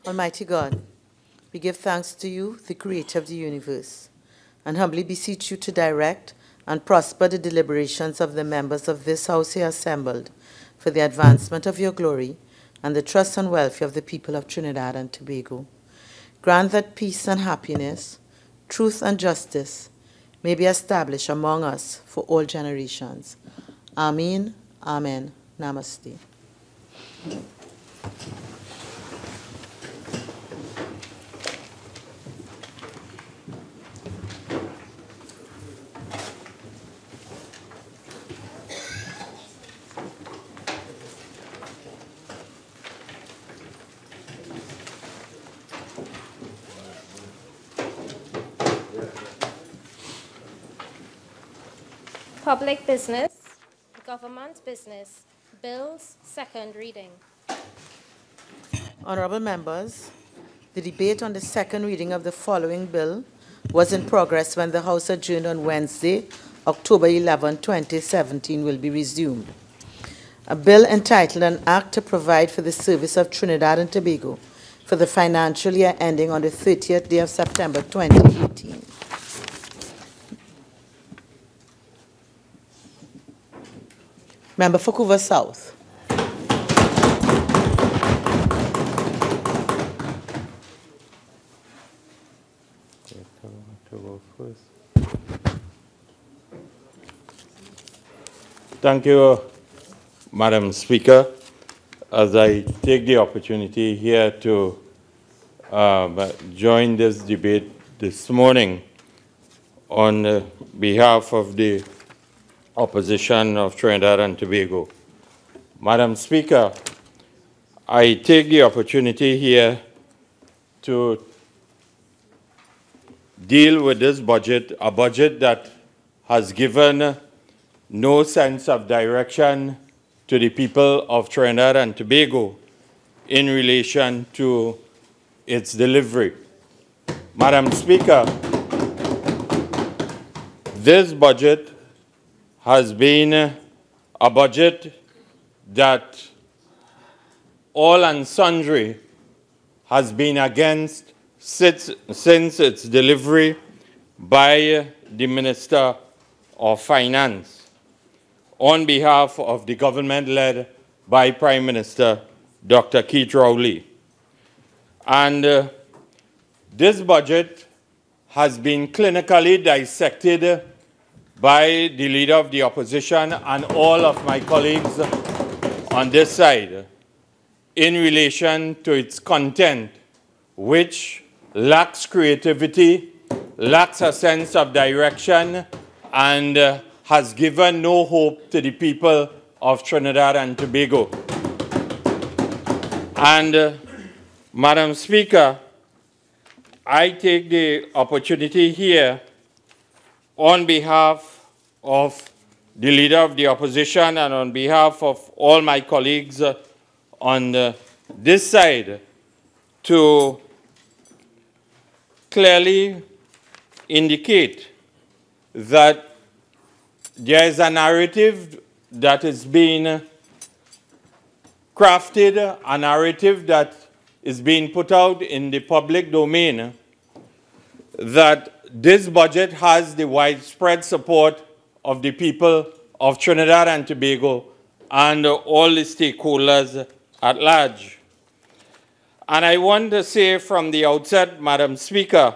Almighty God, we give thanks to you, the creator of the universe, and humbly beseech you to direct and prosper the deliberations of the members of this house here assembled for the advancement of your glory and the trust and welfare of the people of Trinidad and Tobago. Grant that peace and happiness, truth and justice may be established among us for all generations. Amen. Amen. Namaste. Public business, government business, bills, second reading. Honorable members, the debate on the second reading of the following bill was in progress when the House adjourned on Wednesday, October 11, 2017, will be resumed. A bill entitled An Act to Provide for the Service of Trinidad and Tobago for the financial year ending on the 30th day of September 2018. Member for Vancouver South. Thank you, Madam Speaker. As I take the opportunity here to join this debate this morning on behalf of the opposition of Trinidad and Tobago. Madam Speaker, I take the opportunity here to deal with this budget, a budget that has given no sense of direction to the people of Trinidad and Tobago in relation to its delivery. Madam Speaker, this budget has been a budget that all and sundry has been against since its delivery by the Minister of Finance on behalf of the government led by Prime Minister Dr. Keith Rowley. And this budget has been clinically dissected by the Leader of the Opposition and all of my colleagues on this side in relation to its content, which lacks creativity, lacks a sense of direction, and has given no hope to the people of Trinidad and Tobago. And, Madam Speaker, I take the opportunity here on behalf of the Leader of the Opposition and on behalf of all my colleagues on this side to clearly indicate that there is a narrative that is being crafted, a narrative that is being put out in the public domain, that this budget has the widespread support of the people of Trinidad and Tobago and all the stakeholders at large. And I want to say from the outset, Madam Speaker,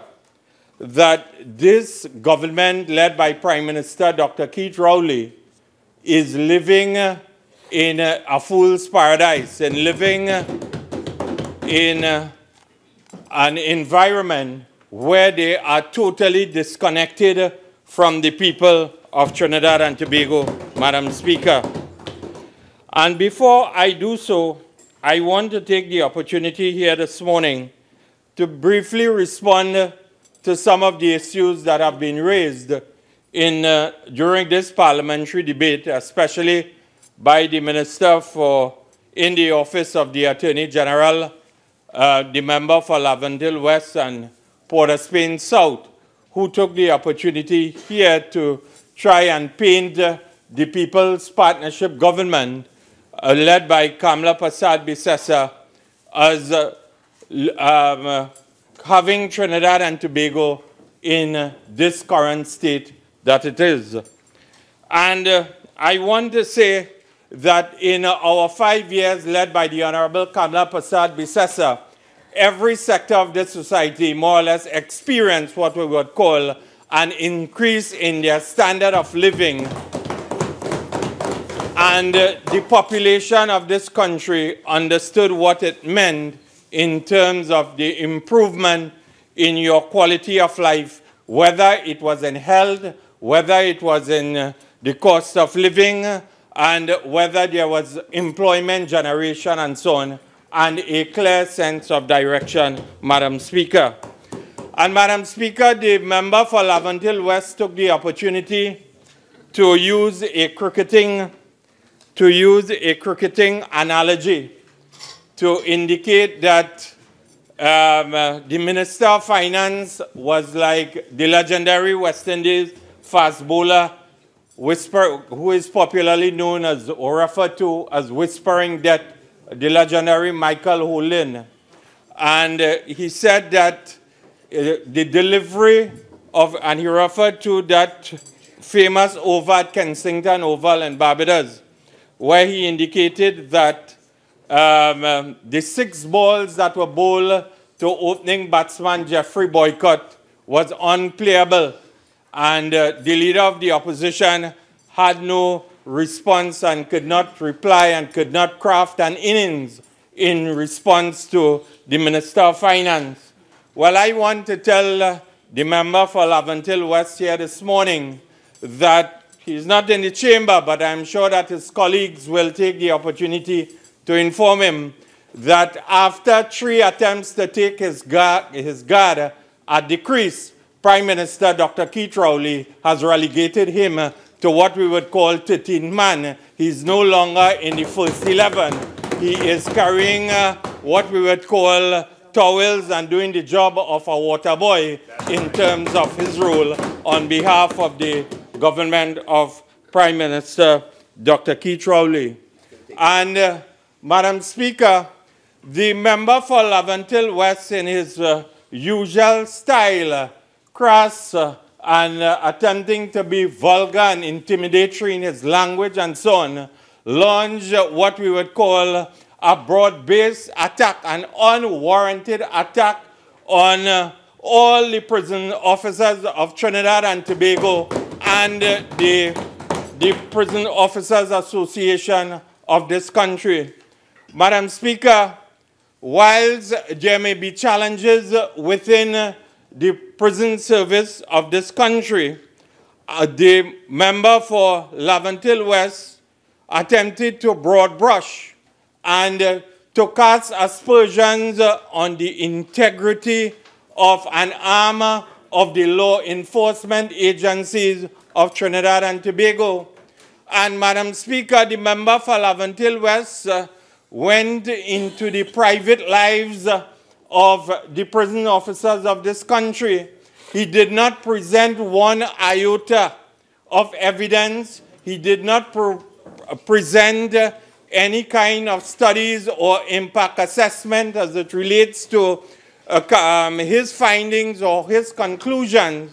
that this government led by Prime Minister Dr. Keith Rowley is living in a fool's paradise and living in an environment where they are totally disconnected from the people of Trinidad and Tobago, Madam Speaker. And before I do so, I want to take the opportunity here this morning to briefly respond to some of the issues that have been raised during this parliamentary debate, especially by the Minister in the Office of the Attorney General, the member for Laventille West and Port of Spain South, who took the opportunity here to try and paint the People's Partnership Government led by Kamla Prasad Bisesa as having Trinidad and Tobago in this current state that it is. And I want to say that in our 5 years led by the Honorable Kamla Prasad Bisesa, every sector of this society more or less experienced what we would call an increase in their standard of living. And the population of this country understood what it meant in terms of the improvement in your quality of life, whether it was in health, whether it was in the cost of living, and whether there was employment generation and so on, and a clear sense of direction, Madam Speaker. And Madam Speaker, the member for Laventille West took the opportunity to use a cricketing analogy to indicate that the Minister of Finance was like the legendary West Indies fast bowler who is popularly known as, or referred to as Whispering Death, the legendary Michael Houlin. And he said that the delivery of, and he referred to that famous over at Kensington Oval in Barbados, where he indicated that the 6 balls that were bowled to opening batsman Jeffrey Boycott was unplayable, and the leader of the opposition had no response and could not reply and could not craft an innings in response to the Minister of Finance. Well, I want to tell the member for Laventille West here this morning that he's not in the chamber, but I'm sure that his colleagues will take the opportunity to inform him that after 3 attempts to take his guard at the crease, Prime Minister Dr. Keith Rowley has relegated him to what we would call 13th man. He's no longer in the first 11. He is carrying what we would call towels and doing the job of a water boy in terms of his role on behalf of the government of Prime Minister Dr. Keith Rowley. And Madam Speaker, the member for Laventille West, in his usual style, crass and attempting to be vulgar and intimidatory in his language and so on, launched what we would call a broad-based attack, an unwarranted attack on all the prison officers of Trinidad and Tobago and the Prison Officers Association of this country. Madam Speaker, whilst there may be challenges within the prison service of this country, the member for Laventille West attempted to broad brush and to cast aspersions on the integrity of an arm of the law enforcement agencies of Trinidad and Tobago. And Madam Speaker, the member for Laventille West went into the private lives of the prison officers of this country. He did not present one iota of evidence. He did not present any kind of studies or impact assessment as it relates to his findings or his conclusions.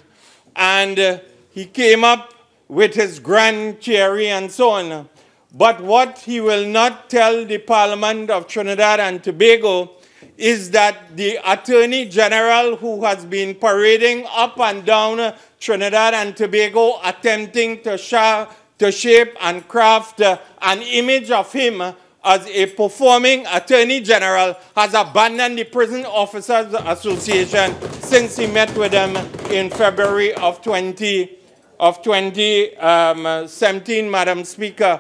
And he came up with his grand theory and so on. But what he will not tell the Parliament of Trinidad and Tobago is that the Attorney General, who has been parading up and down Trinidad and Tobago attempting to shape and craft an image of him as a performing Attorney General, has abandoned the Prison Officers Association since he met with them in February of 2017, Madam Speaker.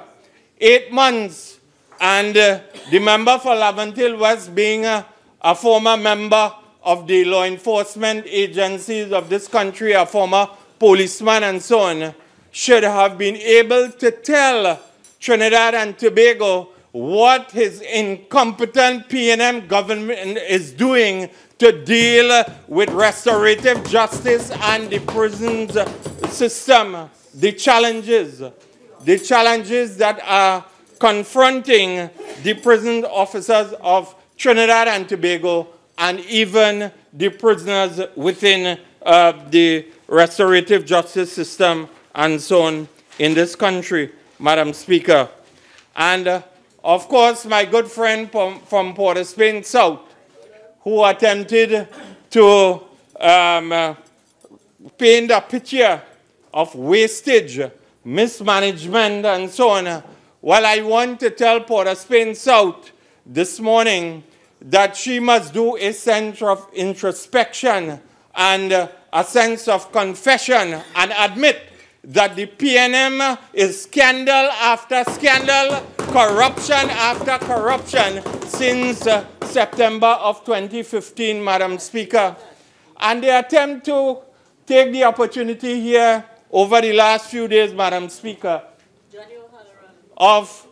8 months, and the member for Laventille West, being a former member of the law enforcement agencies of this country, a former policeman and so on, should have been able to tell Trinidad and Tobago what his incompetent PNM government is doing to deal with restorative justice and the prisons system, the challenges that are confronting the prison officers of Trinidad and Tobago and even the prisoners within the restorative justice system and so on in this country, Madam Speaker. And of course, my good friend from Port of Spain South, who attempted to paint a picture of wastage, mismanagement, and so on. Well, I want to tell Port of Spain South this morning that she must do a sense of introspection and a sense of confession and admit that the PNM is scandal after scandal, corruption after corruption since September of 2015, Madam Speaker. And they attempt to take the opportunity here over the last few days, Madam Speaker, of,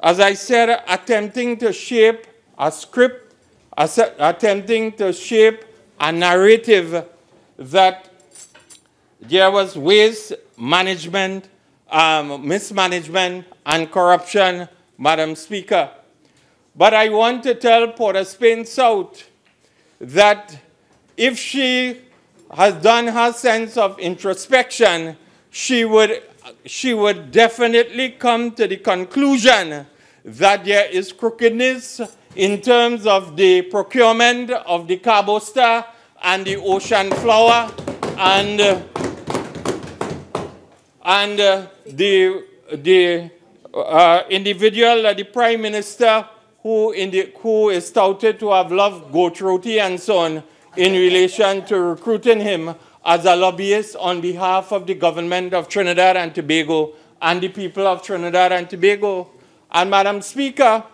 as I said, attempting to shape a script, attempting to shape a narrative that there was waste management, mismanagement, and corruption, Madam Speaker. But I want to tell Port of Spain South that if she has done her sense of introspection, she would definitely come to the conclusion that there is crookedness in terms of the procurement of the carboster and the ocean flower and the individual, the Prime Minister, who is touted to have loved goat roti and so on in relation to recruiting him as a lobbyist on behalf of the government of Trinidad and Tobago and the people of Trinidad and Tobago. And Madam Speaker,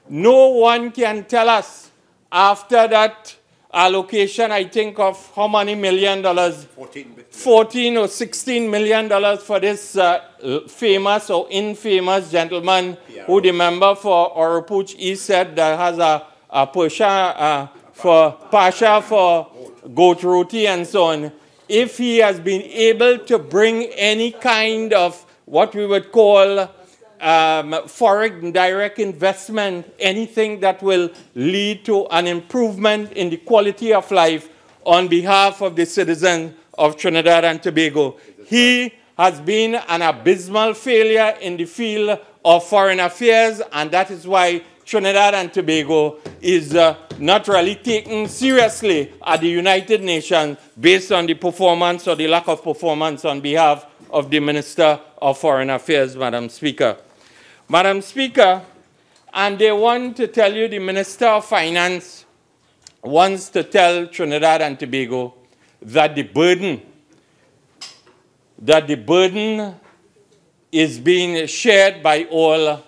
no one can tell us after that allocation, I think, of how many $1 million? 14 or $16 million for this famous or infamous gentleman who the member for Oropuch East said that has a pasha for goat roti and so on. If he has been able to bring any kind of what we would call foreign direct investment, anything that will lead to an improvement in the quality of life on behalf of the citizens of Trinidad and Tobago. He has been an abysmal failure in the field of foreign affairs, and that is why Trinidad and Tobago is not really taken seriously at the United Nations based on the performance or the lack of performance on behalf of the Minister of Foreign Affairs, Madam Speaker. Madam Speaker, and they want to tell you the Minister of Finance wants to tell Trinidad and Tobago that the burden is being shared by all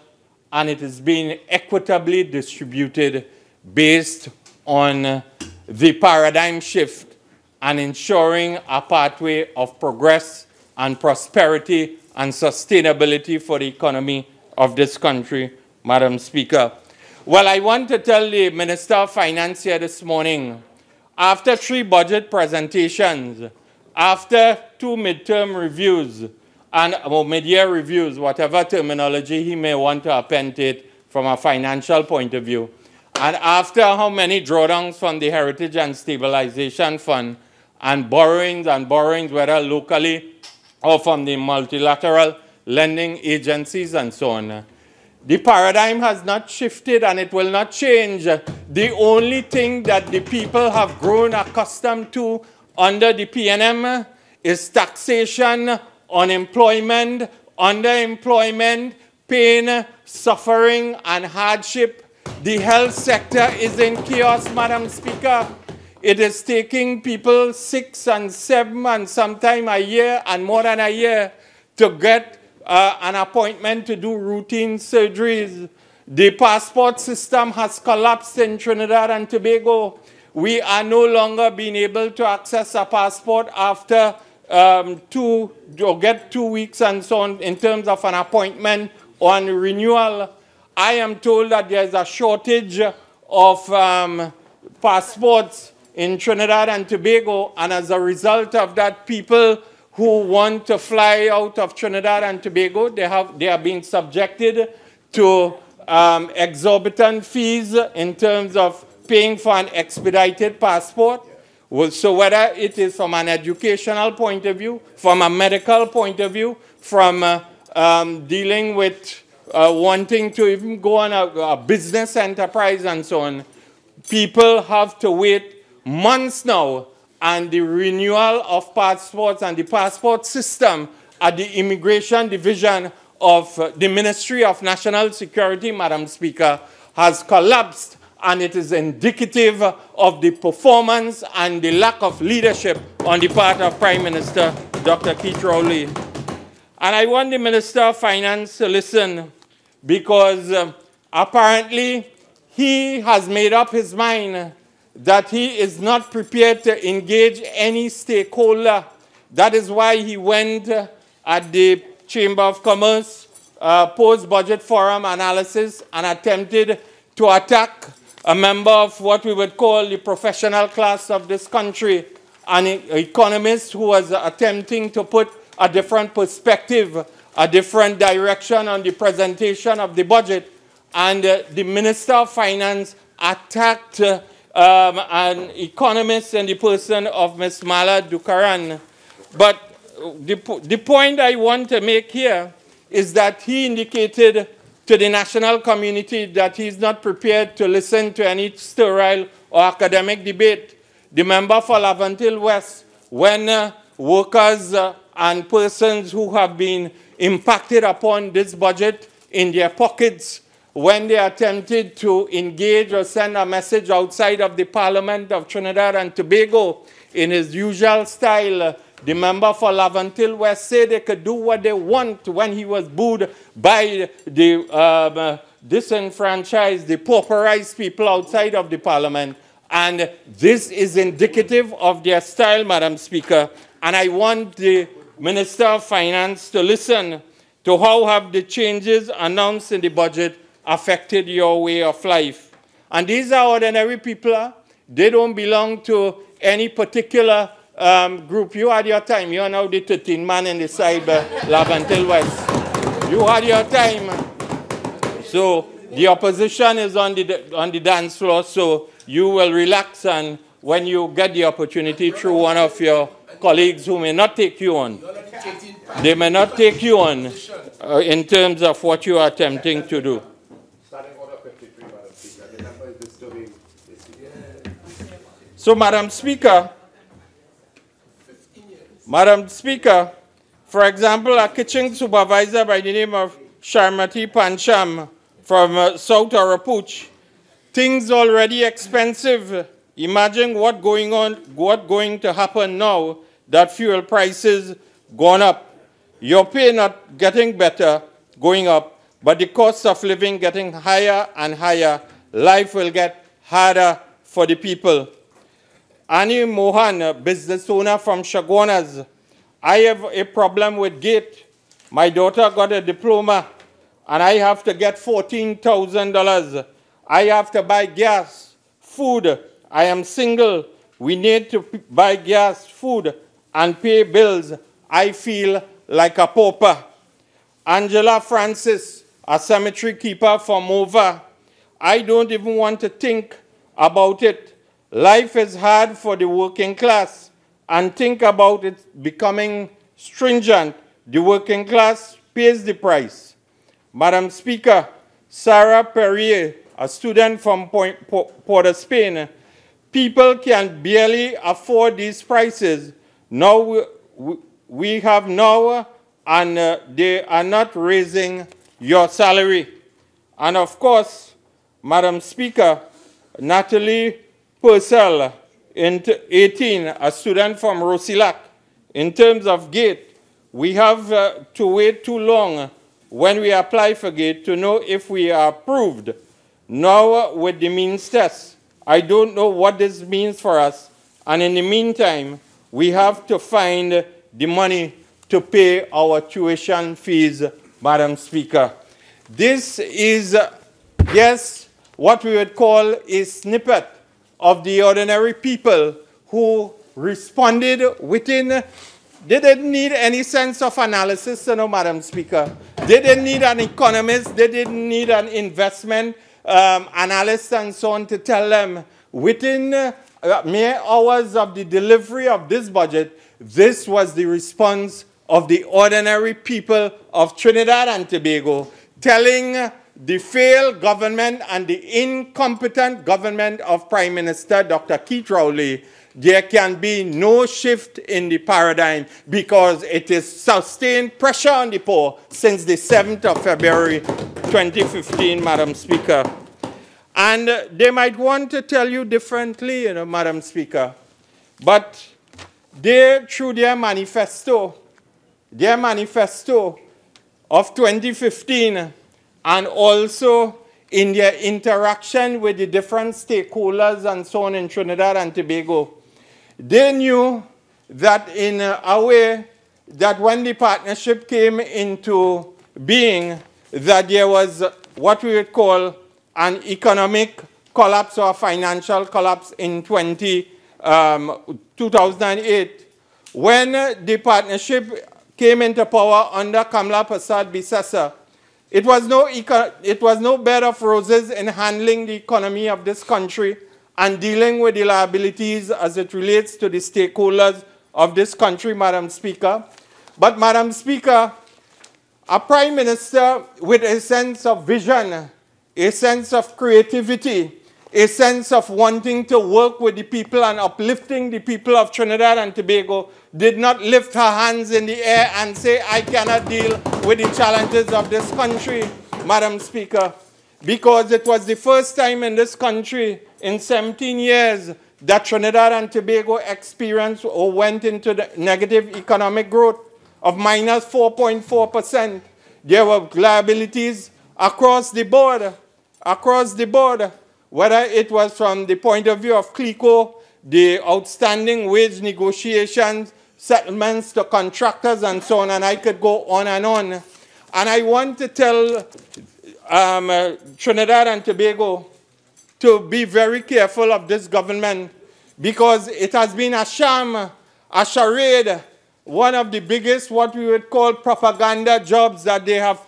and it is being equitably distributed based on the paradigm shift and ensuring a pathway of progress and prosperity and sustainability for the economy of this country, Madam Speaker. Well, I want to tell the Minister of Finance here this morning, after 3 budget presentations, after 2 midterm reviews, and mid-year reviews, whatever terminology he may want to append it from a financial point of view, and after how many drawdowns from the Heritage and Stabilization Fund, and borrowings, whether locally or from the multilateral lending agencies and so on. The paradigm has not shifted and it will not change. The only thing that the people have grown accustomed to under the PNM is taxation, unemployment, underemployment, pain, suffering, and hardship. The health sector is in chaos, Madam Speaker. It is taking people 6 and 7 and sometimes a year and more than a year to get an appointment to do routine surgeries. The passport system has collapsed in Trinidad and Tobago. We are no longer being able to access a passport after get 2 weeks and so on in terms of an appointment on renewal. I am told that there is a shortage of passports in Trinidad and Tobago, and as a result of that, people who want to fly out of Trinidad and Tobago, they are being subjected to exorbitant fees in terms of paying for an expedited passport. Well, so whether it is from an educational point of view, from a medical point of view, from dealing with wanting to even go on a business enterprise and so on, people have to wait months now, and the renewal of passports and the passport system at the Immigration Division of the Ministry of National Security, Madam Speaker, has collapsed, and it is indicative of the performance and the lack of leadership on the part of Prime Minister Dr. Keith Rowley. And I want the Minister of Finance to listen, because apparently he has made up his mind that he is not prepared to engage any stakeholder. That is why he went at the Chamber of Commerce post-budget forum analysis and attempted to attack a member of what we would call the professional class of this country, an economist who was attempting to put a different perspective, a different direction on the presentation of the budget. And the Minister of Finance attacked an economist in the person of Ms. Mala Dukaran. But the point I want to make here is that he indicated to the national community that he's not prepared to listen to any sterile or academic debate. The member for Laventille West, when workers and persons who have been impacted upon this budget in their pockets, when they attempted to engage or send a message outside of the Parliament of Trinidad and Tobago in his usual style, the member for Laventille West said they could do what they want when he was booed by the disenfranchised, the pauperized people outside of the Parliament. And this is indicative of their style, Madam Speaker. And I want the Minister of Finance to listen to how have the changes announced in the budget affected your way of life. And these are ordinary people. They don't belong to any particular group. You had your time. You are now the 13th man in the side Laventille West. You had your time. So the opposition is on the dance floor, so you will relax, and when you get the opportunity through one of your colleagues who may not take you on, they may not take you on in terms of what you are attempting to do. So, Madam Speaker, for example, a kitchen supervisor by the name of Sharmati Pancham from South Arapuch, things already expensive. Imagine what's going to happen now that fuel prices gone up. Your pay not getting better, going up, but the cost of living getting higher and higher. Life will get harder for the people. Annie Mohan, a business owner from Chaguanas. I have a problem with gate. My daughter got a diploma, and I have to get $14,000. I have to buy gas, food. I am single. We need to buy gas, food, and pay bills. I feel like a pauper. Angela Francis, a cemetery keeper from Mova. I don't even want to think about it. Life is hard for the working class, and think about it becoming stringent. The working class pays the price. Madam Speaker, Sarah Perrier, a student from Port of Spain, people can barely afford these prices. Now we have now, and they are not raising your salary. And of course, Madam Speaker, Natalie Purcell, 18, a student from Rosilac. In terms of gate, we have to wait too long when we apply for gate to know if we are approved. Now with the means test, I don't know what this means for us. And in the meantime, we have to find the money to pay our tuition fees, Madam Speaker. This is, yes, what we would call a snippet of the ordinary people who responded within. They didn't need any sense of analysis, Madam Speaker. They didn't need an economist. They didn't need an investment analyst and so on to tell them within mere hours of the delivery of this budget, this was the response of the ordinary people of Trinidad and Tobago, telling the failed government and the incompetent government of Prime Minister Dr. Keith Rowley, there can be no shift in the paradigm because it is sustained pressure on the poor since the 7th of February 2015, Madam Speaker. And they might want to tell you differently, Madam Speaker, but they, through their manifesto of 2015, and also in their interaction with the different stakeholders and so on in Trinidad and Tobago, they knew that in a way that when the partnership came into being, that there was what we would call an economic collapse or financial collapse in 2008. When the partnership came into power under Kamla Prasad Bisesa, it was no bed of roses in handling the economy of this country and dealing with the liabilities as it relates to the stakeholders of this country, Madam Speaker. But, Madam Speaker, a Prime Minister with a sense of vision, a sense of creativity, a sense of wanting to work with the people and uplifting the people of Trinidad and Tobago, did not lift her hands in the air and say, I cannot deal with the challenges of this country, Madam Speaker, because it was the first time in this country in 17 years that Trinidad and Tobago experienced or went into the negative economic growth of minus 4.4%. There were liabilities across the board, whether it was from the point of view of CLICO, the outstanding wage negotiations, settlements to contractors and so on, and I could go on and on. And I want to tell Trinidad and Tobago to be very careful of this government because it has been a sham, a charade, one of the biggest, what we would call propaganda jobs that they have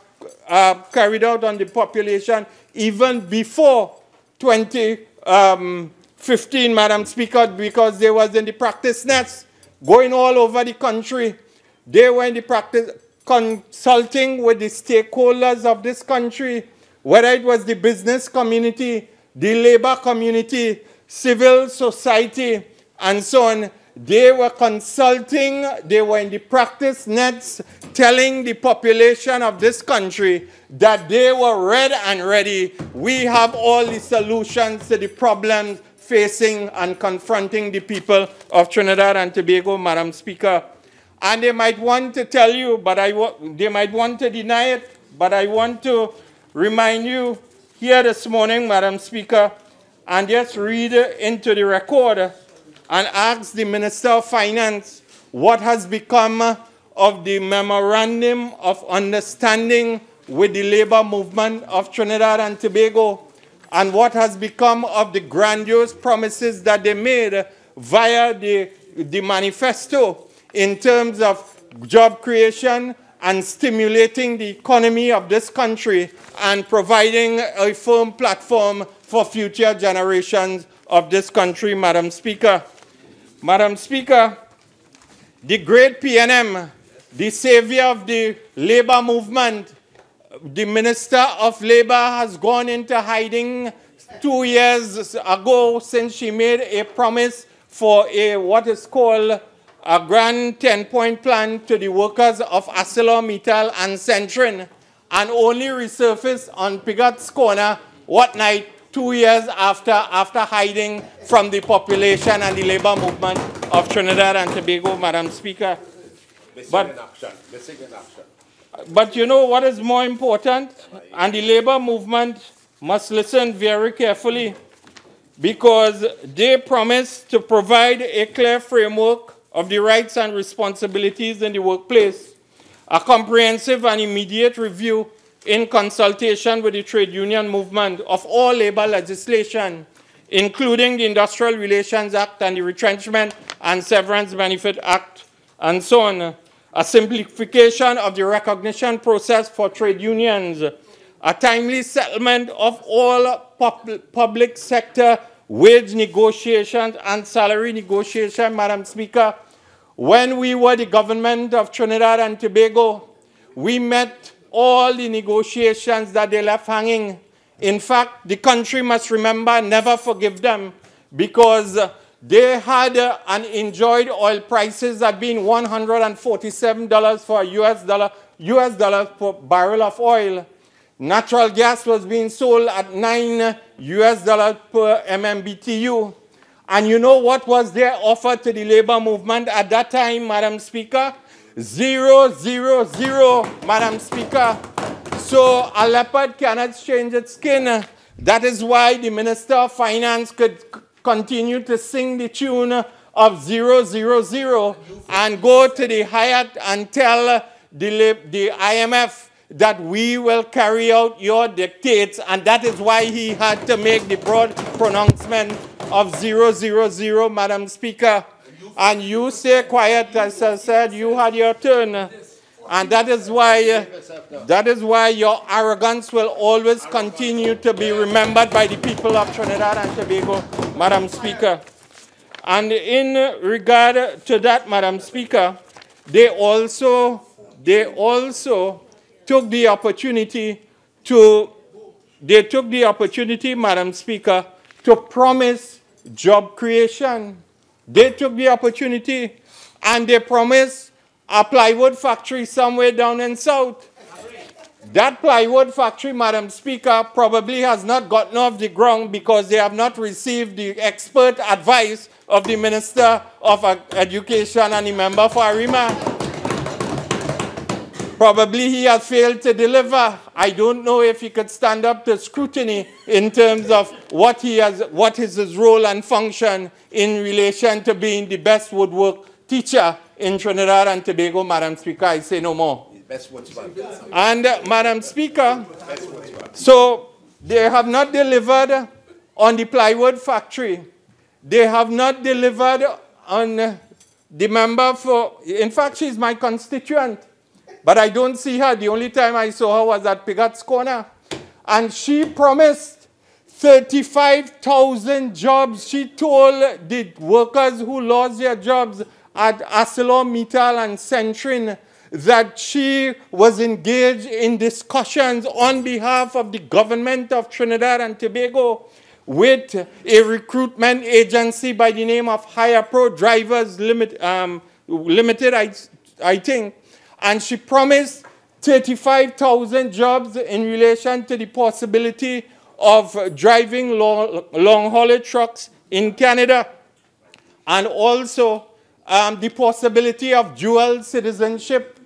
carried out on the population even before 2015, Madam Speaker, because they was in the practice nets going all over the country. They were in the practice consulting with the stakeholders of this country, whether it was the business community, the labor community, civil society, and so on. They were consulting, they were in the practice nets telling the population of this country that they were red and ready. We have all the solutions to the problems facing and confronting the people of Trinidad and Tobago, Madam Speaker. And they might want to tell you, but they might want to deny it, but I want to remind you here this morning, Madam Speaker, and just read into the record and ask the Minister of Finance what has become of the Memorandum of Understanding with the labor movement of Trinidad and Tobago, and what has become of the grandiose promises that they made via the manifesto in terms of job creation and stimulating the economy of this country and providing a firm platform for future generations of this country, Madam Speaker. Madam Speaker, the great PNM, the savior of the labor movement, the Minister of Labor has gone into hiding 2 years ago since she made a promise for what is called a grand 10-point plan to the workers of ArcelorMittal and Centrin, and only resurfaced on Pigot's Corner, what night, 2 years after hiding from the population and the labor movement of Trinidad and Tobago, Madam Speaker. Missing in action. But you know what is more important? And the labor movement must listen very carefully, because they promised to provide a clear framework of the rights and responsibilities in the workplace, a comprehensive and immediate review in consultation with the trade union movement of all labor legislation, including the Industrial Relations Act and the Retrenchment and Severance Benefit Act, and so on. a simplification of the recognition process for trade unions, a timely settlement of all public sector wage negotiations and salary negotiation, Madam Speaker. When we were the government of Trinidad and Tobago, we met all the negotiations that they left hanging. In fact, the country must remember, never forgive them, because they had and enjoyed oil prices at being $147 for US dollars per barrel of oil. Natural gas was being sold at $9 per MMBTU. And you know what was their offer to the labor movement at that time, Madam Speaker? 0, 0, 0, Madam Speaker. So a leopard cannot change its skin. That is why the Minister of Finance could continue to sing the tune of 0, 0, 0 and go to the Hyatt and tell the IMF that we will carry out your dictates, and that is why he had to make the broad pronouncement of 0, 0, 0, Madam Speaker. And you stay quiet, as I said, you had your turn. And that is why your arrogance will always continue to be remembered by the people of Trinidad and Tobago, Madam Speaker. And in regard to that, Madam Speaker, they also took the opportunity, Madam Speaker, to promise job creation. They took the opportunity and they promised a plywood factory somewhere down in South. That plywood factory, Madam Speaker, probably has not gotten off the ground because they have not received the expert advice of the Minister of Education and the member for Arima. Probably he has failed to deliver. I don't know if he could stand up to scrutiny in terms of what is his role and function in relation to being the best woodwork teacher in Trinidad and Tobago, Madam Speaker. I say no more. And Madam Speaker, so they have not delivered on the plywood factory. They have not delivered on the member for, in fact, she's my constituent. But I don't see her. The only time I saw her was at Pigat's Corner. And she promised 35,000 jobs. She told the workers who lost their jobs at ArcelorMittal and Centrin that she was engaged in discussions on behalf of the government of Trinidad and Tobago with a recruitment agency by the name of Hire Pro Drivers Limited, I think. And she promised 35,000 jobs in relation to the possibility of driving long-haulage trucks in Canada. And also the possibility of dual citizenship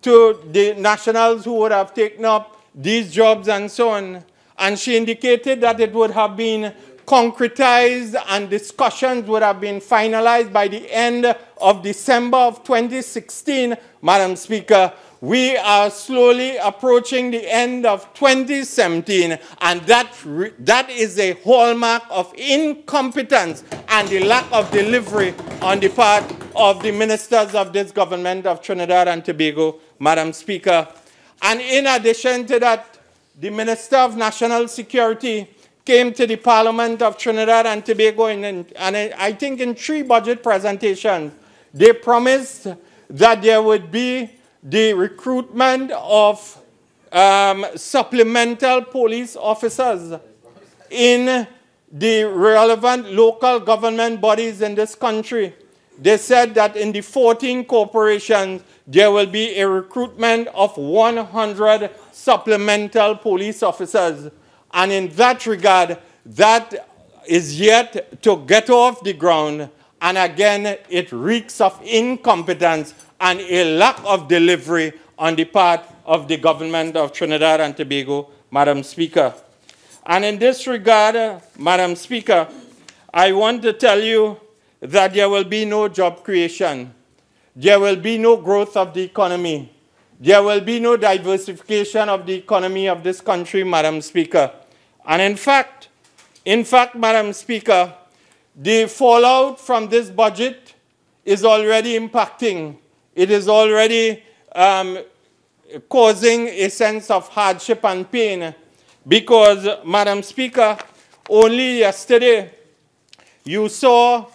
to the nationals who would have taken up these jobs and so on. And she indicated that it would have been concretized and discussions would have been finalized by the end of December of 2016, Madam Speaker. We are slowly approaching the end of 2017, and that is a hallmark of incompetence and the lack of delivery on the part of the ministers of this government of Trinidad and Tobago, Madam Speaker. And in addition to that, the Minister of National Security came to the Parliament of Trinidad and Tobago, and I think in 3 budget presentations, they promised that there would be the recruitment of supplemental police officers in the relevant local government bodies in this country. They said that in the 14 corporations, there will be a recruitment of 100 supplemental police officers. And in that regard, that is yet to get off the ground. And again, it reeks of incompetence and a lack of delivery on the part of the government of Trinidad and Tobago, Madam Speaker. And in this regard, Madam Speaker, I want to tell you that there will be no job creation. There will be no growth of the economy. There will be no diversification of the economy of this country, Madam Speaker. And in fact, Madam Speaker, the fallout from this budget is already impacting it is already causing a sense of hardship and pain because, Madam Speaker, only yesterday you saw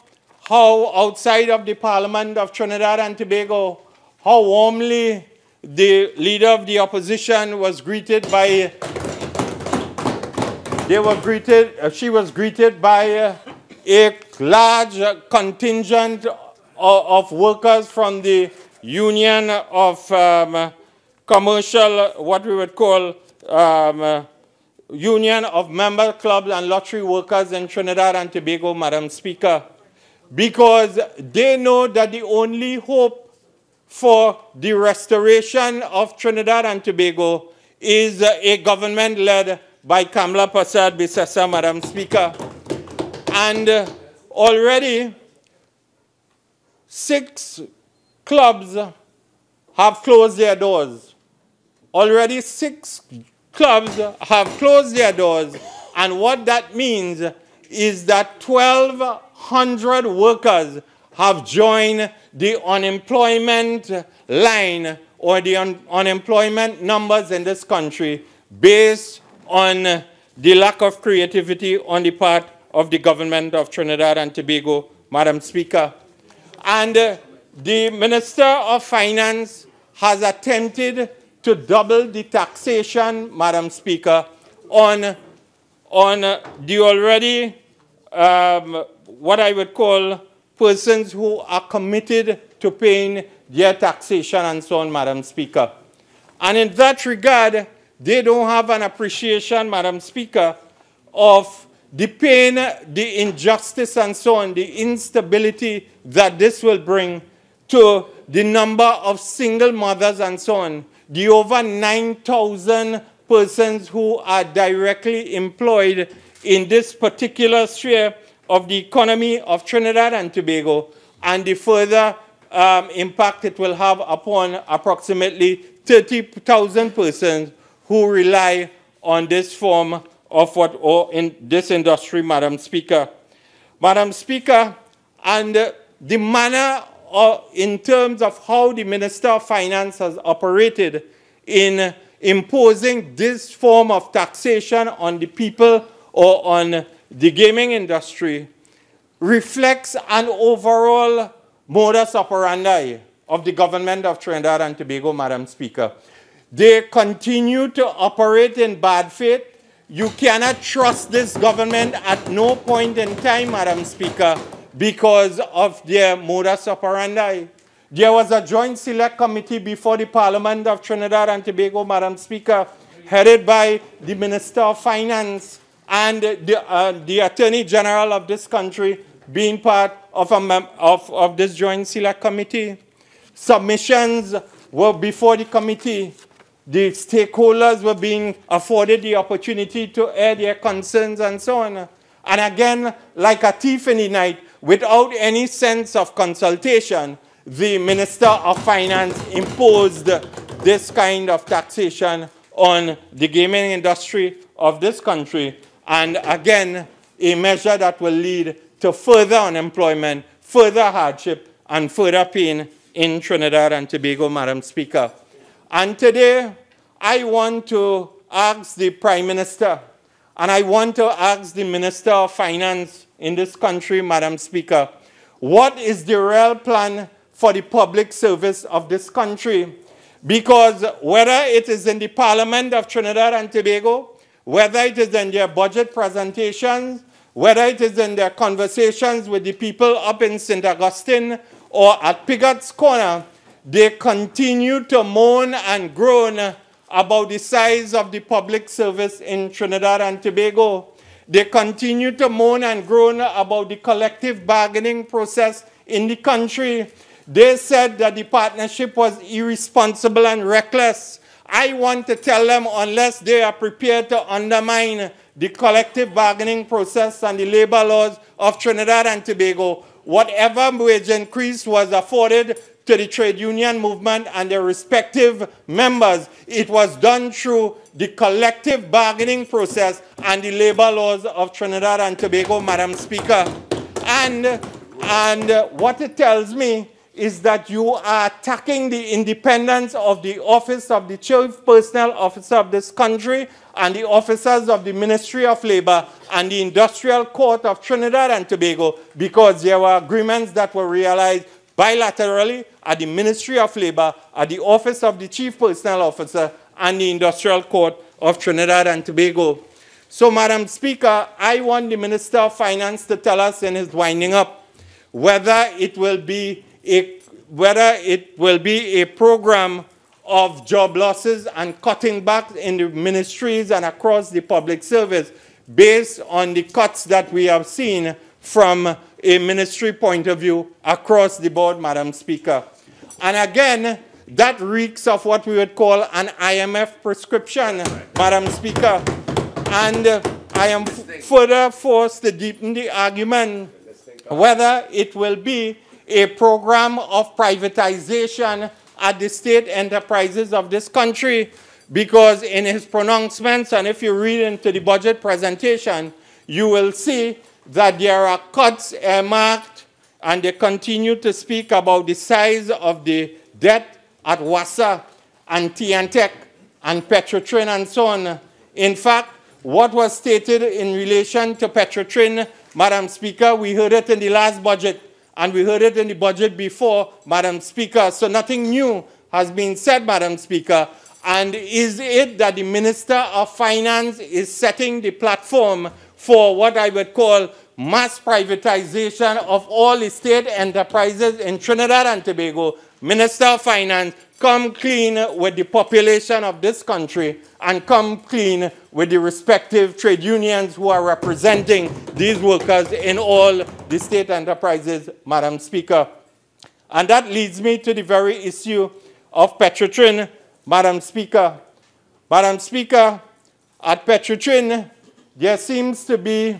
how outside of the Parliament of Trinidad and Tobago, how warmly the leader of the opposition was greeted by, she was greeted by a large contingent of workers from the Union of Commercial, what we would call Union of Member Clubs and Lottery Workers in Trinidad and Tobago, Madam Speaker, because they know that the only hope for the restoration of Trinidad and Tobago is a government led by Kamla Persad Bissessa, Madam Speaker. And already 6 clubs have closed their doors. Already 6 clubs have closed their doors. And what that means is that 1,200 workers have joined the unemployment line or the unemployment numbers in this country based on the lack of creativity on the part of the government of Trinidad and Tobago, Madam Speaker. And the Minister of Finance has attempted to double the taxation, Madam Speaker, on the already, what I would call persons who are committed to paying their taxation and so on, Madam Speaker. And in that regard, they don't have an appreciation, Madam Speaker, of the pain, the injustice and so on, the instability that this will bring to the number of single mothers and so on, the over 9,000 persons who are directly employed in this particular sphere of the economy of Trinidad and Tobago, and the further impact it will have upon approximately 30,000 persons who rely on this form of what, or in this industry, Madam Speaker. Madam Speaker, and the manner in terms of how the Minister of Finance has operated in imposing this form of taxation on the people or on the gaming industry reflects an overall modus operandi of the government of Trinidad and Tobago, Madam Speaker. They continue to operate in bad faith. You cannot trust this government at no point in time, Madam Speaker, because of their modus operandi. There was a joint select committee before the Parliament of Trinidad and Tobago, Madam Speaker, headed by the Minister of Finance and the Attorney General of this country being part of this joint select committee. Submissions were before the committee. The stakeholders were being afforded the opportunity to air their concerns and so on. And again, like a thief in the night, without any sense of consultation, the Minister of Finance imposed this kind of taxation on the gaming industry of this country. And again, a measure that will lead to further unemployment, further hardship, and further pain in Trinidad and Tobago, Madam Speaker. And today, I want to ask the Prime Minister, and I want to ask the Minister of Finance in this country, Madam Speaker, what is the real plan for the public service of this country? Because whether it is in the Parliament of Trinidad and Tobago, whether it is in their budget presentations, whether it is in their conversations with the people up in St. Augustine or at Pigot's Corner, they continue to moan and groan about the size of the public service in Trinidad and Tobago. They continue to moan and groan about the collective bargaining process in the country. They said that the partnership was irresponsible and reckless. I want to tell them, unless they are prepared to undermine the collective bargaining process and the labor laws of Trinidad and Tobago, whatever wage increase was afforded to the trade union movement and their respective members, it was done through the collective bargaining process and the labor laws of Trinidad and Tobago, Madam Speaker. And what it tells me is that you are attacking the independence of the office of the chief personnel officer of this country and the officers of the Ministry of Labor and the Industrial Court of Trinidad and Tobago, because there were agreements that were realized bilaterally at the Ministry of Labor, at the office of the chief personnel officer, and the Industrial Court of Trinidad and Tobago. So, Madam Speaker, I want the Minister of Finance to tell us in his winding up whether it will be a program of job losses and cutting back in the ministries and across the public service based on the cuts that we have seen from a ministry point of view across the board, Madam Speaker. And again, that reeks of what we would call an IMF prescription, Madam Speaker. And I am further forced to deepen the argument whether it will be a program of privatization at the state enterprises of this country, because in his pronouncements, and if you read into the budget presentation, you will see that there are cuts earmarked, and they continue to speak about the size of the debt at WASA and TNTech and Petrotrin and so on. In fact, what was stated in relation to Petrotrin, Madam Speaker, we heard it in the last budget, and we heard it in the budget before, Madam Speaker. So nothing new has been said, Madam Speaker. And is it that the Minister of Finance is setting the platform for what I would call mass privatization of all the state enterprises in Trinidad and Tobago? Minister of Finance, come clean with the population of this country and come clean with the respective trade unions who are representing these workers in all the state enterprises, Madam Speaker. And that leads me to the very issue of Petrotrin, Madam Speaker. Madam Speaker, at Petrotrin, there seems to be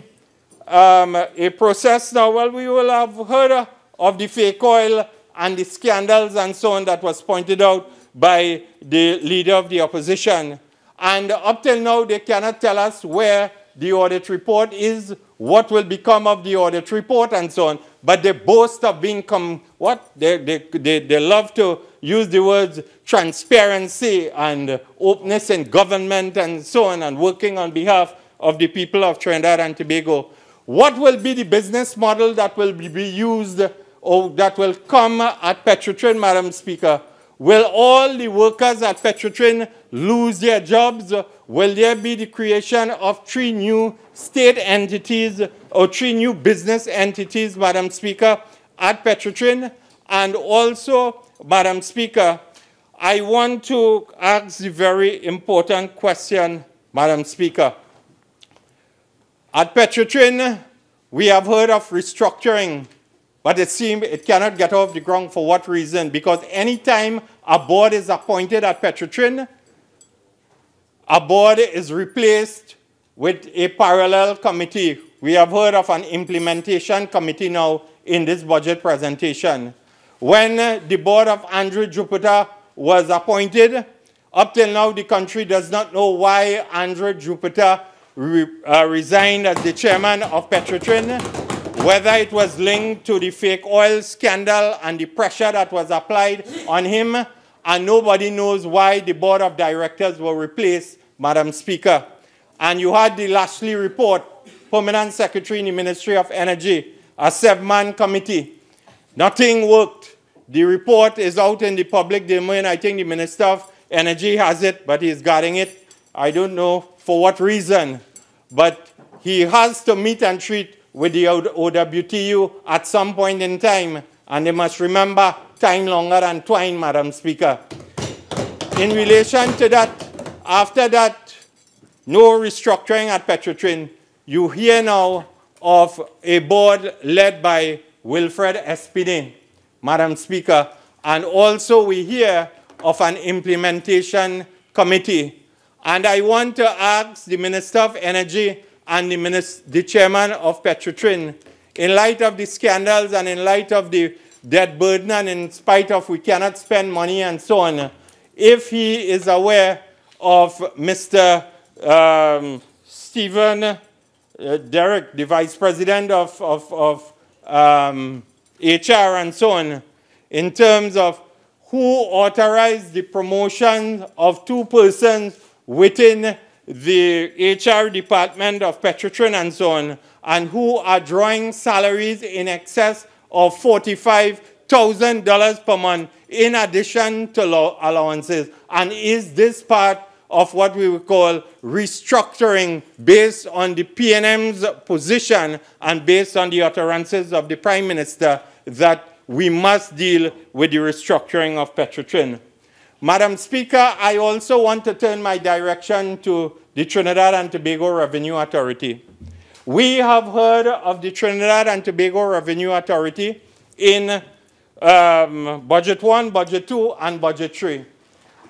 a process now. Well, we will have heard of the fake oil and the scandals and so on that was pointed out by the leader of the opposition. And up till now, they cannot tell us where the audit report is, what will become of the audit report and so on. But they boast of being, they love to use the words transparency and openness in government and so on, and working on behalf of the people of Trinidad and Tobago. What will be the business model that will be used or that will come at Petrotrin, Madam Speaker? Will all the workers at Petrotrin lose their jobs? Will there be the creation of 3 new state entities or 3 new business entities, Madam Speaker, at Petrotrin? And also, Madam Speaker, I want to ask the very important question, Madam Speaker. At Petrotrin, we have heard of restructuring, but it seems it cannot get off the ground. For what reason? Because any time a board is appointed at Petrotrin, a board is replaced with a parallel committee. We have heard of an implementation committee now in this budget presentation. When the board of Andrew Jupiter was appointed, up till now the country does not know why Andrew Jupiter resigned as the chairman of Petrotrin, whether it was linked to the fake oil scandal and the pressure that was applied on him, and nobody knows why the board of directors were replaced, Madam Speaker. And you had the Lashley report, Permanent Secretary in the Ministry of Energy, a 7-man committee. Nothing worked. The report is out in the public domain. I think the Minister of Energy has it, but he's guarding it. I don't know for what reason. But he has to meet and treat with the OWTU at some point in time. And they must remember time longer than twine, Madam Speaker. In relation to that, after that, no restructuring at Petrotrin. You hear now of a board led by Wilfred Espine, Madam Speaker. And also we hear of an implementation committee. And I want to ask the Minister of Energy and the chairman of Petrotrin, in light of the scandals and in light of the debt burden and in spite of we cannot spend money and so on, if he is aware of Mr. Stephen Derrick, the Vice President of HR and so on, in terms of who authorized the promotion of 2 persons within the HR department of Petrotrin and so on, and who are drawing salaries in excess of $45,000 per month in addition to allowances. And is this part of what we would call restructuring based on the PNM's position and based on the utterances of the Prime Minister that we must deal with the restructuring of Petrotrin? Madam Speaker, I also want to turn my direction to the Trinidad and Tobago Revenue Authority. We have heard of the Trinidad and Tobago Revenue Authority in Budget 1, Budget 2, and Budget 3.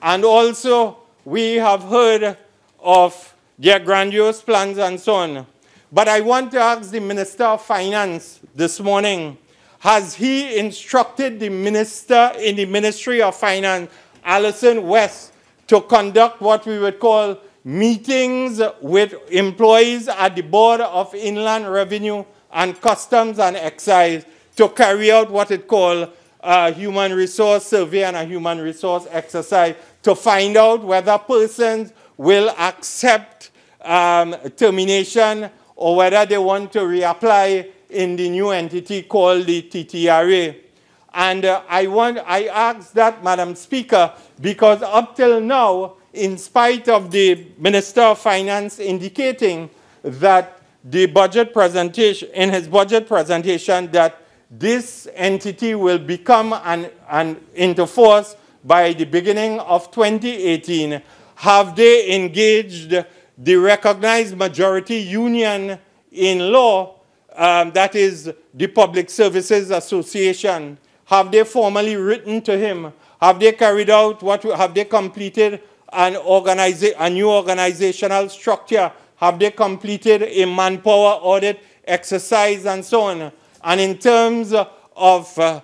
And also, we have heard of their grandiose plans and so on. But I want to ask the Minister of Finance this morning, has he instructed the Minister in the Ministry of Finance, Alison West, to conduct what we would call meetings with employees at the Board of Inland Revenue and Customs and Excise to carry out what it called a human resource survey and a human resource exercise to find out whether persons will accept termination or whether they want to reapply in the new entity called the TTRA. And I ask that, Madam Speaker, because up till now, in spite of the Minister of Finance indicating that the budget presentation, in his budget presentation, that this entity will become into force by the beginning of 2018, have they engaged the recognized majority union in law, that is the Public Services Association? Have they formally written to him? Have they carried out have they completed a new organizational structure? Have they completed a manpower audit exercise and so on? And in terms of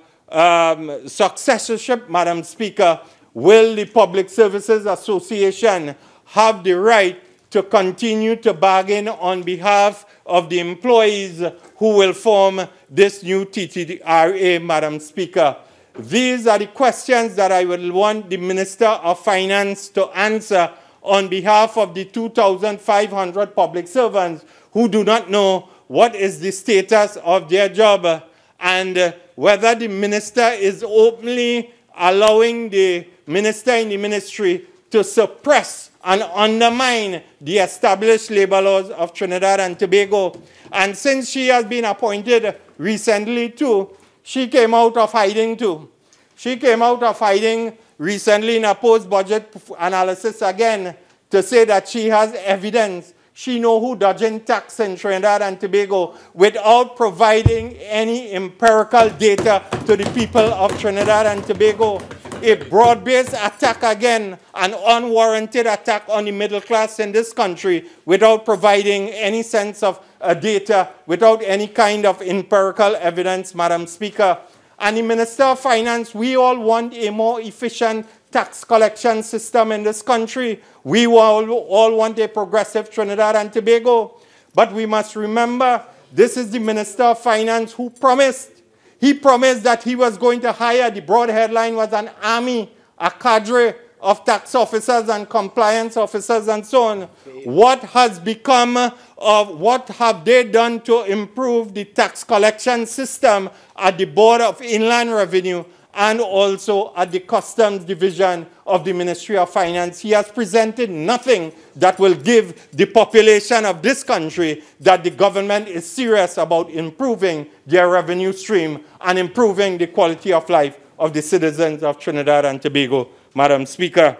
successorship, Madam Speaker, will the Public Services Association have the right to continue to bargain on behalf of the employees who will form this new TTRA, Madam Speaker? These are the questions that I would want the Minister of Finance to answer on behalf of the 2,500 public servants who do not know what is the status of their job and whether the minister is openly allowing the minister in the ministry to suppress and undermine the established labor laws of Trinidad and Tobago. And since she has been appointed recently too, she came out of hiding too. She came out of hiding recently in a post-budget analysis again to say that she has evidence. She knows who dodging tax in Trinidad and Tobago without providing any empirical data to the people of Trinidad and Tobago. A broad-based attack again, an unwarranted attack on the middle class in this country without providing any sense of data, without any kind of empirical evidence, Madam Speaker. And the Minister of Finance, we all want a more efficient tax collection system in this country. We all want a progressive Trinidad and Tobago. But we must remember, this is the Minister of Finance who promised. He promised that he was going to hire, the broad headline was an army, a cadre of tax officers and compliance officers and so on. What has become of, what have they done to improve the tax collection system at the Board of Inland Revenue and also at the Customs Division of the Ministry of Finance? He has presented nothing that will give the population of this country that the government is serious about improving their revenue stream and improving the quality of life of the citizens of Trinidad and Tobago, Madam Speaker.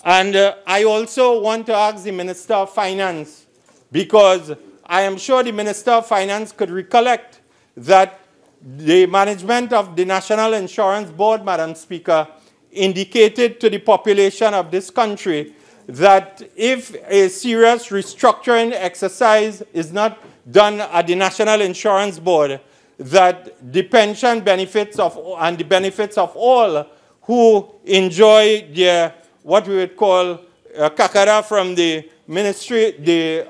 And I also want to ask the Minister of Finance, because I am sure the Minister of Finance could recollect that the management of the National Insurance Board, Madam Speaker, indicated to the population of this country that if a serious restructuring exercise is not done at the National Insurance Board, that the pension benefits of, and the benefits of all who enjoy their, what we would call kakara from the ministry, the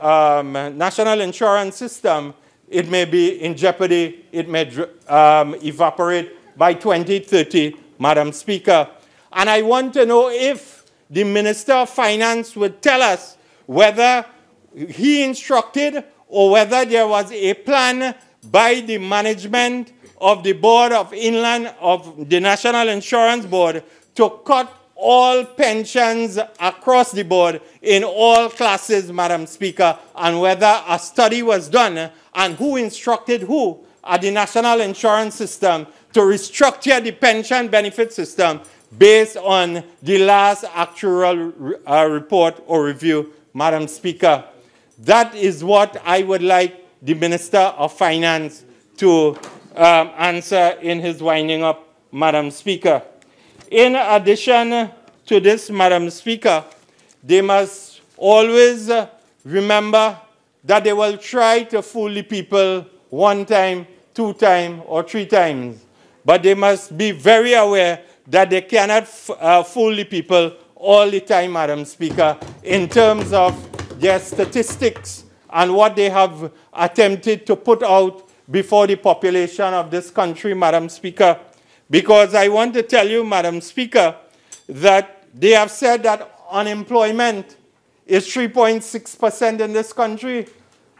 national insurance system, it may be in jeopardy, it may evaporate by 2030, Madam Speaker. And I want to know if the Minister of Finance would tell us whether he instructed or whether there was a plan by the management of the Board of Inland of the National Insurance Board to cut all pensions across the board in all classes, Madam Speaker, and whether a study was done and who instructed who at the National Insurance System to restructure the pension benefit system based on the last actual report or review, Madam Speaker. That is what I would like the Minister of Finance to answer in his winding up, Madam Speaker. In addition to this, Madam Speaker, they must always remember that they will try to fool the people one time, two times, or three times. But they must be very aware that they cannot fool the people all the time, Madam Speaker, in terms of their statistics and what they have attempted to put out before the population of this country, Madam Speaker. Because I want to tell you, Madam Speaker, that they have said that unemployment is 3.6% in this country.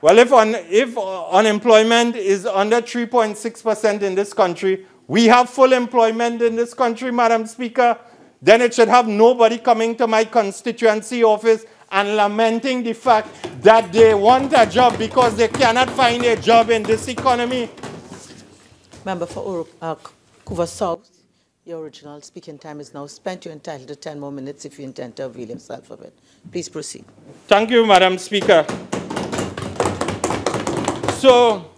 Well, if unemployment is under 3.6% in this country, we have full employment in this country, Madam Speaker, then it should have nobody coming to my constituency office and lamenting the fact that they want a job because they cannot find a job in this economy. Member for Couva South, your original speaking time is now spent. You're entitled to 10 more minutes if you intend to avail yourself of it. Please proceed. Thank you, Madam Speaker. So,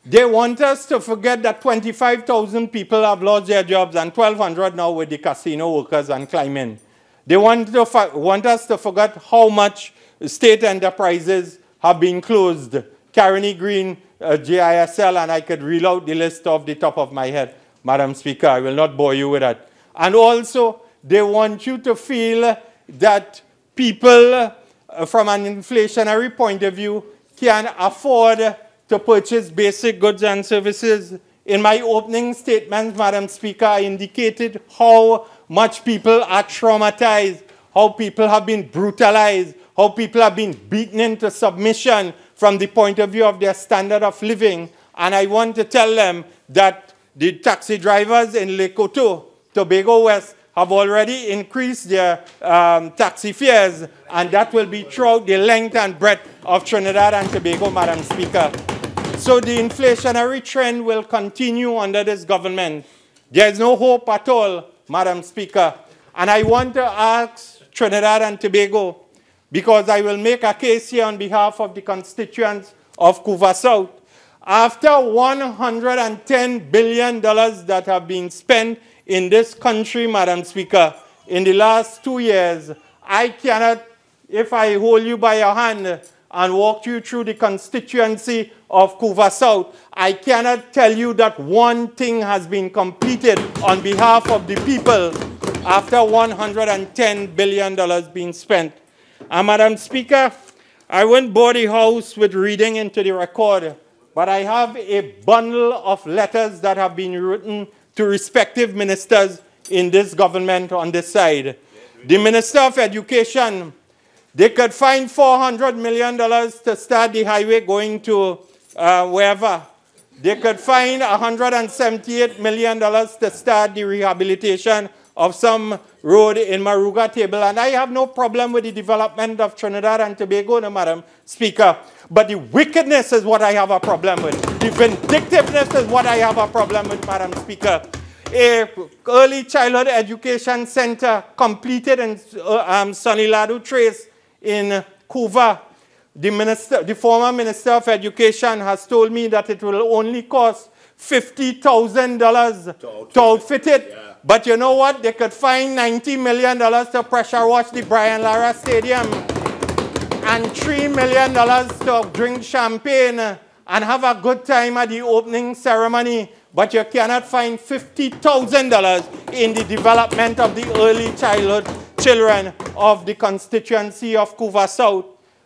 they want us to forget that 25,000 people have lost their jobs and 1,200 now with the casino workers and climbing. They want us to forget how much state enterprises have been closed. Carney Green, JISL, and I could reel out the list off the top of my head, Madam Speaker. I will not bore you with that. And also, they want you to feel that people, from an inflationary point of view, can afford to purchase basic goods and services. In my opening statement, Madam Speaker, I indicated how much people are traumatized, how people have been brutalized, how people have been beaten into submission from the point of view of their standard of living. And I want to tell them that the taxi drivers in Lake Oto, Tobago West, have already increased their taxi fares, and that will be throughout the length and breadth of Trinidad and Tobago, Madam Speaker. So the inflationary trend will continue under this government. There is no hope at all, Madam Speaker. And I want to ask Trinidad and Tobago, because I will make a case here on behalf of the constituents of Couva South. After $110 billion that have been spent in this country, Madam Speaker, in the last 2 years, I cannot, if I hold you by your hand and walk you through the constituency of Couva South, I cannot tell you that one thing has been completed on behalf of the people after $110 billion being spent. And Madam Speaker, I won't bore the House with reading into the record, but I have a bundle of letters that have been written to respective ministers in this government on this side. The Minister of Education, they could find $400 million to start the highway going to wherever. They could find $178 million to start the rehabilitation of some road in Maruga Table. And I have no problem with the development of Trinidad and Tobago, no, Madam Speaker. But the wickedness is what I have a problem with. The vindictiveness is what I have a problem with, Madam Speaker. A early childhood education center completed in Soniladu Trace in Couva. The former Minister of Education has told me that it will only cost $50,000 to outfit it. Yeah. But you know what? They could find $90 million to pressure wash the Brian Lara Stadium and $3 million to drink champagne and have a good time at the opening ceremony. But you cannot find $50,000 in the development of the early childhood children of the constituency of Couva South.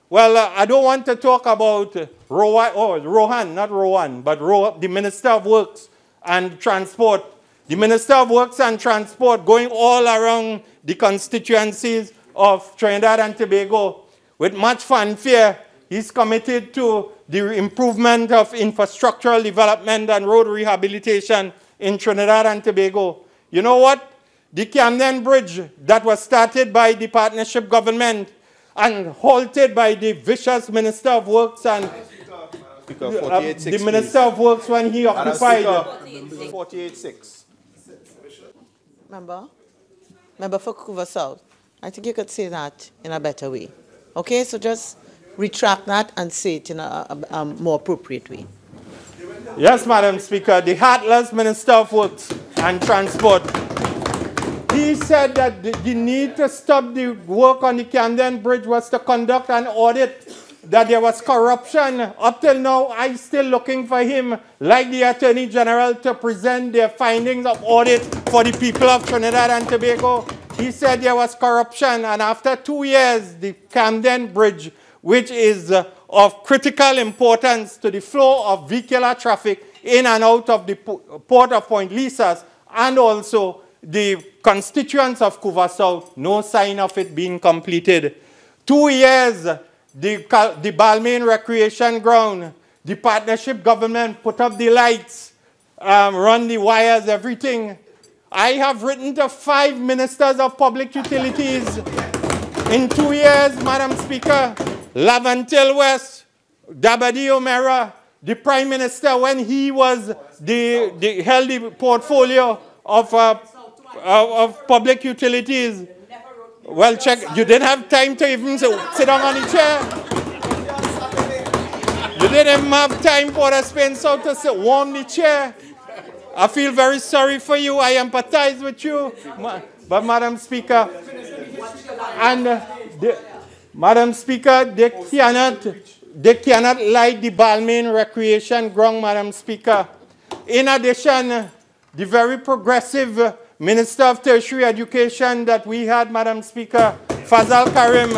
Well, I don't want to talk about Rohan, not Rohan, but the Minister of Works and Transport, the Minister of Works and Transport, going all around the constituencies of Trinidad and Tobago with much fanfare. He's committed to the improvement of infrastructural development and road rehabilitation in Trinidad and Tobago. You know what? The Camden Bridge that was started by the partnership government and halted by the vicious Minister of Works and the Minister of Works when he occupied. 48.6. Member for Couva South, I think you could say that in a better way. Okay, so just retract that and say it in a more appropriate way. Yes, Madam Speaker, the heartless Minister of Works and Transport. He said that the need to stop the work on the Camden Bridge was to conduct an audit, that there was corruption. Up till now, I'm still looking for him, like the Attorney General, to present their findings of audit for the people of Trinidad and Tobago. He said there was corruption, and after 2 years, the Camden Bridge, which is of critical importance to the flow of vehicular traffic in and out of the port of Point Lisas, and also the constituents of Couva South, no sign of it being completed. 2 years, the Balmain Recreation Ground, the partnership government put up the lights, run the wires, everything. I have written to 5 ministers of public utilities in 2 years, Madam Speaker. Lavantil West, Dabadi O'Meara, the Prime Minister, when he was held the portfolio of public utilities. Well, check, you didn't have time to even sit down on the chair. You didn't even have time for the Spencer to sit warm the chair. I feel very sorry for you. I empathize with you. But Madam Speaker, and Madam Speaker, they cannot light the Balmain Recreation Ground, Madam Speaker. In addition, the very progressive Minister of Tertiary Education that we had, Madam Speaker, Fazal Karim,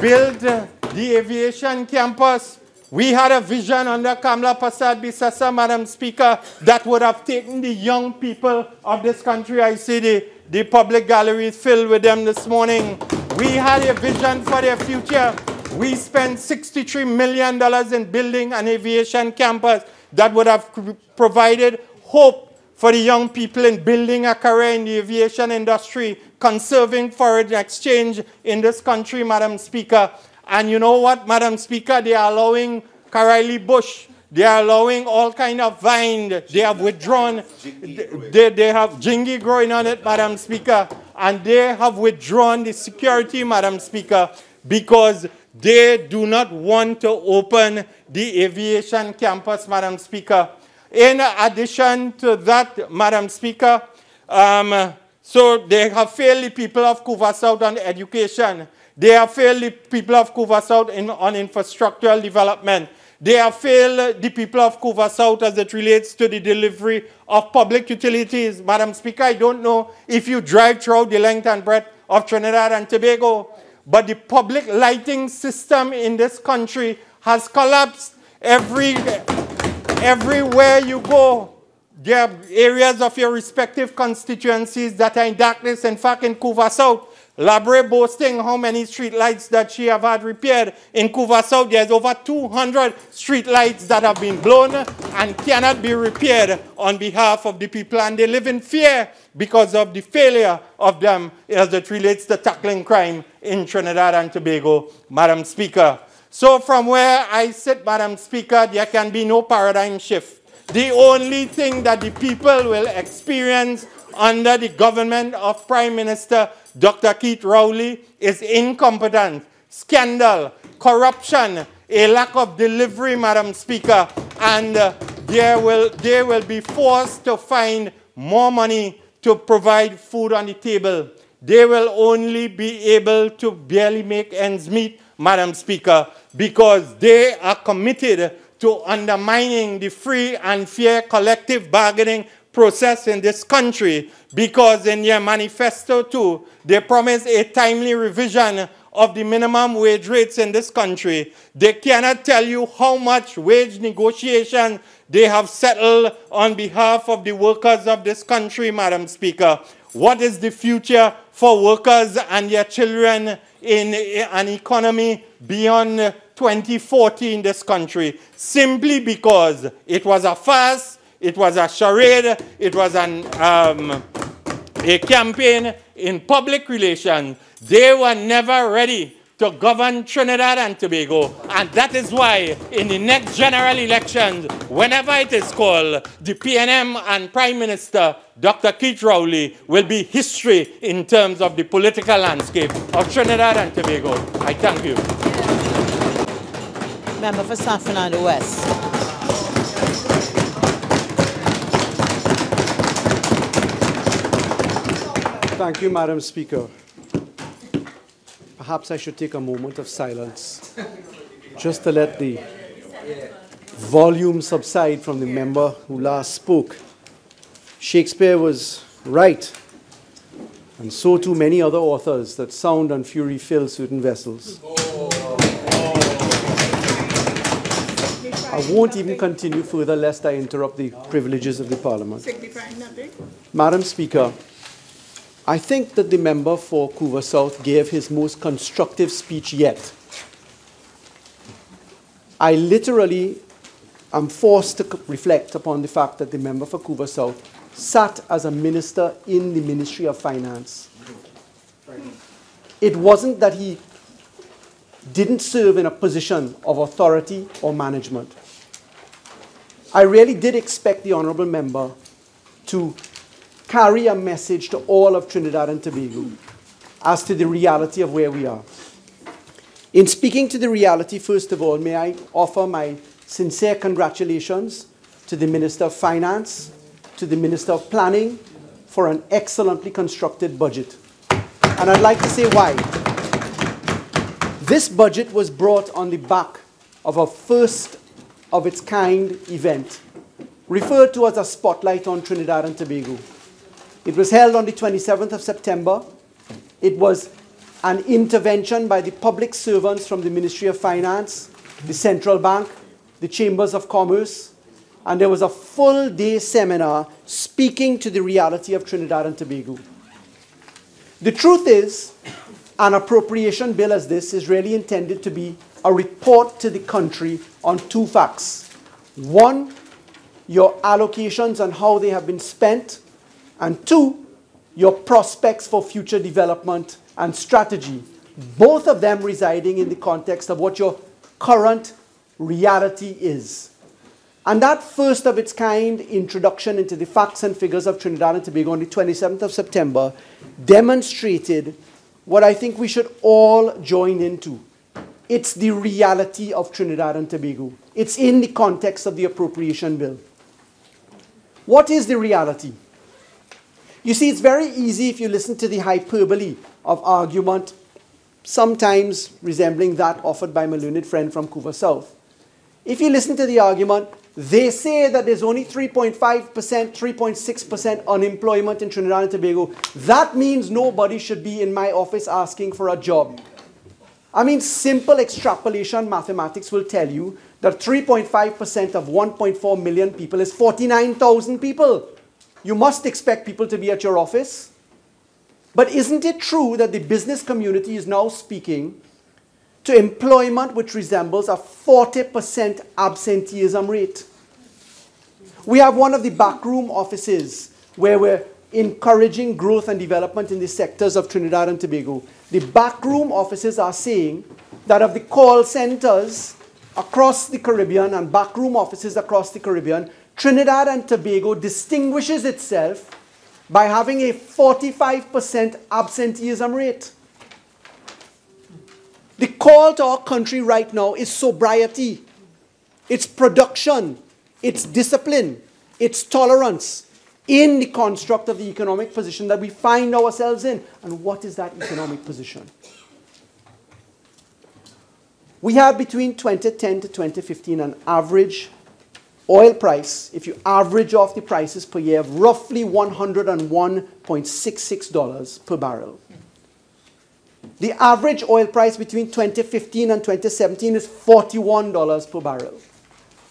built the aviation campus. We had a vision under Kamla Prasad Bisasa, Madam Speaker, that would have taken the young people of this country. I see the public gallery is filled with them this morning. We had a vision for their future. We spent $63 million in building an aviation campus that would have provided hope for the young people in building a career in the aviation industry, conserving foreign exchange in this country, Madam Speaker. And you know what, Madam Speaker? They are allowing Karaili Bush. They are allowing all kind of vine. They have withdrawn. They have jingy growing on it, Madam Speaker. And they have withdrawn the security, Madam Speaker, because they do not want to open the aviation campus, Madam Speaker. In addition to that, Madam Speaker, so they have failed the people of Couva South on education. They have failed the people of Couva South on infrastructural development. They have failed the people of Couva South as it relates to the delivery of public utilities. Madam Speaker, I don't know if you drive throughout the length and breadth of Trinidad and Tobago, but the public lighting system in this country has collapsed. Everywhere you go, there are areas of your respective constituencies that are in darkness. In fact, in Couva South, Labre boasting how many street lights that she have had repaired. In Couva South, there's over 200 street lights that have been blown and cannot be repaired on behalf of the people. And they live in fear because of the failure of them as it relates to tackling crime in Trinidad and Tobago, Madam Speaker. So from where I sit, Madam Speaker, there can be no paradigm shift. The only thing that the people will experience under the government of Prime Minister Dr. Keith Rowley is incompetence, scandal, corruption, a lack of delivery, Madam Speaker, and they will be forced to find more money to provide food on the table. They will only be able to barely make ends meet, Madam Speaker, because they are committed to undermining the free and fair collective bargaining process in this country, because in their manifesto too, they promise a timely revision of the minimum wage rates in this country. They cannot tell you how much wage negotiation they have settled on behalf of the workers of this country, Madam Speaker. What is the future for workers and their children in an economy beyond 2040 in this country? Simply because it was a farce, it was a charade, it was a campaign in public relations. They were never ready to govern Trinidad and Tobago. And that is why in the next general elections, whenever it is called, the PNM and Prime Minister, Dr. Keith Rowley, will be history in terms of the political landscape of Trinidad and Tobago. I thank you. Member for San Fernando West. Thank you, Madam Speaker. Perhaps I should take a moment of silence just to let the volume subside from the member who last spoke. Shakespeare was right, and so too many other authors, that sound and fury fill certain vessels. I won't even continue further lest I interrupt the privileges of the Parliament. Madam Speaker, I think that the member for Couva South gave his most constructive speech yet. I literally am forced to reflect upon the fact that the member for Couva South sat as a minister in the Ministry of Finance. It wasn't that he didn't serve in a position of authority or management. I really did expect the honourable member to carry a message to all of Trinidad and Tobago as to the reality of where we are. In speaking to the reality, first of all, may I offer my sincere congratulations to the Minister of Finance, to the Minister of Planning for an excellently constructed budget. And I'd like to say why. This budget was brought on the back of a first of its kind event, referred to as a Spotlight on Trinidad and Tobago. It was held on the 27th of September. It was an intervention by the public servants from the Ministry of Finance, the Central Bank, the Chambers of Commerce, and there was a full-day seminar speaking to the reality of Trinidad and Tobago. The truth is, an appropriation bill as this is really intended to be a report to the country on two facts. One, your allocations and how they have been spent, and two, your prospects for future development and strategy, both of them residing in the context of what your current reality is. And that first of its kind introduction into the facts and figures of Trinidad and Tobago on the 27th of September demonstrated what I think we should all join into. It's the reality of Trinidad and Tobago. It's in the context of the appropriation bill. What is the reality? You see, it's very easy if you listen to the hyperbole of argument, sometimes resembling that offered by my learned friend from Couva South. If you listen to the argument, they say that there's only 3.5%, 3.6% unemployment in Trinidad and Tobago. That means nobody should be in my office asking for a job. I mean, simple extrapolation mathematics will tell you that 3.5% of 1.4 million people is 49,000 people. You must expect people to be at your office. But isn't it true that the business community is now speaking to employment which resembles a 40% absenteeism rate? We have one of the backroom offices where we're encouraging growth and development in the sectors of Trinidad and Tobago. The backroom offices are saying that of the call centers across the Caribbean and backroom offices across the Caribbean, Trinidad and Tobago distinguishes itself by having a 45% absenteeism rate. The call to our country right now is sobriety, it's production, it's discipline, it's tolerance in the construct of the economic position that we find ourselves in. And what is that economic position? We had between 2010 to 2015 an average oil price, if you average off the prices per year, of roughly $101.66 per barrel. The average oil price between 2015 and 2017 is $41 per barrel.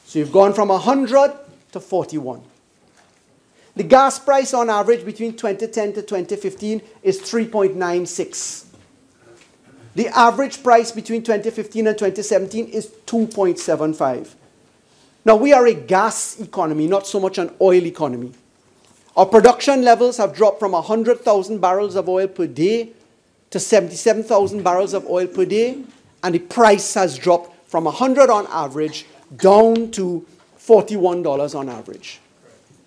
So you've gone from 100 to 41. The gas price on average between 2010 to 2015 is 3.96. The average price between 2015 and 2017 is 2.75. Now, we are a gas economy, not so much an oil economy. Our production levels have dropped from 100,000 barrels of oil per day to 77,000 barrels of oil per day, and the price has dropped from 100 on average down to $41 on average.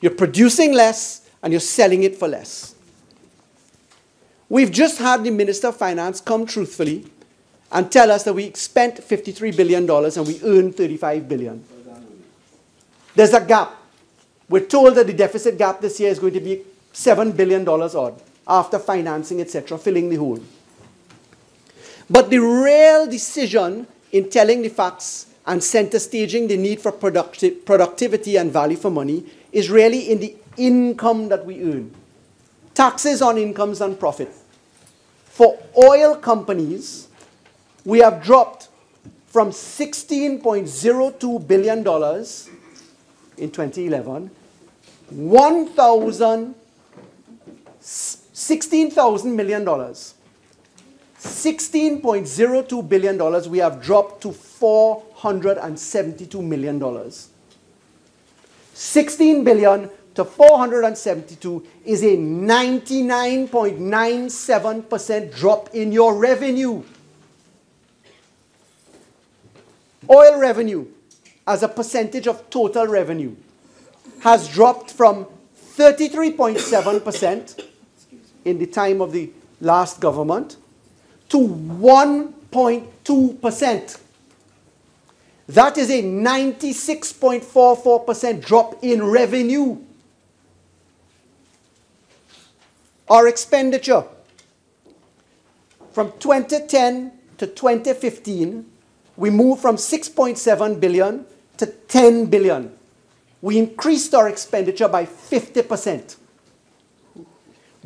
You're producing less and you're selling it for less. We've just had the Minister of Finance come truthfully and tell us that we spent $53 billion and we earned $35 billion. There's a gap. We're told that the deficit gap this year is going to be $7 billion odd after financing, etc., filling the hole. But the real decision in telling the facts and center staging the need for productivity and value for money is really in the income that we earn. Taxes on incomes and profit. For oil companies, we have dropped from $16.02 billion in 2011, $16,000 million. $16.02 billion we have dropped to $472 million. 16 billion to 472 is a 99.97% drop in your revenue. Oil revenue as a percentage of total revenue has dropped from 33.7% in the time of the last government to 1.2%. That is a 96.44% drop in revenue. Our expenditure from 2010 to 2015, we moved from 6.7 billion to 10 billion. We increased our expenditure by 50%.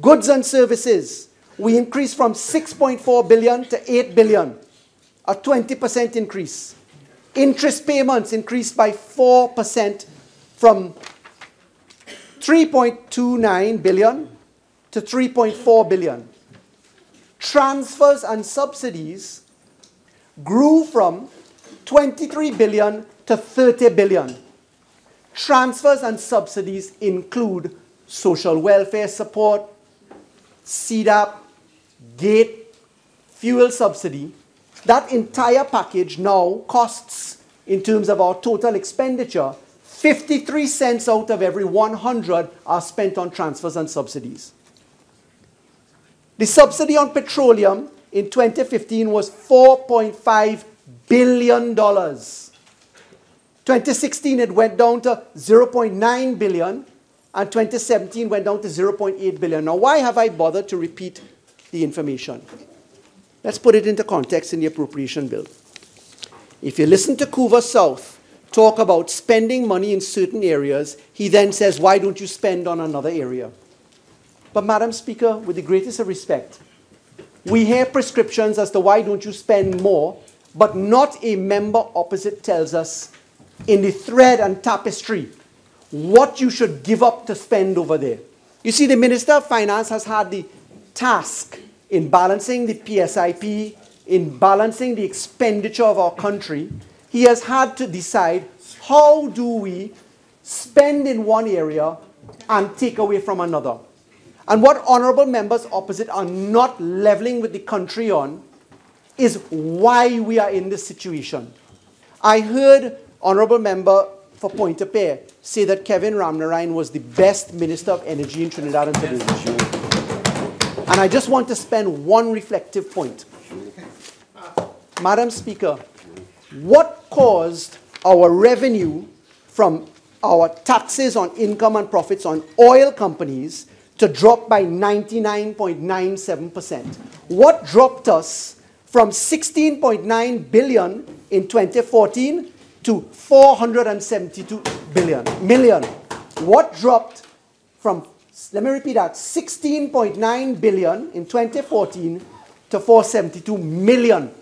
Goods and services, we increased from 6.4 billion to 8 billion, a 20% increase. Interest payments increased by 4% from 3.29 billion to 3.4 billion. Transfers and subsidies grew from 23 billion to 30 billion. Transfers and subsidies include social welfare support, CDAP, GATE, fuel subsidy. That entire package now costs, in terms of our total expenditure, 53 cents out of every 100 are spent on transfers and subsidies. The subsidy on petroleum in 2015 was $4.5 billion. 2016 it went down to 0.9 billion, and 2017 went down to 0.8 billion. Now, why have I bothered to repeat the information? Let's put it into context in the appropriation bill. If you listen to Coover South talk about spending money in certain areas, he then says, why don't you spend on another area? But Madam Speaker, with the greatest of respect, we hear prescriptions as to why don't you spend more, but not a member opposite tells us in the thread and tapestry what you should give up to spend over there. You see, the Minister of Finance has had the task in balancing the PSIP, in balancing the expenditure of our country. He has had to decide, how do we spend in one area and take away from another? And what honorable members opposite are not leveling with the country on is why we are in this situation. I heard honorable member for Pointe-a-Pierre say that Kevin Ramnarine was the best Minister of Energy in Trinidad and Tobago. And I just want to spend one reflective point. Madam Speaker, what caused our revenue from our taxes on income and profits on oil companies to drop by 99.97%? What dropped us from 16.9 billion in 2014 to 472 million? What dropped from, let me repeat that, 16.9 billion in 2014 to 472 million.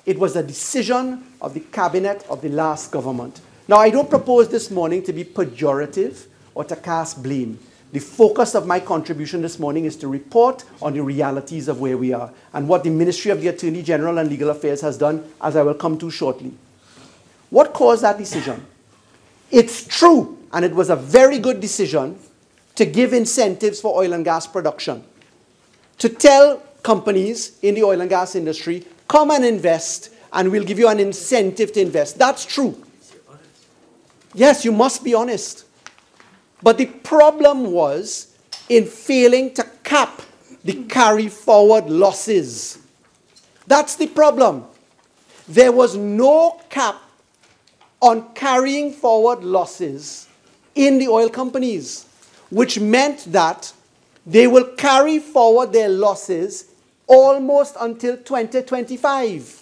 It was a decision of the cabinet of the last government. Now, I don't propose this morning to be pejorative or to cast blame. The focus of my contribution this morning is to report on the realities of where we are and what the Ministry of the Attorney General and Legal Affairs has done, as I will come to shortly. What caused that decision? It's true, and it was a very good decision, to give incentives for oil and gas production. To tell companies in the oil and gas industry, come and invest, and we'll give you an incentive to invest. That's true. Yes, you must be honest. But the problem was in failing to cap the carry-forward losses. That's the problem. There was no cap on carrying forward losses in the oil companies, which meant that they will carry forward their losses almost until 2025.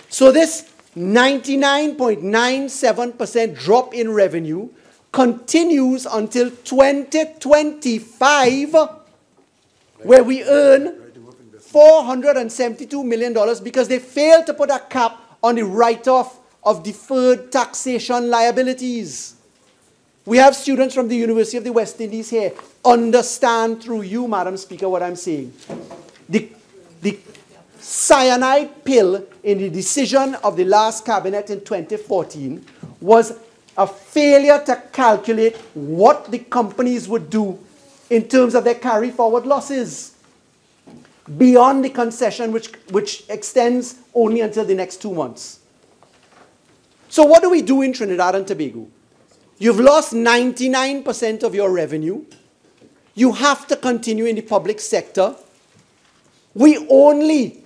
So this 99.97% drop in revenue continues until 2025, where we earn $472 million because they failed to put a cap on the write-off of deferred taxation liabilities. We have students from the University of the West Indies here. Understand through you, Madam Speaker, what I'm saying. The cyanide pill in the decision of the last cabinet in 2014 was a failure to calculate what the companies would do in terms of their carry-forward losses beyond the concession, which extends only until the next 2 months. So what do we do in Trinidad and Tobago? You've lost 99% of your revenue. You have to continue in the public sector. We only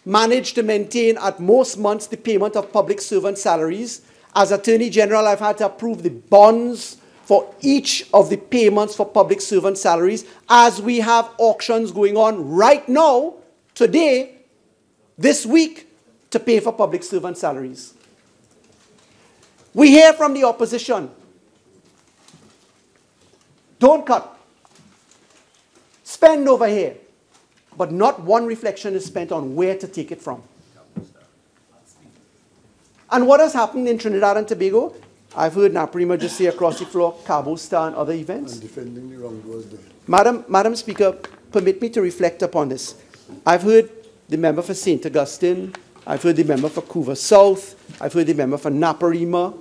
manage to maintain at most months the payment of public servant salaries. As Attorney General, I've had to approve the bonds for each of the payments for public servant salaries as we have auctions going on right now, today, this week, to pay for public servant salaries. We hear from the opposition, don't cut, spend over here, but not one reflection is spent on where to take it from. And what has happened in Trinidad and Tobago? I've heard Naparima just say across the floor, Cabo Star and other events. And defending the wrongdoers there. Madam Speaker, permit me to reflect upon this. I've heard the member for St. Augustine. I've heard the member for Couva South. I've heard the member for Naparima.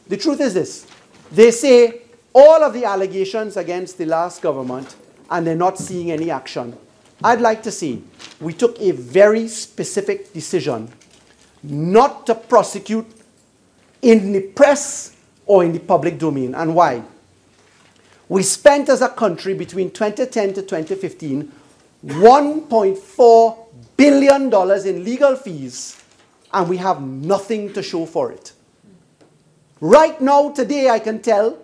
The truth is this. They say all of the allegations against the last government and they're not seeing any action. I'd like to say we took a very specific decision not to prosecute in the press or in the public domain. And why? We spent as a country between 2010 to 2015 $1.4 billion in legal fees, and we have nothing to show for it. Right now, today, I can tell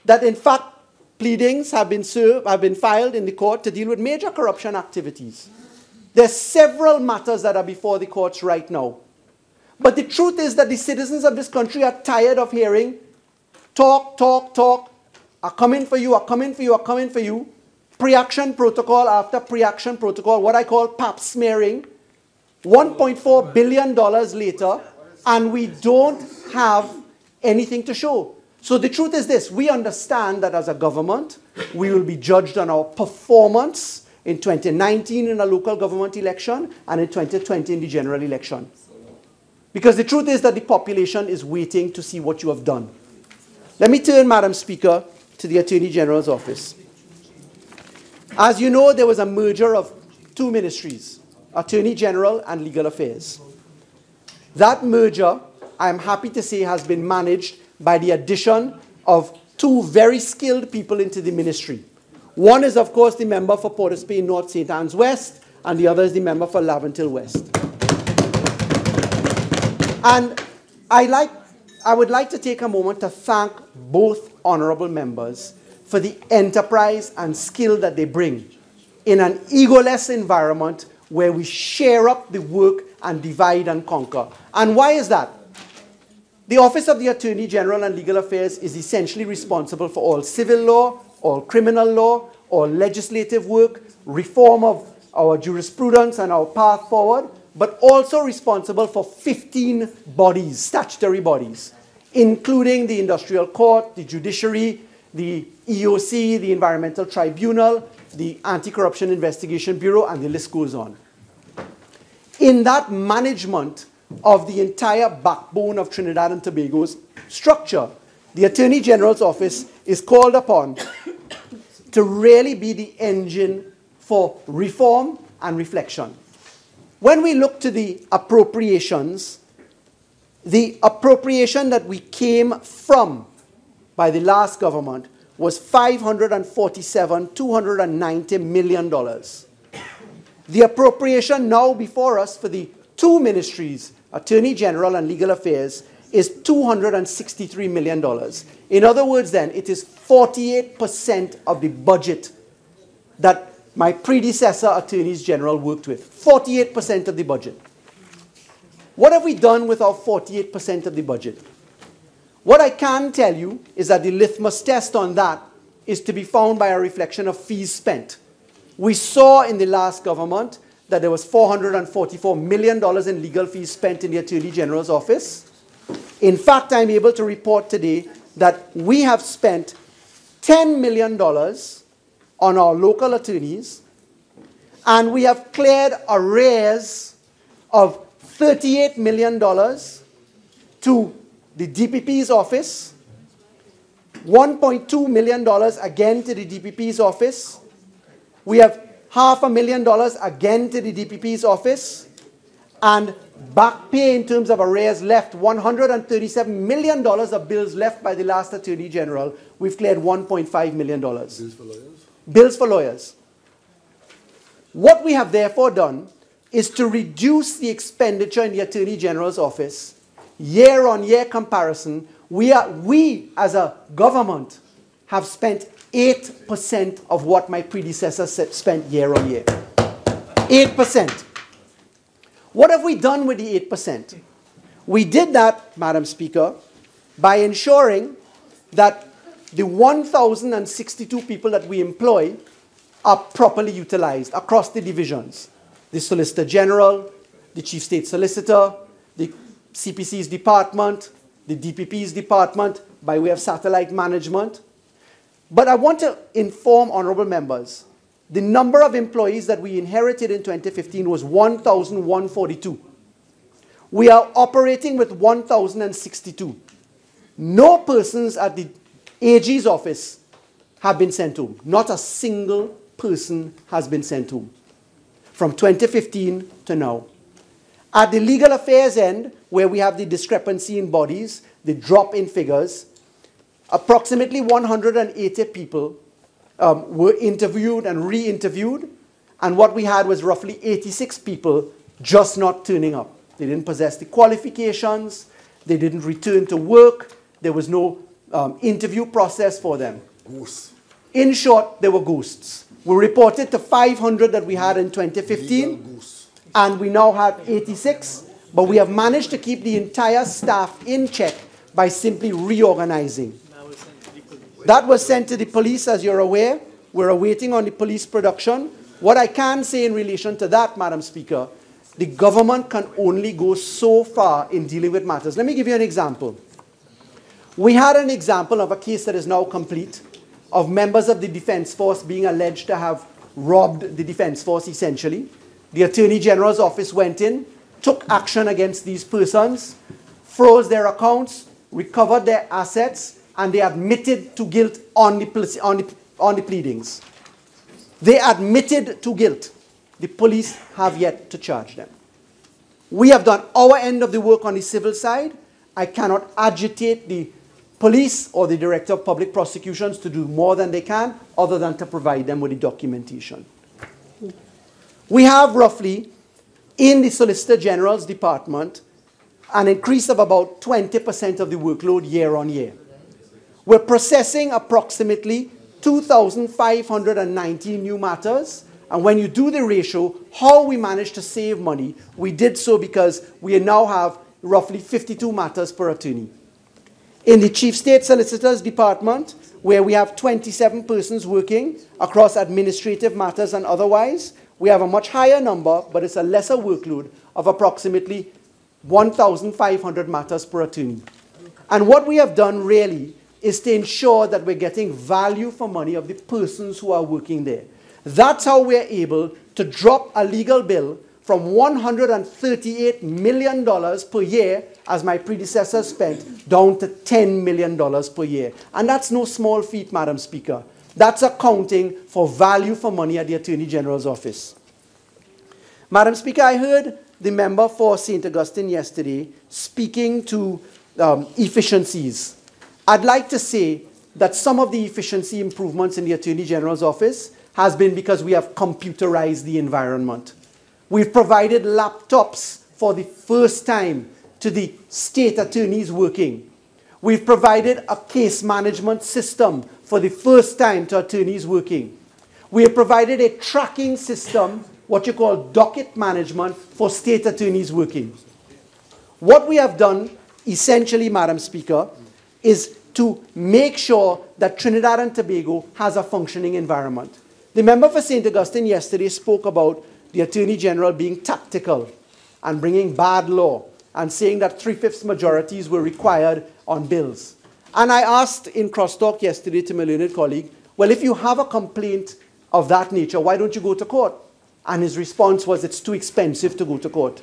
that in fact pleadings have been filed in the court to deal with major corruption activities. There's several matters that are before the courts right now. But the truth is that the citizens of this country are tired of hearing talk, talk, talk, are coming for you, are coming for you, are coming for you, pre-action protocol after pre-action protocol, what I call pap smearing, $1.4 billion later, and we don't have anything to show. So the truth is this, we understand that as a government, we will be judged on our performance in 2019 in a local government election and in 2020 in the general election. Because the truth is that the population is waiting to see what you have done. Let me turn, Madam Speaker, to the Attorney General's office. As you know, there was a merger of two ministries, Attorney General and Legal Affairs. That merger, I'm happy to say, has been managed by the addition of two very skilled people into the ministry. One is, of course, the member for Port of Spain North St. Anne's West, and the other is the member for Laventille West. And I would like to take a moment to thank both honorable members for the enterprise and skill that they bring in an egoless environment where we share up the work and divide and conquer. And why is that? The Office of the Attorney General and Legal Affairs is essentially responsible for all civil law, all criminal law, all legislative work, reform of our jurisprudence and our path forward, but also responsible for 15 bodies, statutory bodies, including the Industrial Court, the Judiciary, the EOC, the Environmental Tribunal, the Anti-Corruption Investigation Bureau, and the list goes on. In that management of the entire backbone of Trinidad and Tobago's structure, the Attorney General's office is called upon to really be the engine for reform and reflection. When we look to the appropriations, the appropriation that we came from by the last government was $547,290 million. The appropriation now before us for the two ministries, Attorney General and Legal Affairs, is $263 million. In other words, then, it is 48% of the budget that my predecessor Attorneys General worked with. 48% of the budget. What have we done with our 48% of the budget? What I can tell you is that the litmus test on that is to be found by a reflection of fees spent. We saw in the last government that there was $444 million in legal fees spent in the Attorney General's office. In fact, I'm able to report today that we have spent $10 million on our local attorneys, and we have cleared arrears of $38 million to the DPP's office, $1.2 million again to the DPP's office. We have $500,000 again to the DPP's office, and back pay in terms of arrears left, $137 million of bills left by the last Attorney General. We've cleared $1.5 million. Bills for lawyers? Bills for lawyers. What we have therefore done is to reduce the expenditure in the Attorney General's office. Year-on-year comparison, we as a government have spent 8% of what my predecessor spent year-on-year. 8%. What have we done with the 8%? We did that, Madam Speaker, by ensuring that the 1,062 people that we employ are properly utilized across the divisions. The Solicitor General, the Chief State Solicitor, the CPC's department, the DPP's department, by way of satellite management. But I want to inform honorable members, the number of employees that we inherited in 2015 was 1,142. We are operating with 1,062. No persons at the AG's office have been sent home. Not a single person has been sent home from 2015 to now. At the legal affairs end, where we have the discrepancy in bodies, the drop in figures, approximately 180 people were interviewed and re-interviewed, and what we had was roughly 86 people just not turning up. They didn't possess the qualifications, they didn't return to work, there was no interview process for them. Ghosts. In short, they were ghosts. We reported to 500 that we had in 2015, and we now have 86, but we have managed to keep the entire staff in check by simply reorganizing. That was sent to the police, as you're aware. We're awaiting on the police production. What I can say in relation to that, Madam Speaker, the government can only go so far in dealing with matters. Let me give you an example. We had an example of a case that is now complete, of members of the Defense Force being alleged to have robbed the Defense Force, essentially. The Attorney General's office went in, took action against these persons, froze their accounts, recovered their assets, and they admitted to guilt on the pleadings. They admitted to guilt. The police have yet to charge them. We have done our end of the work on the civil side. I cannot agitate the police or the Director of Public Prosecutions to do more than they can, other than to provide them with the documentation. We have roughly, in the Solicitor General's department, an increase of about 20% of the workload year on year. We're processing approximately 2,519 new matters, and when you do the ratio, how we managed to save money, we did so because we now have roughly 52 matters per attorney. In the Chief State Solicitor's department, where we have 27 persons working across administrative matters and otherwise, we have a much higher number, but it's a lesser workload of approximately 1,500 matters per attorney. And what we have done really is to ensure that we're getting value for money of the persons who are working there. That's how we're able to drop a legal bill from $138 million per year, as my predecessor spent, down to $10 million per year. And that's no small feat, Madam Speaker. That's accounting for value for money at the Attorney General's office. Madam Speaker, I heard the member for St. Augustine yesterday speaking to efficiencies. I'd like to say that some of the efficiency improvements in the Attorney General's office has been because we have computerized the environment. We've provided laptops for the first time to the state attorneys working. We've provided a case management system for the first time to attorneys working. We have provided a tracking system, what you call docket management, for state attorneys working. What we have done, essentially, Madam Speaker, is to make sure that Trinidad and Tobago has a functioning environment. The member for St. Augustine yesterday spoke about the Attorney General being tactical and bringing bad law and saying that 3/5 majorities were required on bills. And I asked in crosstalk yesterday to my learned colleague, well, if you have a complaint of that nature, why don't you go to court? And his response was, it's too expensive to go to court.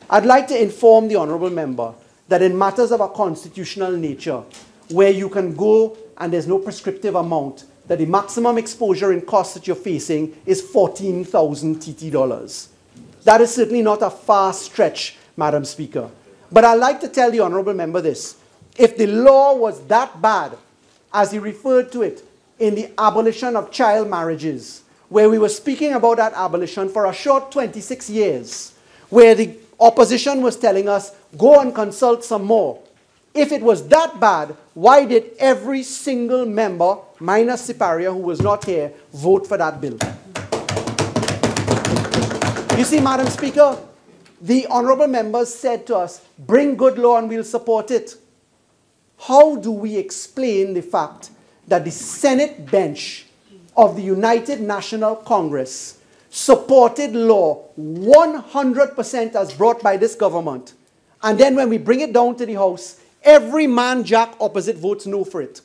I'd like to inform the honourable member that in matters of a constitutional nature, where you can go and there's no prescriptive amount, that the maximum exposure in costs that you're facing is 14,000 TT dollars. That is certainly not a far stretch, Madam Speaker. But I'd like to tell the honourable member this. If the law was that bad, as he referred to it in the abolition of child marriages, where we were speaking about that abolition for a short 26 years, where the opposition was telling us, go and consult some more. If it was that bad, why did every single member, minus Siparia, who was not here, vote for that bill? You see, Madam Speaker, the honourable members said to us, bring good law and we'll support it. How do we explain the fact that the Senate bench of the United National Congress supported law 100% as brought by this government, and then when we bring it down to the House, every man jack opposite votes no for it?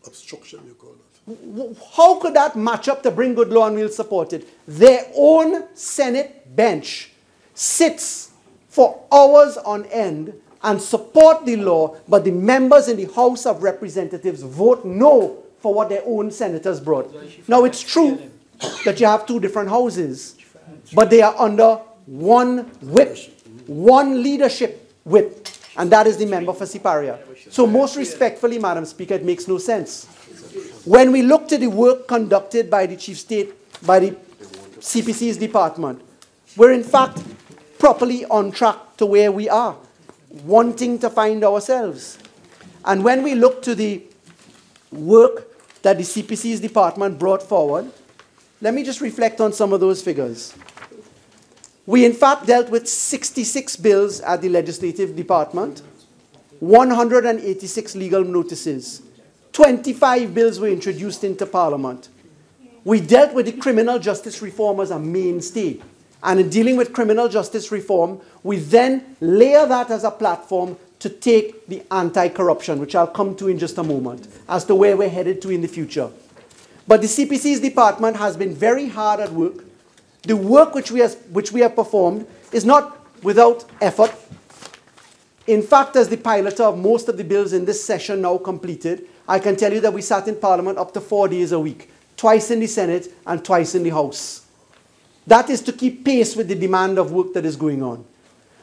Obstruction, you call that. How could that match up to bring good law and we'll support it? Their own Senate bench sits for hours on end and support the law, but the members in the House of Representatives vote no for what their own senators brought. Now, it's true that you have two different houses, but they are under one whip, one leadership whip, and that is the member for Siparia. So most respectfully, Madam Speaker, it makes no sense. When we look to the work conducted by the Chief State, by the CPC's department, we're in fact properly on track to where we are, wanting to find ourselves. And when we look to the work that the CPC's department brought forward, let me just reflect on some of those figures. We in fact dealt with 66 bills at the legislative department, 186 legal notices, 25 bills were introduced into Parliament. We dealt with the criminal justice reform as a mainstay. And in dealing with criminal justice reform, we then layer that as a platform to take the anti-corruption, which I'll come to in just a moment, as to where we're headed to in the future. But the CPC's department has been very hard at work. The work which we have performed is not without effort. In fact, as the piloter of most of the bills in this session now completed, I can tell you that we sat in Parliament up to 4 days a week, twice in the Senate and twice in the House. That is to keep pace with the demand of work that is going on.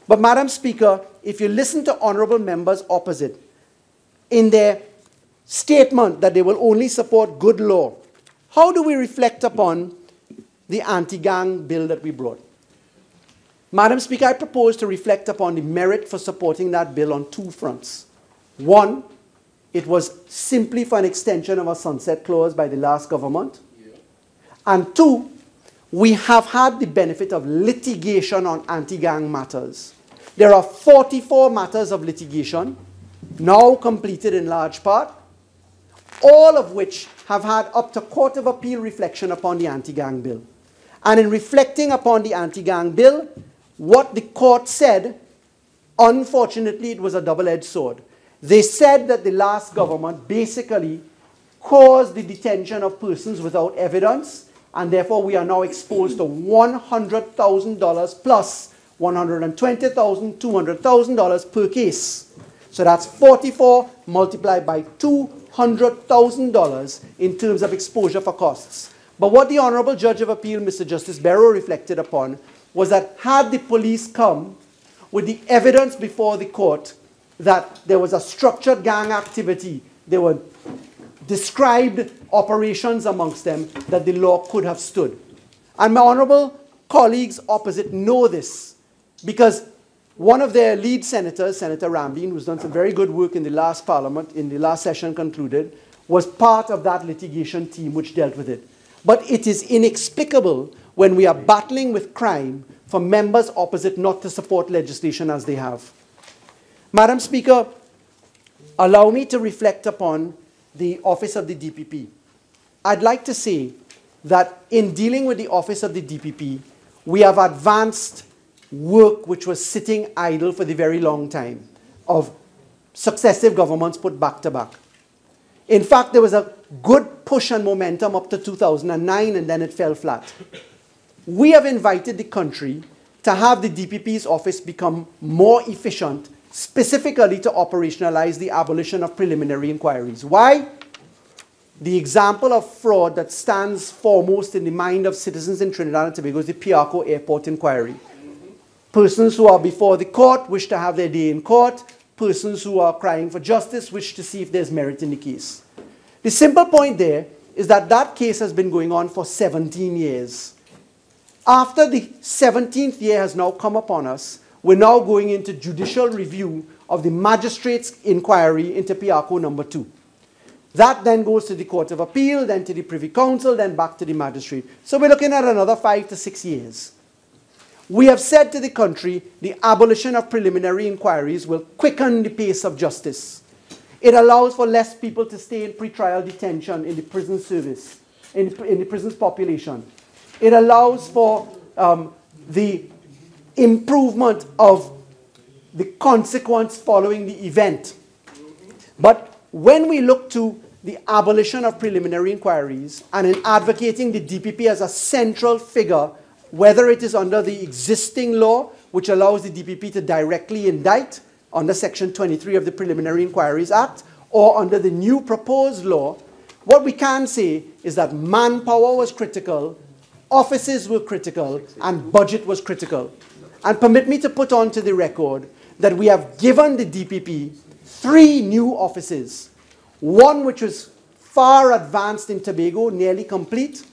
But Madam Speaker, if you listen to honourable members opposite, in their statement that they will only support good law, how do we reflect upon the anti-gang bill that we brought? Madam Speaker, I propose to reflect upon the merit for supporting that bill on two fronts. One, it was simply for an extension of a sunset clause by the last government. And two, we have had the benefit of litigation on anti-gang matters. There are 44 matters of litigation, now completed in large part, all of which have had up to Court of Appeal reflection upon the anti-gang bill. And in reflecting upon the anti-gang bill, what the court said, unfortunately, it was a double-edged sword. They said that the last government basically caused the detention of persons without evidence, and therefore we are now exposed to $100,000 plus $120,000, $200,000 per case. So that's 44 multiplied by $200,000 in terms of exposure for costs. But what the Honorable Judge of Appeal, Mr. Justice Barrow, reflected upon was that had the police come with the evidence before the court that there was a structured gang activity, there were described operations amongst them, that the law could have stood. And my honorable colleagues opposite know this, because one of their lead senators, Senator Ramleen, who's done some very good work in the last parliament, in the last session concluded, was part of that litigation team which dealt with it. But it is inexplicable when we are battling with crime for members opposite not to support legislation as they have. Madam Speaker, allow me to reflect upon the office of the DPP. I'd like to say that in dealing with the office of the DPP, we have advanced work which was sitting idle for the very long time of successive governments put back to back. In fact, there was a good push and momentum up to 2009, and then it fell flat. We have invited the country to have the DPP's office become more efficient, specifically to operationalize the abolition of preliminary inquiries. Why? The example of fraud that stands foremost in the mind of citizens in Trinidad and Tobago is the Piarco Airport inquiry. Persons who are before the court wish to have their day in court. Persons who are crying for justice wish to see if there's merit in the case. The simple point there is that that case has been going on for 17 years. After the 17th year has now come upon us, we're now going into judicial review of the magistrate's inquiry into Piarco number 2. That then goes to the Court of Appeal, then to the Privy Council, then back to the magistrate. So we're looking at another 5 to 6 years. We have said to the country the abolition of preliminary inquiries will quicken the pace of justice. It allows for less people to stay in pretrial detention in the prison service, in the prison's population. It allows for the improvement of the consequence following the event. But when we look to the abolition of preliminary inquiries and in advocating the DPP as a central figure, whether it is under the existing law, which allows the DPP to directly indict under Section 23 of the Preliminary Inquiries Act, or under the new proposed law, what we can say is that manpower was critical, offices were critical, and budget was critical. And permit me to put onto the record that we have given the DPP 3 new offices, one which was far advanced in Tobago, nearly complete,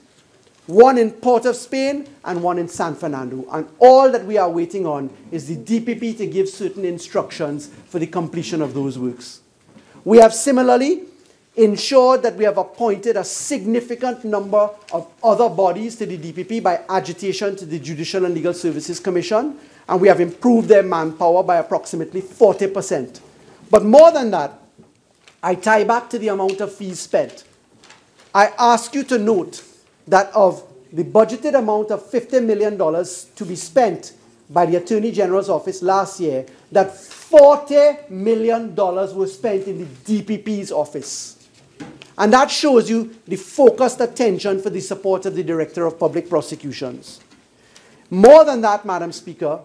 one in Port of Spain, and one in San Fernando. And all that we are waiting on is the DPP to give certain instructions for the completion of those works. We have similarly ensured that we have appointed a significant number of other bodies to the DPP by agitation to the Judicial and Legal Services Commission, and we have improved their manpower by approximately 40%. But more than that, I tie back to the amount of fees spent. I ask you to note that of the budgeted amount of $50 million to be spent by the Attorney General's office last year, that $40 million was spent in the DPP's office. And that shows you the focused attention for the support of the Director of Public Prosecutions. More than that, Madam Speaker,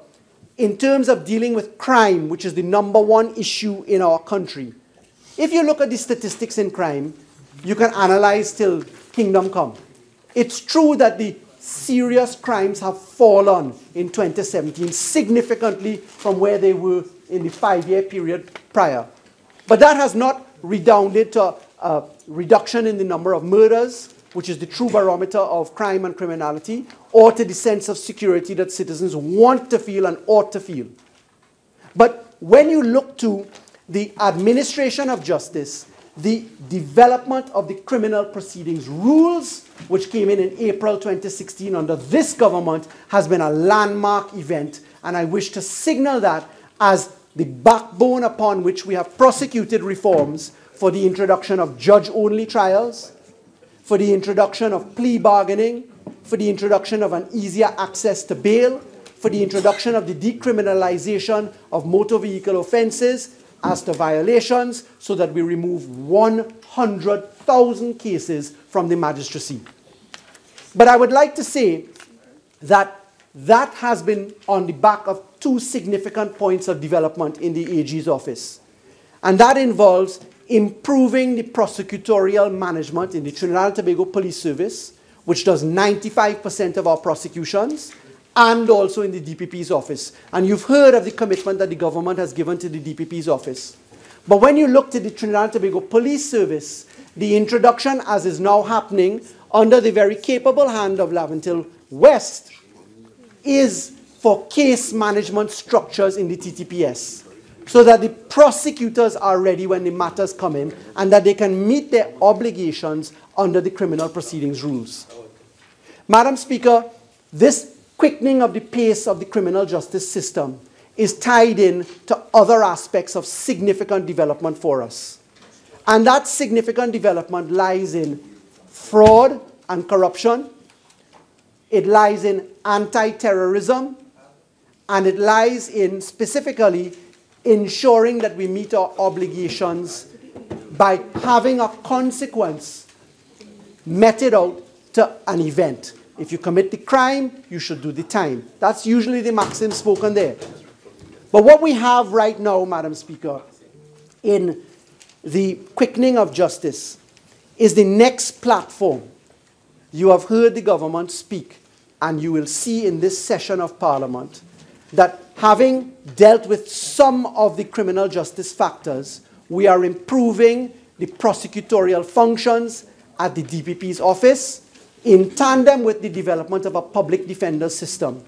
in terms of dealing with crime, which is the #1 issue in our country, if you look at the statistics in crime, you can analyze till kingdom come. It's true that the serious crimes have fallen in 2017 significantly from where they were in the 5-year period prior. But that has not redounded to a reduction in the number of murders, which is the true barometer of crime and criminality, or to the sense of security that citizens want to feel and ought to feel. But when you look to the administration of justice, the development of the criminal proceedings rules, which came in April 2016 under this government, has been a landmark event, and I wish to signal that as the backbone upon which we have prosecuted reforms for the introduction of judge-only trials, for the introduction of plea bargaining, for the introduction of an easier access to bail, for the introduction of the decriminalization of motor vehicle offenses as to violations, so that we remove 100,000 cases from the magistracy. But I would like to say that that has been on the back of two significant points of development in the AG's office. And that involves improving the prosecutorial management in the Trinidad and Tobago Police Service, which does 95% of our prosecutions, and also in the DPP's office. And you've heard of the commitment that the government has given to the DPP's office. But when you look to the Trinidad and Tobago Police Service, the introduction, as is now happening under the very capable hand of Laventille West, is for case management structures in the TTPS, so that the prosecutors are ready when the matters come in and that they can meet their obligations under the criminal proceedings rules. Madam Speaker, this quickening of the pace of the criminal justice system is tied in to other aspects of significant development for us. And that significant development lies in fraud and corruption, it lies in anti-terrorism, and it lies in specifically ensuring that we meet our obligations by having a consequence meted out to an event. If you commit the crime, you should do the time. That's usually the maxim spoken there. But what we have right now, Madam Speaker, in the quickening of justice is the next platform. You have heard the government speak, and you will see in this session of Parliament that having dealt with some of the criminal justice factors, we are improving the prosecutorial functions at the DPP's office in tandem with the development of a public defender system.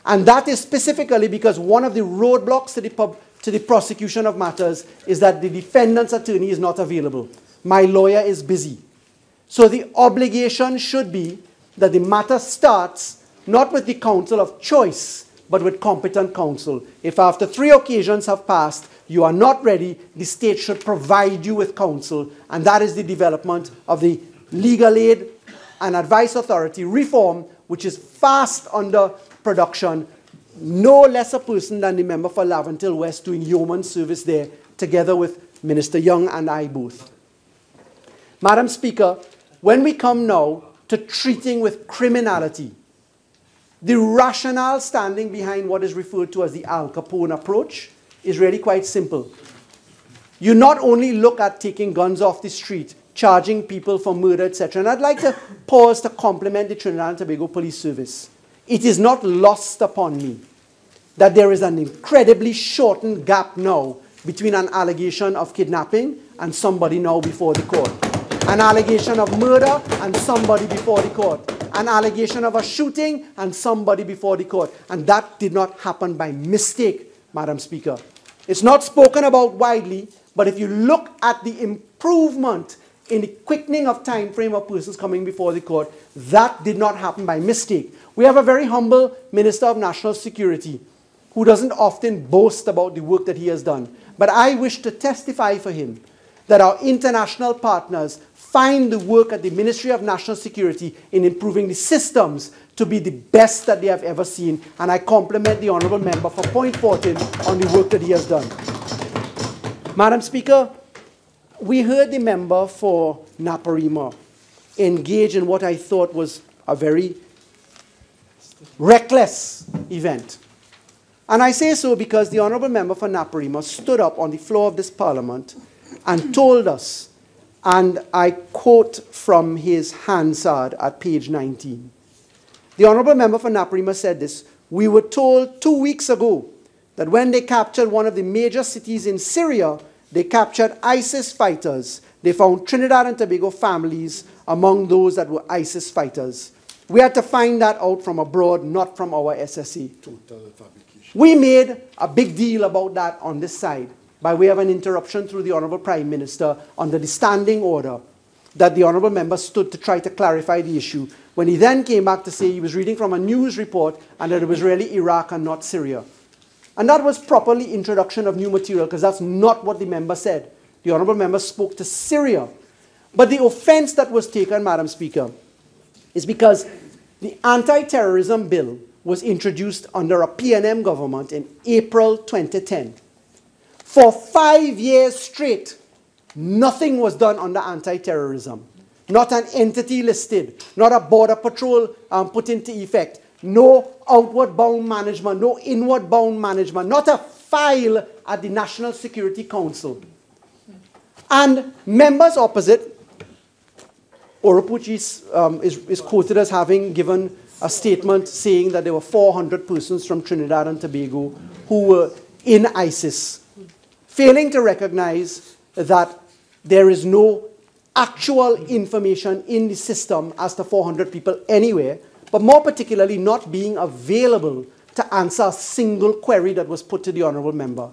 And that is specifically because one of the roadblocks to the prosecution of matters is that the defendant's attorney is not available. My lawyer is busy. So the obligation should be that the matter starts not with the counsel of choice, but with competent counsel. If after 3 occasions have passed, you are not ready, the state should provide you with counsel. And that is the development of the Legal Aid and Advice Authority reform, which is fast under production. No less a person than the member for Laventille West doing yeoman service there, together with Minister Young and I both. Madam Speaker, when we come now to treating with criminality, the rationale standing behind what is referred to as the Al Capone approach is really quite simple. You not only look at taking guns off the street, charging people for murder, etc. And I'd like to pause to compliment the Trinidad and Tobago Police Service. It is not lost upon me that there is an incredibly shortened gap now between an allegation of kidnapping and somebody now before the court. An allegation of murder and somebody before the court. An allegation of a shooting and somebody before the court. And that did not happen by mistake, Madam Speaker. It's not spoken about widely, but if you look at the improvement in the quickening of time frame of persons coming before the court, that did not happen by mistake. We have a very humble Minister of National Security who doesn't often boast about the work that he has done. But I wish to testify for him that our international partners find the work at the Ministry of National Security in improving the systems to be the best that they have ever seen. And I compliment the Honourable Member for point forwarding on the work that he has done. Madam Speaker, we heard the member for Naparima engage in what I thought was a very reckless event. And I say so because the Honourable Member for Naparima stood up on the floor of this Parliament and told us, and I quote from his Hansard at page 19. The Honourable Member for Naparima said this: "We were told 2 weeks ago that when they captured one of the major cities in Syria, they captured ISIS fighters. They found Trinidad and Tobago families among those that were ISIS fighters. We had to find that out from abroad, not from our SSA." Total fabrication. We made a big deal about that on this side by way of an interruption through the Honourable Prime Minister under the standing order that the Honourable Member stood to try to clarify the issue, when he then came back to say he was reading from a news report and that it was really Iraq and not Syria. And that was properly introduction of new material, because that's not what the member said. The Honourable Member spoke to Syria. But the offence that was taken, Madam Speaker, is because The anti-terrorism bill was introduced under a PNM government in April 2010. For 5 years straight, nothing was done under anti-terrorism. Not an entity listed, not a border patrol put into effect, no outward bound management, no inward bound management, not a file at the National Security Council. And members opposite, Oropuchi is quoted as having given a statement saying that there were 400 persons from Trinidad and Tobago who were in ISIS, failing to recognize that there is no actual information in the system as to 400 people anywhere, but more particularly not being available to answer a single query that was put to the honourable member.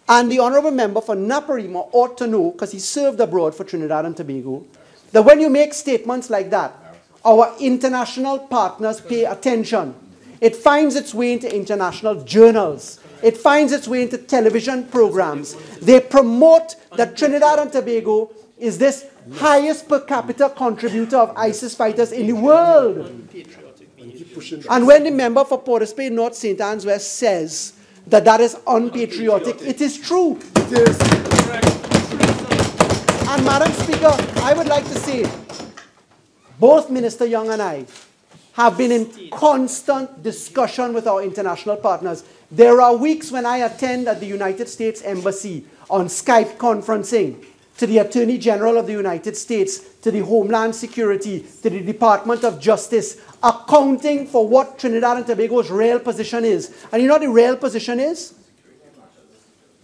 And the honourable member for Naparima ought to know, because he served abroad for Trinidad and Tobago, that when you make statements like that, our international partners pay attention. It finds its way into international journals. It finds its way into television programs. They promote that Trinidad and Tobago is this highest per capita contributor of ISIS fighters in the world. And when the member for Port of Spain, North St. Anne's West says that that is unpatriotic, it is true. It is. And Madam Speaker, I would like to say, both Minister Young and I have been in constant discussion with our international partners. There are weeks when I attend at the United States Embassy on Skype conferencing to the Attorney General of the United States, to the Homeland Security, to the Department of Justice, accounting for what Trinidad and Tobago's real position is. And you know what the real position is?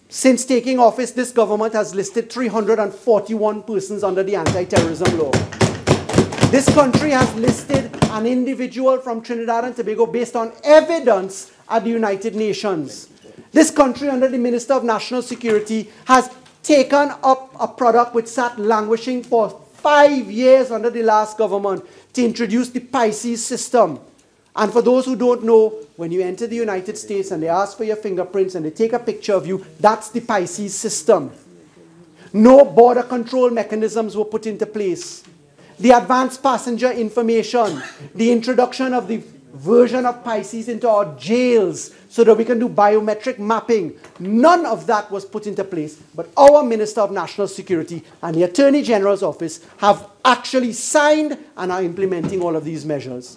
Since taking office, this government has listed 341 persons under the anti-terrorism law. This country has listed an individual from Trinidad and Tobago based on evidence at the United Nations. This country, under the Minister of National Security, has taken up a product which sat languishing for 5 years under the last government to introduce the Pisces system. And for those who don't know, when you enter the United States and they ask for your fingerprints and they take a picture of you, that's the Pisces system. No border control mechanisms were put into place. The advanced passenger information, the introduction of the version of Pisces into our jails so that we can do biometric mapping, none of that was put into place. But our Minister of National Security and the Attorney General's office have actually signed and are implementing all of these measures.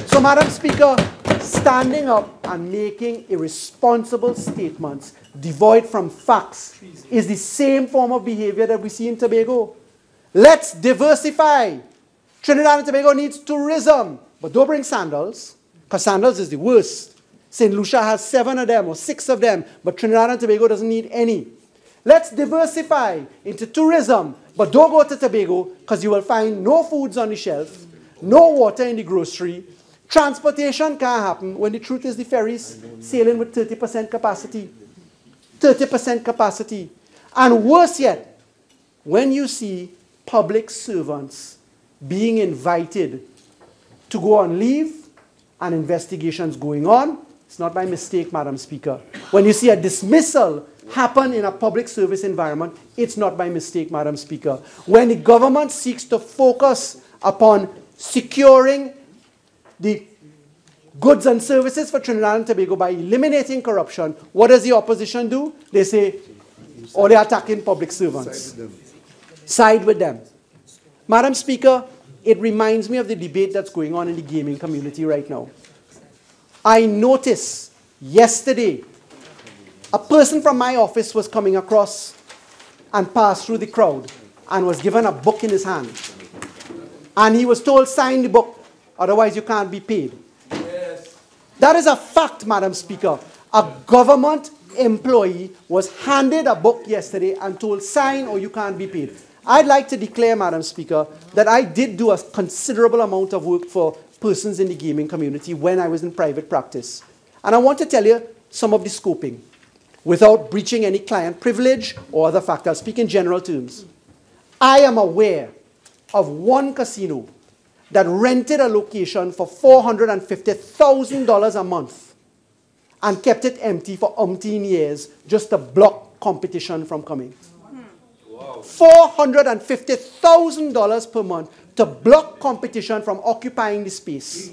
So, Madam Speaker, standing up and making irresponsible statements devoid from facts is the same form of behavior that we see in Tobago. Let's diversify. Trinidad and Tobago needs tourism, but don't bring sandals, because sandals is the worst. St. Lucia has 7 of them or 6 of them, but Trinidad and Tobago doesn't need any. Let's diversify into tourism, but don't go to Tobago, because you will find no foods on the shelf, no water in the grocery. Transportation can't happen when the truth is the ferries sailing with 30% capacity. 30% capacity. And worse yet, when you see public servants being invited to go on leave and investigations going on, it's not by mistake, Madam Speaker. When you see a dismissal happen in a public service environment, it's not by mistake, Madam Speaker. When the government seeks to focus upon securing the goods and services for Trinidad and Tobago by eliminating corruption, what does the opposition do? They say, oh, they're attacking public servants. Side with them. Madam Speaker, it reminds me of the debate that's going on in the gaming community right now. I noticed yesterday a person from my office was coming across and passed through the crowd and was given a book in his hand. And he was told, sign the book, otherwise you can't be paid. Yes. That is a fact, Madam Speaker. A government employee was handed a book yesterday and told, sign or you can't be paid. I'd like to declare, Madam Speaker, that I did do a considerable amount of work for persons in the gaming community when I was in private practice. And I want to tell you some of the scoping, without breaching any client privilege or other factors. I'll speak in general terms. I am aware of one casino that rented a location for $450,000 a month and kept it empty for umpteen years just to block competition from coming. Wow. $450,000 per month to block competition from occupying the space.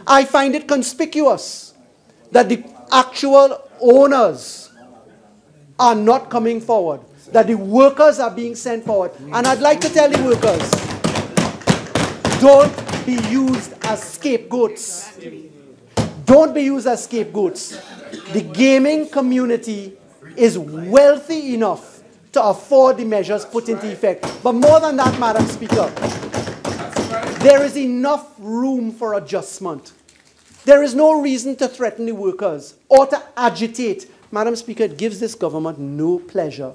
I find it conspicuous that the actual owners are not coming forward, that the workers are being sent forward. And I'd like to tell the workers, don't be used as scapegoats. Don't be used as scapegoats. The gaming community is wealthy enough to afford the measures put into effect. But more than that, Madam Speaker, there is enough room for adjustment. There is no reason to threaten the workers or to agitate. Madam Speaker, it gives this government no pleasure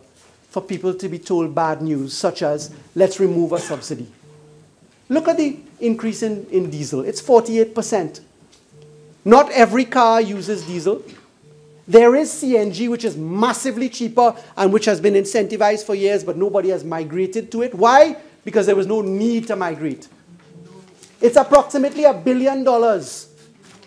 for people to be told bad news, such as, let's remove a subsidy. Look at the increase in diesel. It's 48%. Not every car uses diesel. There is CNG, which is massively cheaper and which has been incentivized for years, but nobody has migrated to it. Why? Because there was no need to migrate. It's approximately $1 billion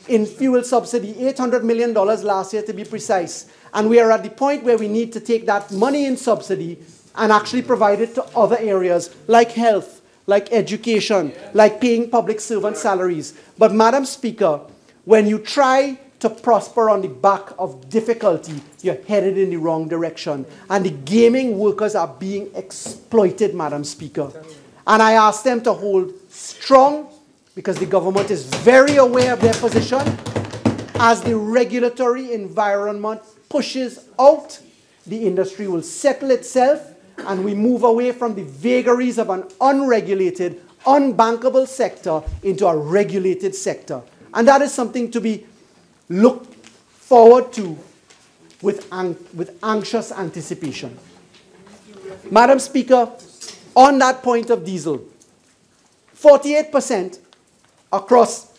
in fuel subsidy, $800 million last year to be precise. And we are at the point where we need to take that money in subsidy and actually provide it to other areas like health, like education, like paying public servant salaries. But Madam Speaker, when you try to prosper on the back of difficulty, you're headed in the wrong direction. And the gaming workers are being exploited, Madam Speaker. And I ask them to hold strong, because the government is very aware of their position. As the regulatory environment pushes out, the industry will settle itself and we move away from the vagaries of an unregulated, unbankable sector into a regulated sector. And that is something to be looked forward to with anxious anticipation. Madam Speaker, on that point of diesel, 48% across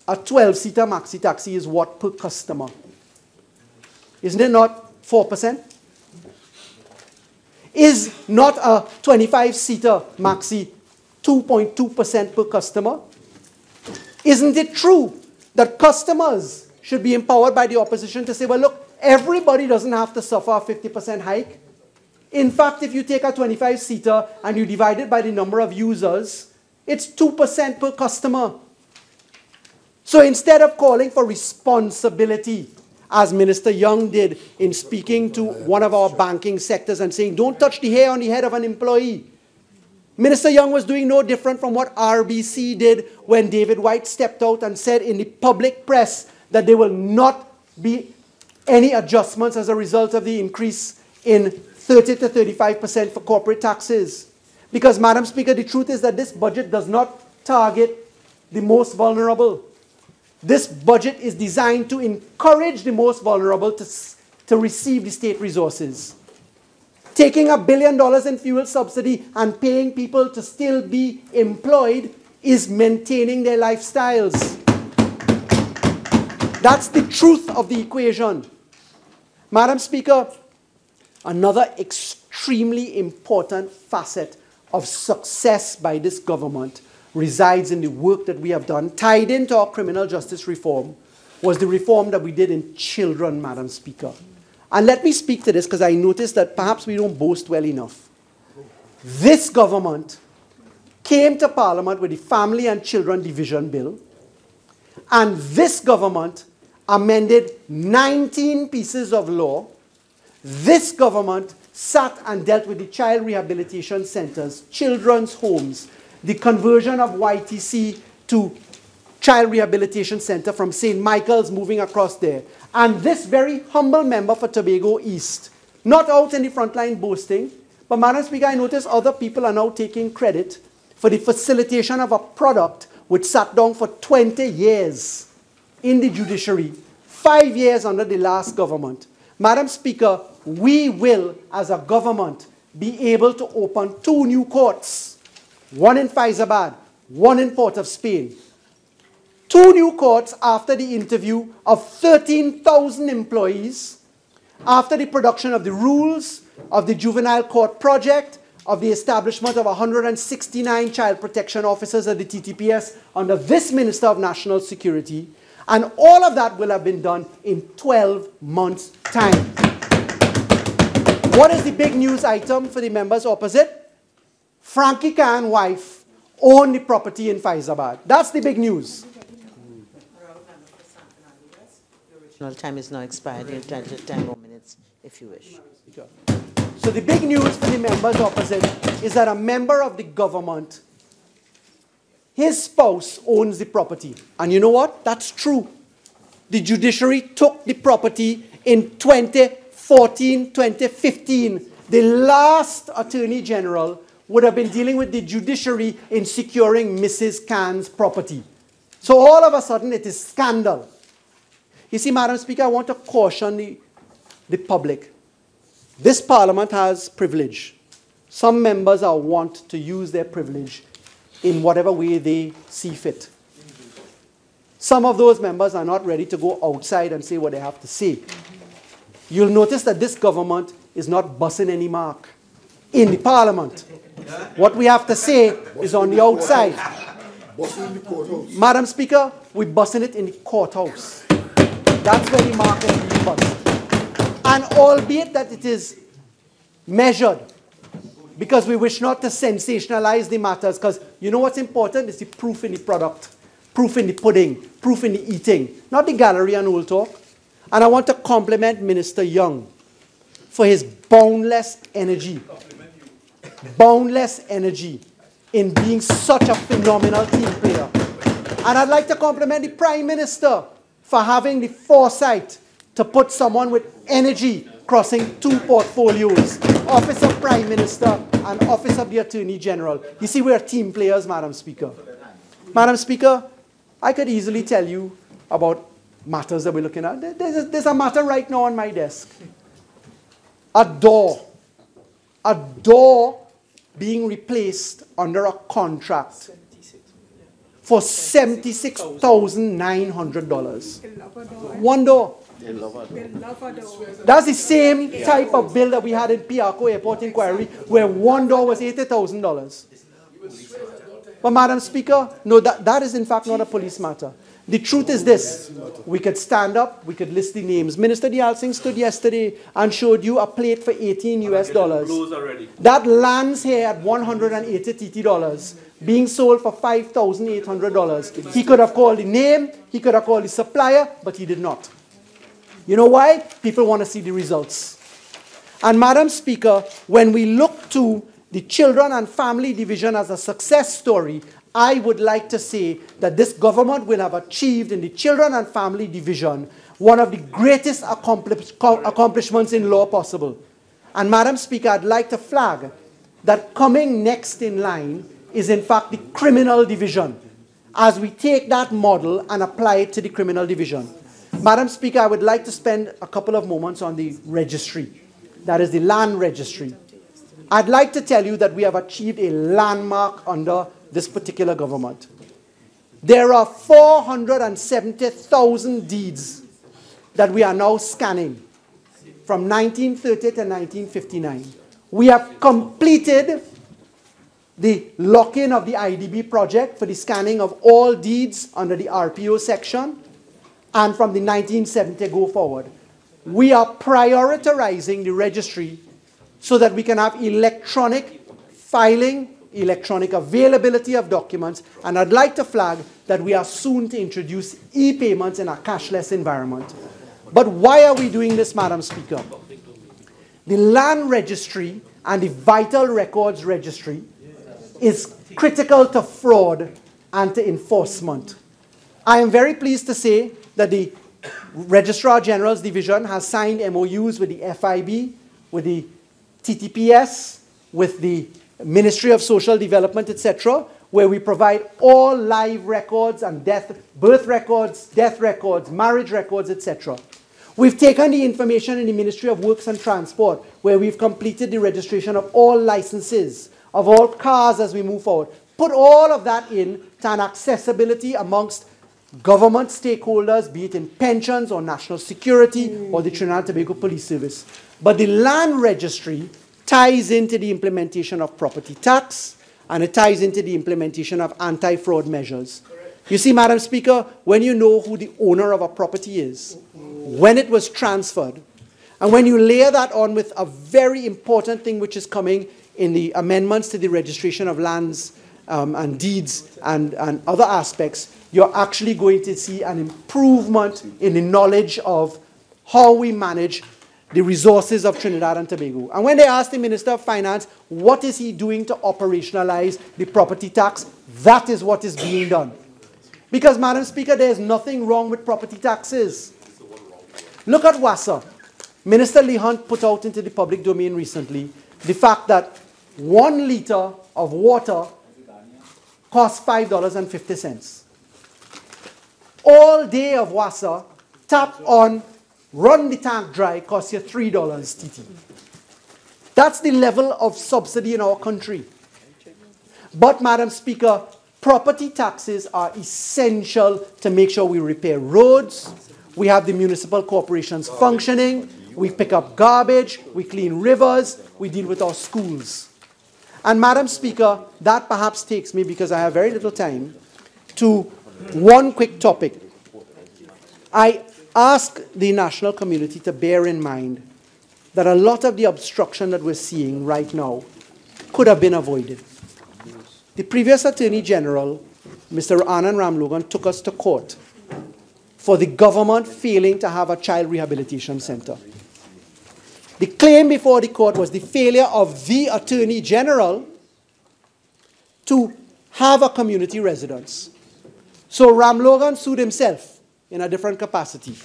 a 12-seater maxi taxi is what per customer? Isn't it not 4%? Is not a 25-seater maxi 2.2% per customer? Isn't it true that customers should be empowered by the opposition to say, well, look, everybody doesn't have to suffer a 50% hike. In fact, if you take a 25-seater and you divide it by the number of users, it's 2% per customer. So instead of calling for responsibility, as Minister Young did in speaking to one of our banking sectors and saying, don't touch the hair on the head of an employee, Minister Young was doing no different from what RBC did when David White stepped out and said in the public press that there will not be any adjustments as a result of the increase in 30 to 35% for corporate taxes. Because, Madam Speaker, the truth is that this budget does not target the most vulnerable. This budget is designed to encourage the most vulnerable to receive the state resources. Taking $1 billion in fuel subsidy and paying people to still be employed is maintaining their lifestyles. That's the truth of the equation. Madam Speaker, another extremely important facet of success by this government resides in the work that we have done, tied into our criminal justice reform, was the reform that we did in children, Madam Speaker. And let me speak to this because I noticed that perhaps we don't boast well enough. This government came to Parliament with the Family and Children Division Bill, and this government amended 19 pieces of law. This government sat and dealt with the child rehabilitation centers, children's homes, the conversion of YTC to Child Rehabilitation Center from St. Michael's moving across there. And this very humble member for Tobago East, not out in the front line boasting, but Madam Speaker, I notice other people are now taking credit for the facilitation of a product which sat down for 20 years in the judiciary, 5 years under the last government. Madam Speaker, we will, as a government, be able to open 2 new courts, one in Faizabad, one in Port of Spain. 2 new courts after the interview of 13,000 employees, after the production of the rules of the Juvenile Court Project, of the establishment of 169 child protection officers at the TTPS under this Minister of National Security, and all of that will have been done in 12 months' time. What is the big news item for the members opposite? Frankie Khan's wife owned the property in Faizabad. That's the big news. Your time is now expired. You're entitled to 10 more minutes if you wish. So the big news for the members opposite is that a member of the government, his spouse owns the property. And you know what? That's true. The judiciary took the property in 2014, 2015. The last Attorney General would have been dealing with the judiciary in securing Mrs. Khan's property. So all of a sudden it is scandal. You see, Madam Speaker, I want to caution the public. This Parliament has privilege. Some members are wont to use their privilege in whatever way they see fit. Some of those members are not ready to go outside and say what they have to say. You'll notice that this government is not busting any mark in the Parliament. What we have to say is on the outside. Madam Speaker, we're busting it in the courthouse. That's where the mark is being bust. And albeit that it is measured, because we wish not to sensationalize the matters, because you know what's important is the proof in the product, proof in the pudding, proof in the eating, not the gallery and old talk. And I want to compliment Minister Young for his boundless energy in being such a phenomenal team player. And I'd like to compliment the Prime Minister for having the foresight to put someone with energy crossing two portfolios, Office of Prime Minister and Office of the Attorney General. You see, we're team players, Madam Speaker. Madam Speaker, I could easily tell you about matters that we're looking at. There's a matter right now on my desk. A door being replaced under a contract for $76,900. One door. That's the same type of bill that we had in Piarco Airport Inquiry, where one door was $80,000. But Madam Speaker, no, that is in fact not a police matter. The truth is this. We could stand up, we could list the names. Minister Indarsingh stood yesterday and showed you a plate for $18 US. That lands here at $180 TT, being sold for $5,800. He could have called the name, he could have called the supplier, but he did not. You know why? People want to see the results. And Madam Speaker, when we look to the Children and Family Division as a success story, I would like to say that this government will have achieved in the Children and Family Division one of the greatest accomplishments in law possible. And Madam Speaker, I'd like to flag that coming next in line is in fact the Criminal Division, as we take that model and apply it to the Criminal Division. Madam Speaker, I would like to spend a couple of moments on the registry. That is the land registry. I'd like to tell you that we have achieved a landmark under this particular government. There are 470,000 deeds that we are now scanning from 1930 to 1959. We have completed the lock-in of the IDB project for the scanning of all deeds under the RPO section, and from the 1970 go forward. We are prioritizing the registry so that we can have electronic filing, electronic availability of documents, and I'd like to flag that we are soon to introduce e-payments in a cashless environment. But why are we doing this, Madam Speaker? The land registry and the vital records registry is critical to fraud and to enforcement. I am very pleased to say that the Registrar General's Division has signed MOUs with the FIB, with the TTPS, with the Ministry of Social Development, etc., where we provide all live records and birth records, death records, marriage records, etc. We've taken the information in the Ministry of Works and Transport, where we've completed the registration of all licenses, of all cars as we move forward. Put all of that in to an accessibility amongst government stakeholders, be it in pensions or national security or the Trinidad and Tobago Police Service. But the land registry ties into the implementation of property tax, and it ties into the implementation of anti-fraud measures. You see, Madam Speaker, when you know who the owner of a property is, when it was transferred, And when you layer that on with a very important thing which is coming in the amendments to the registration of lands and deeds and other aspects, you're actually going to see an improvement in the knowledge of how we manage the resources of Trinidad and Tobago. And when they asked the Minister of Finance, what is he doing to operationalize the property tax, that is what is being done. Because, Madam Speaker, there is nothing wrong with property taxes. Look at WASA. Minister Lee Hunt put out into the public domain recently the fact that 1 litre of water costs $5.50. All day of WASA, tap on, run the tank dry, costs you $3 TT. That's the level of subsidy in our country. But, Madam Speaker, property taxes are essential to make sure we repair roads, we have the municipal corporations functioning, we pick up garbage, we clean rivers, we deal with our schools. And, Madam Speaker, that perhaps takes me, because I have very little time, to one quick topic. I ask the national community to bear in mind that a lot of the obstruction that we're seeing right now could have been avoided. The previous Attorney General, Mr. Anand Ramlogan, took us to court for the government failing to have a child rehabilitation center. The claim before the court was the failure of the Attorney General to have a community residence. So Ramlogan sued himself in a different capacity.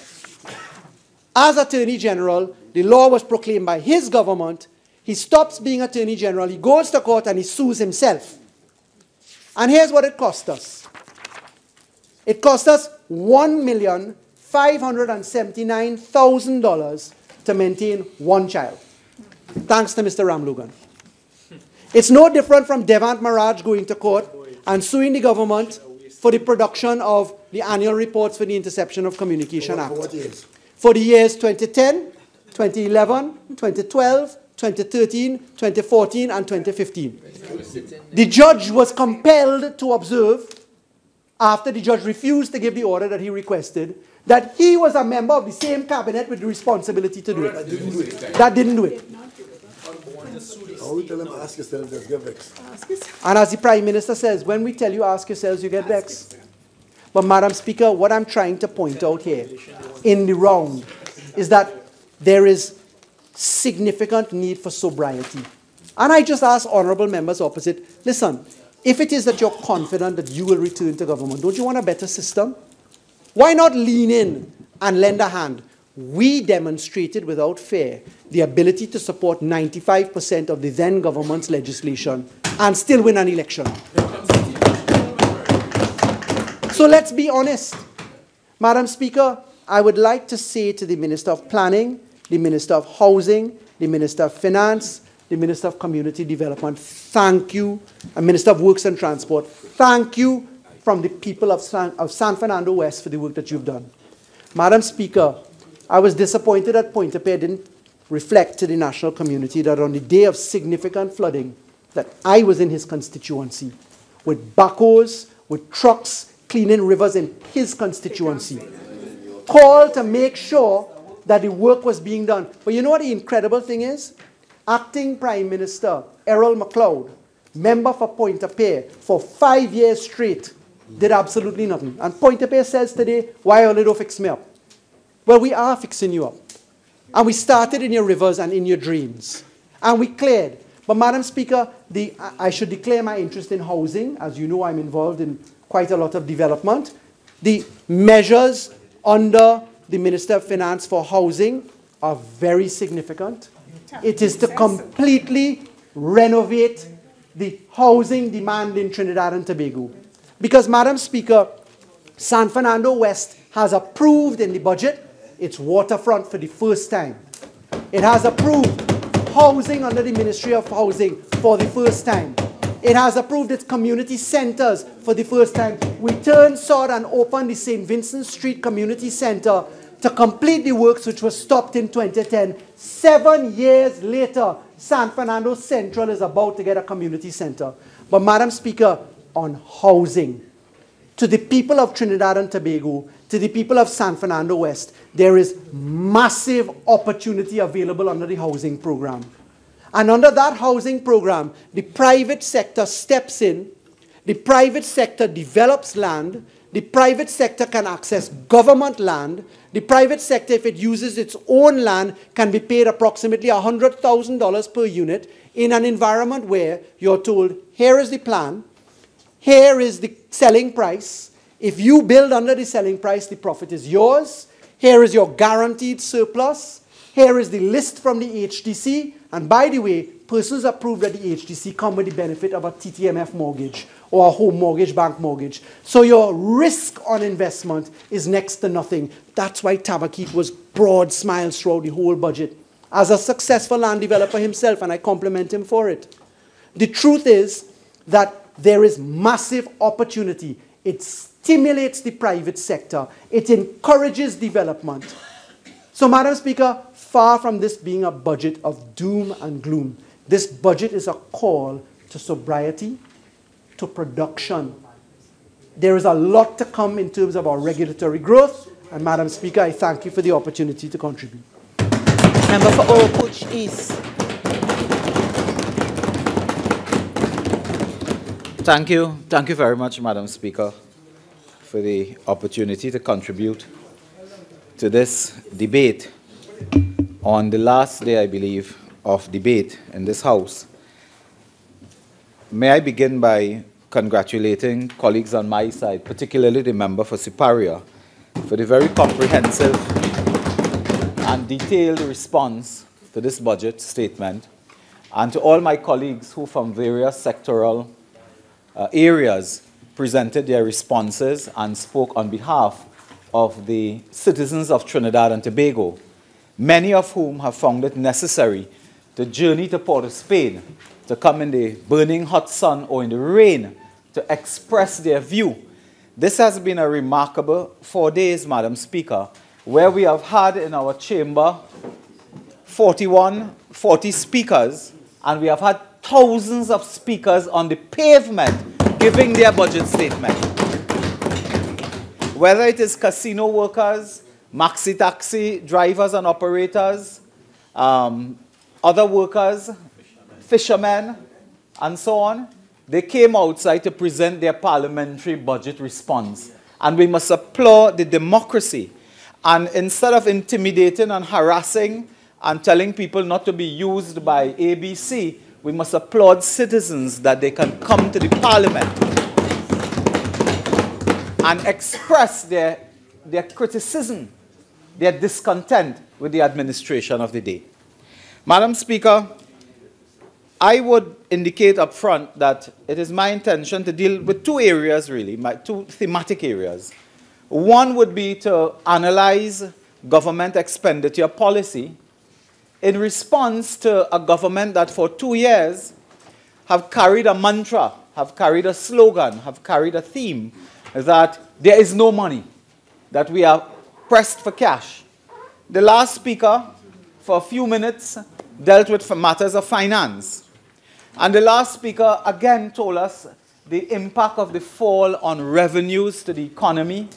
As Attorney General, the law was proclaimed by his government. He stops being Attorney General, he goes to court and he sues himself. And here's what it cost us. It cost us $1,579,000 to maintain one child, thanks to Mr. Ramlogan. It's no different from Devant Maharaj going to court and suing the government for the production of the annual reports for the Interception of Communication Act. For what years? For the years 2010, 2011, 2012, 2013, 2014, and 2015. The judge was compelled to observe, after the judge refused to give the order that he requested, that he was a member of the same cabinet with the responsibility to do it. That didn't do it. How we tell them, ask yourself, just get vexed. And as the Prime Minister says, when we tell you ask yourselves, you get vexed. But, Madam Speaker, what I'm trying to point out here in the round is that there is significant need for sobriety. And I just ask honourable members opposite, listen, if it is that you're confident that you will return to government, don't you want a better system? Why not lean in and lend a hand? We demonstrated without fear the ability to support 95% of the then government's legislation and still win an election. So let's be honest. Madam Speaker, I would like to say to the Minister of Planning, the Minister of Housing, the Minister of Finance, the Minister of Community Development, thank you, and Minister of Works and Transport, thank you from the people of San Fernando West for the work that you've done. Madam Speaker, I was disappointed that Pointe-a-Pierre didn't reflect to the national community that on the day of significant flooding, that I was in his constituency, with backhoes, with trucks, cleaning rivers in his constituency, called to make sure that the work was being done. But you know what the incredible thing is? Acting Prime Minister Errol MacLeod, member for Pointe-a-Pierre, for 5 years straight, did absolutely nothing. And Pointe-a-Pierre says today, why are you fix me up? Well, we are fixing you up. And we started in your rivers and in your drains. And we cleared. But, Madam Speaker, I should declare my interest in housing. As you know, I'm involved in quite a lot of development. The measures under the Minister of Finance for housing are very significant. It is to completely renovate the housing demand in Trinidad and Tobago. Because, Madam Speaker, San Fernando West has approved in the budget its waterfront for the first time. It has approved housing under the Ministry of Housing for the first time. It has approved its community centers for the first time. We turned sod and opened the St. Vincent Street Community Center to complete the works which were stopped in 2010. 7 years later, San Fernando Central is about to get a community center. But, Madam Speaker, on housing, to the people of Trinidad and Tobago, to the people of San Fernando West, there is massive opportunity available under the housing program. And under that housing program, the private sector steps in, the private sector develops land, the private sector can access government land, the private sector, if it uses its own land, can be paid approximately $100,000 per unit in an environment where you're told, here is the plan, here is the selling price. If you build under the selling price, the profit is yours. Here is your guaranteed surplus. Here is the list from the HDC. And by the way, persons approved at the HDC come with the benefit of a TTMF mortgage or a home mortgage, bank mortgage. So your risk on investment is next to nothing. That's why Tabakit was broad smiles throughout the whole budget. As a successful land developer himself, and I compliment him for it. The truth is that there is massive opportunity. It stimulates the private sector. It encourages development. So, Madam Speaker, far from this being a budget of doom and gloom, this budget is a call to sobriety, to production. There is a lot to come in terms of our regulatory growth, and Madam Speaker, I thank you for the opportunity to contribute. Member for Oakwood East. Thank you. Thank you very much, Madam Speaker, for the opportunity to contribute to this debate on the last day, I believe, of debate in this House. May I begin by congratulating colleagues on my side, particularly the member for Siparia, for the very comprehensive and detailed response to this budget statement, and to all my colleagues who from various sectoral areas presented their responses and spoke on behalf of the citizens of Trinidad and Tobago, many of whom have found it necessary to journey to Port of Spain, to come in the burning hot sun or in the rain to express their view. This has been a remarkable 4 days, Madam Speaker, where we have had in our chamber 40 speakers, and we have had thousands of speakers on the pavement giving their budget statement. Whether it is casino workers, maxi-taxi drivers and operators, other workers, fishermen, and so on, they came outside to present their parliamentary budget response. And we must applaud the democracy. And instead of intimidating and harassing and telling people not to be used by ABC, we must applaud citizens that they can come to the parliament and express their criticism, their discontent with the administration of the day. Madam Speaker, I would indicate up front that it is my intention to deal with two areas, really, two thematic areas. One would be to analyze government expenditure policy in response to a government that for 2 years have carried a mantra, have carried a slogan, have carried a theme that there is no money, that we are pressed for cash. The last speaker, for a few minutes, dealt with matters of finance. And the last speaker again told us the impact of the fall on revenues to the economy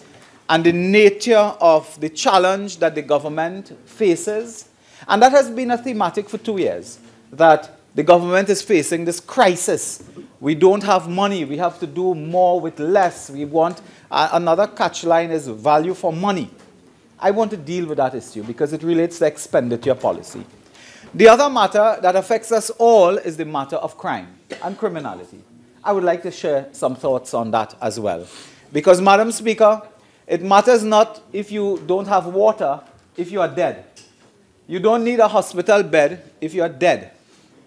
and the nature of the challenge that the government faces. And that has been a thematic for 2 years, that the government is facing this crisis. We don't have money. We have to do more with less. We want another catchline is value for money. I want to deal with that issue because it relates to expenditure policy. The other matter that affects us all is the matter of crime and criminality. I would like to share some thoughts on that as well. Because, Madam Speaker, it matters not if you don't have water if you are dead. You don't need a hospital bed if you are dead.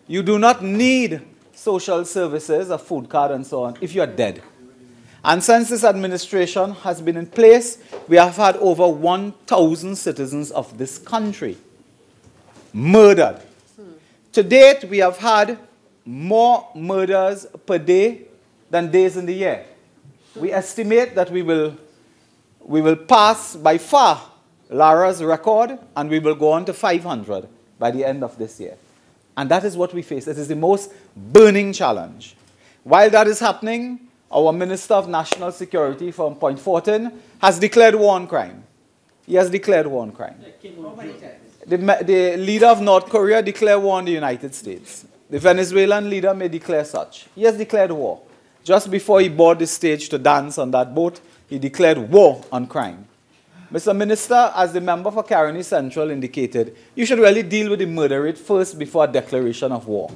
You do not need social services, a food card and so on, if you are dead. And since this administration has been in place, we have had over 1,000 citizens of this country murdered. To date, we have had more murders per day than days in the year. We estimate that we will pass by far Lara's record, and we will go on to 500 by the end of this year. And that is what we face. It is the most burning challenge. While that is happening, our Minister of National Security from Point Fortin, has declared war on crime. He has declared war on crime. The leader of North Korea declared war on the United States. The Venezuelan leader may declare such. He has declared war. Just before he boarded the stage to dance on that boat, he declared war on crime. Mr. Minister, as the member for Caroni Central indicated, you should really deal with the murder rate first before a declaration of war.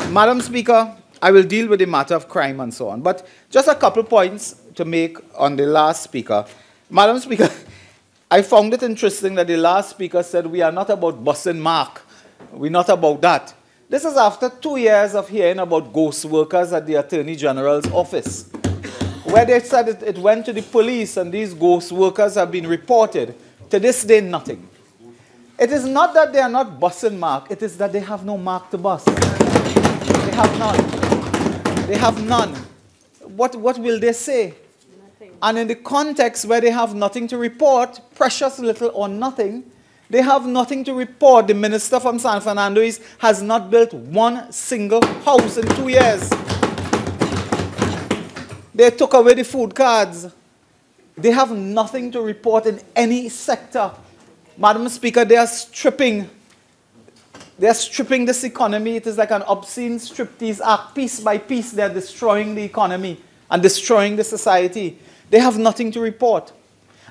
Madam Speaker, I will deal with the matter of crime and so on. But just a couple points to make on the last speaker. Madam Speaker, I found it interesting that the last speaker said we are not about busing Mark. We're not about that. This is after 2 years of hearing about ghost workers at the Attorney General's office, where they said it went to the police and these ghost workers have been reported. To this day, nothing. It is not that they are not busing Mark, it is that they have no Mark to bus. They have none. They have none. What will they say? Nothing. And in the context where they have nothing to report, precious little or nothing, they have nothing to report. The minister from San Fernando has not built one single house in 2 years. They took away the food cards. They have nothing to report in any sector. Madam Speaker, they are stripping this economy. It is like an obscene striptease act. Piece by piece, they are destroying the economy and destroying the society. They have nothing to report.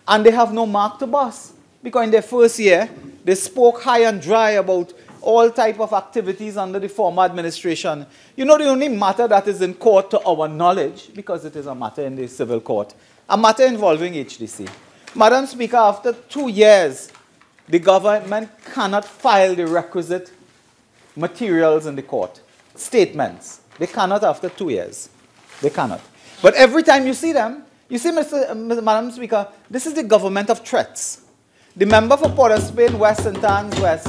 And they have no Mark to bus. Because in their first year, they spoke high and dry about all type of activities under the former administration. You know, the only matter that is in court to our knowledge, because it is a matter in the civil court, a matter involving HDC. Madam Speaker, after 2 years, the government cannot file the requisite materials in the court. Statements. They cannot after 2 years. They cannot. But every time you see them, you see, Madam Speaker, this is the government of threats. The member for Port of Spain, West and Tans West,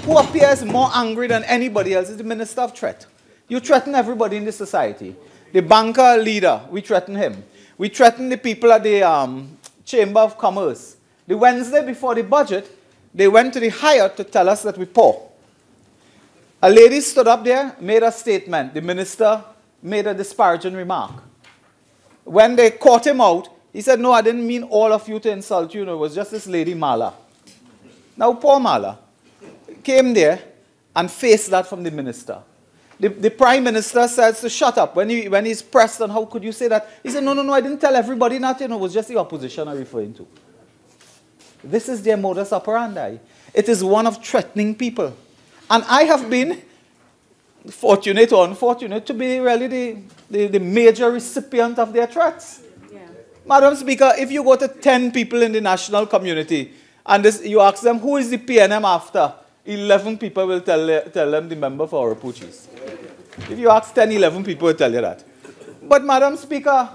who appears more angry than anybody else, is the minister of threat. You threaten everybody in the society. The banker leader, we threaten him. We threaten the people at the Chamber of Commerce. The Wednesday before the budget, they went to the Hyatt to tell us that we're poor. A lady stood up there, made a statement. The minister made a disparaging remark. When they caught him out, he said, no, I didn't mean all of you to insult you. No, it was just this lady Mala. Now, poor Mala came there and faced that from the minister. The prime minister says to shut up. When he's pressed on how could you say that, he said, no, I didn't tell everybody that. You know, it was just the opposition I'm referring to. This is their modus operandi. It is one of threatening people. And I have been fortunate or unfortunate to be really the major recipient of their threats. Yeah. Madam Speaker, if you go to 10 people in the national community and you ask them, who is the PNM after? 11 people will tell them the member for Orapuchis. If you ask 10, 11 people will tell you that. But Madam Speaker,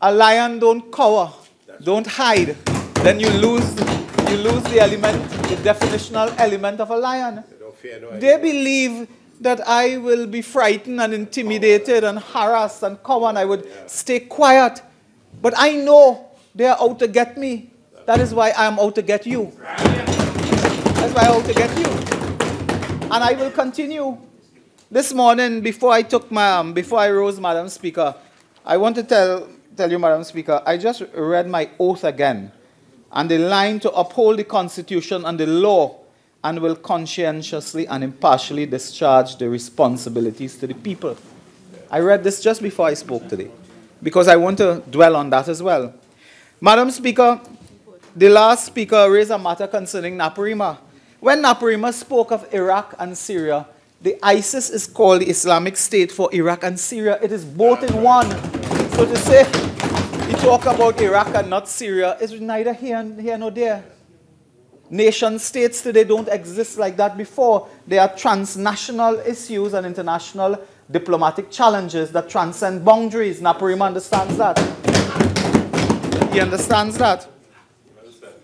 a lion don't cower, don't hide. Then you lose the element, the definitional element of a lion. They believe that I will be frightened and intimidated and harassed and cower and I would stay quiet. But I know they are out to get me. That is why I am out to get you. That's why I'm out to get you. And I will continue. This morning, before I rose, Madam Speaker, I want to tell you, Madam Speaker, I just read my oath again. And the line to uphold the Constitution and the law and will conscientiously and impartially discharge the responsibilities to the people. I read this just before I spoke today because I want to dwell on that as well. Madam Speaker, the last speaker raised a matter concerning Naparima. When Naparima spoke of Iraq and Syria, the ISIS is called the Islamic State for Iraq and Syria. It is both in one. So to say, you talk about Iraq and not Syria is neither here nor there. Nation states today don't exist like that before. There are transnational issues and international diplomatic challenges that transcend boundaries. Naparima understands that. He understands that.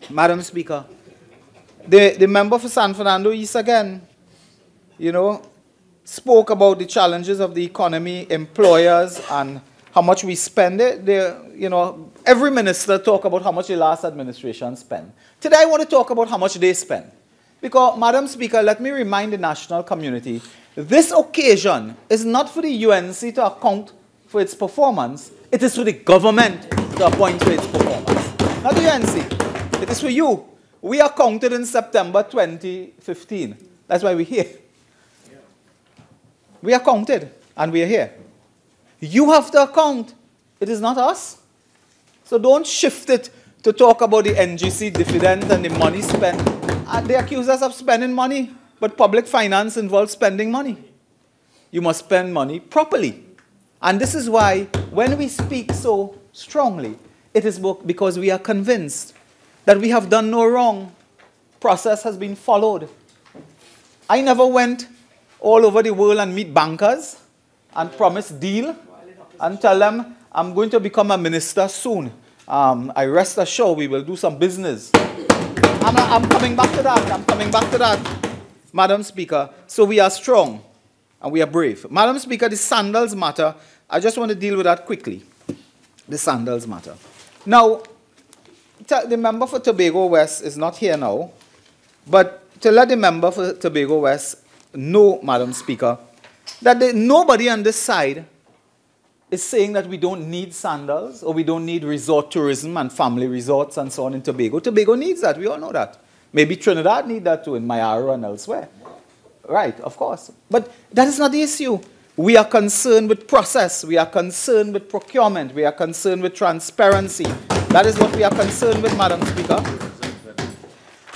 Madam Speaker, the member for San Fernando East again, you know, spoke about the challenges of the economy, employers, and how much we spend it. You know, every minister talk about how much the last administration spent. Today I want to talk about how much they spend. Because, Madam Speaker, let me remind the national community, this occasion is not for the UNC to account for its performance. It is for the government to appoint for its performance. Not the UNC. It is for you. We are counted in September 2015. That's why we're here. We are counted, and we are here. You have to account. It is not us. So don't shift it to talk about the NGC dividend and the money spent. They accuse us of spending money, but public finance involves spending money. You must spend money properly. And this is why, when we speak so strongly, it is because we are convinced that we have done no wrong. Process has been followed. I never went all over the world and meet bankers and promise deal and tell them, I'm going to become a minister soon. I rest assured we will do some business. I'm coming back to that. I'm coming back to that, Madam Speaker. So we are strong and we are brave. Madam Speaker, the sandals matter. I just want to deal with that quickly. The sandals matter. Now, the member for Tobago West is not here now, but to let the member for Tobago West know, Madam Speaker, that nobody on this side is saying that we don't need sandals or we don't need resort tourism and family resorts and so on in Tobago. Tobago needs that. We all know that. Maybe Trinidad needs that too in Mayara and elsewhere. Right, of course. But that is not the issue. We are concerned with process. We are concerned with procurement. We are concerned with transparency. That is what we are concerned with, Madam Speaker.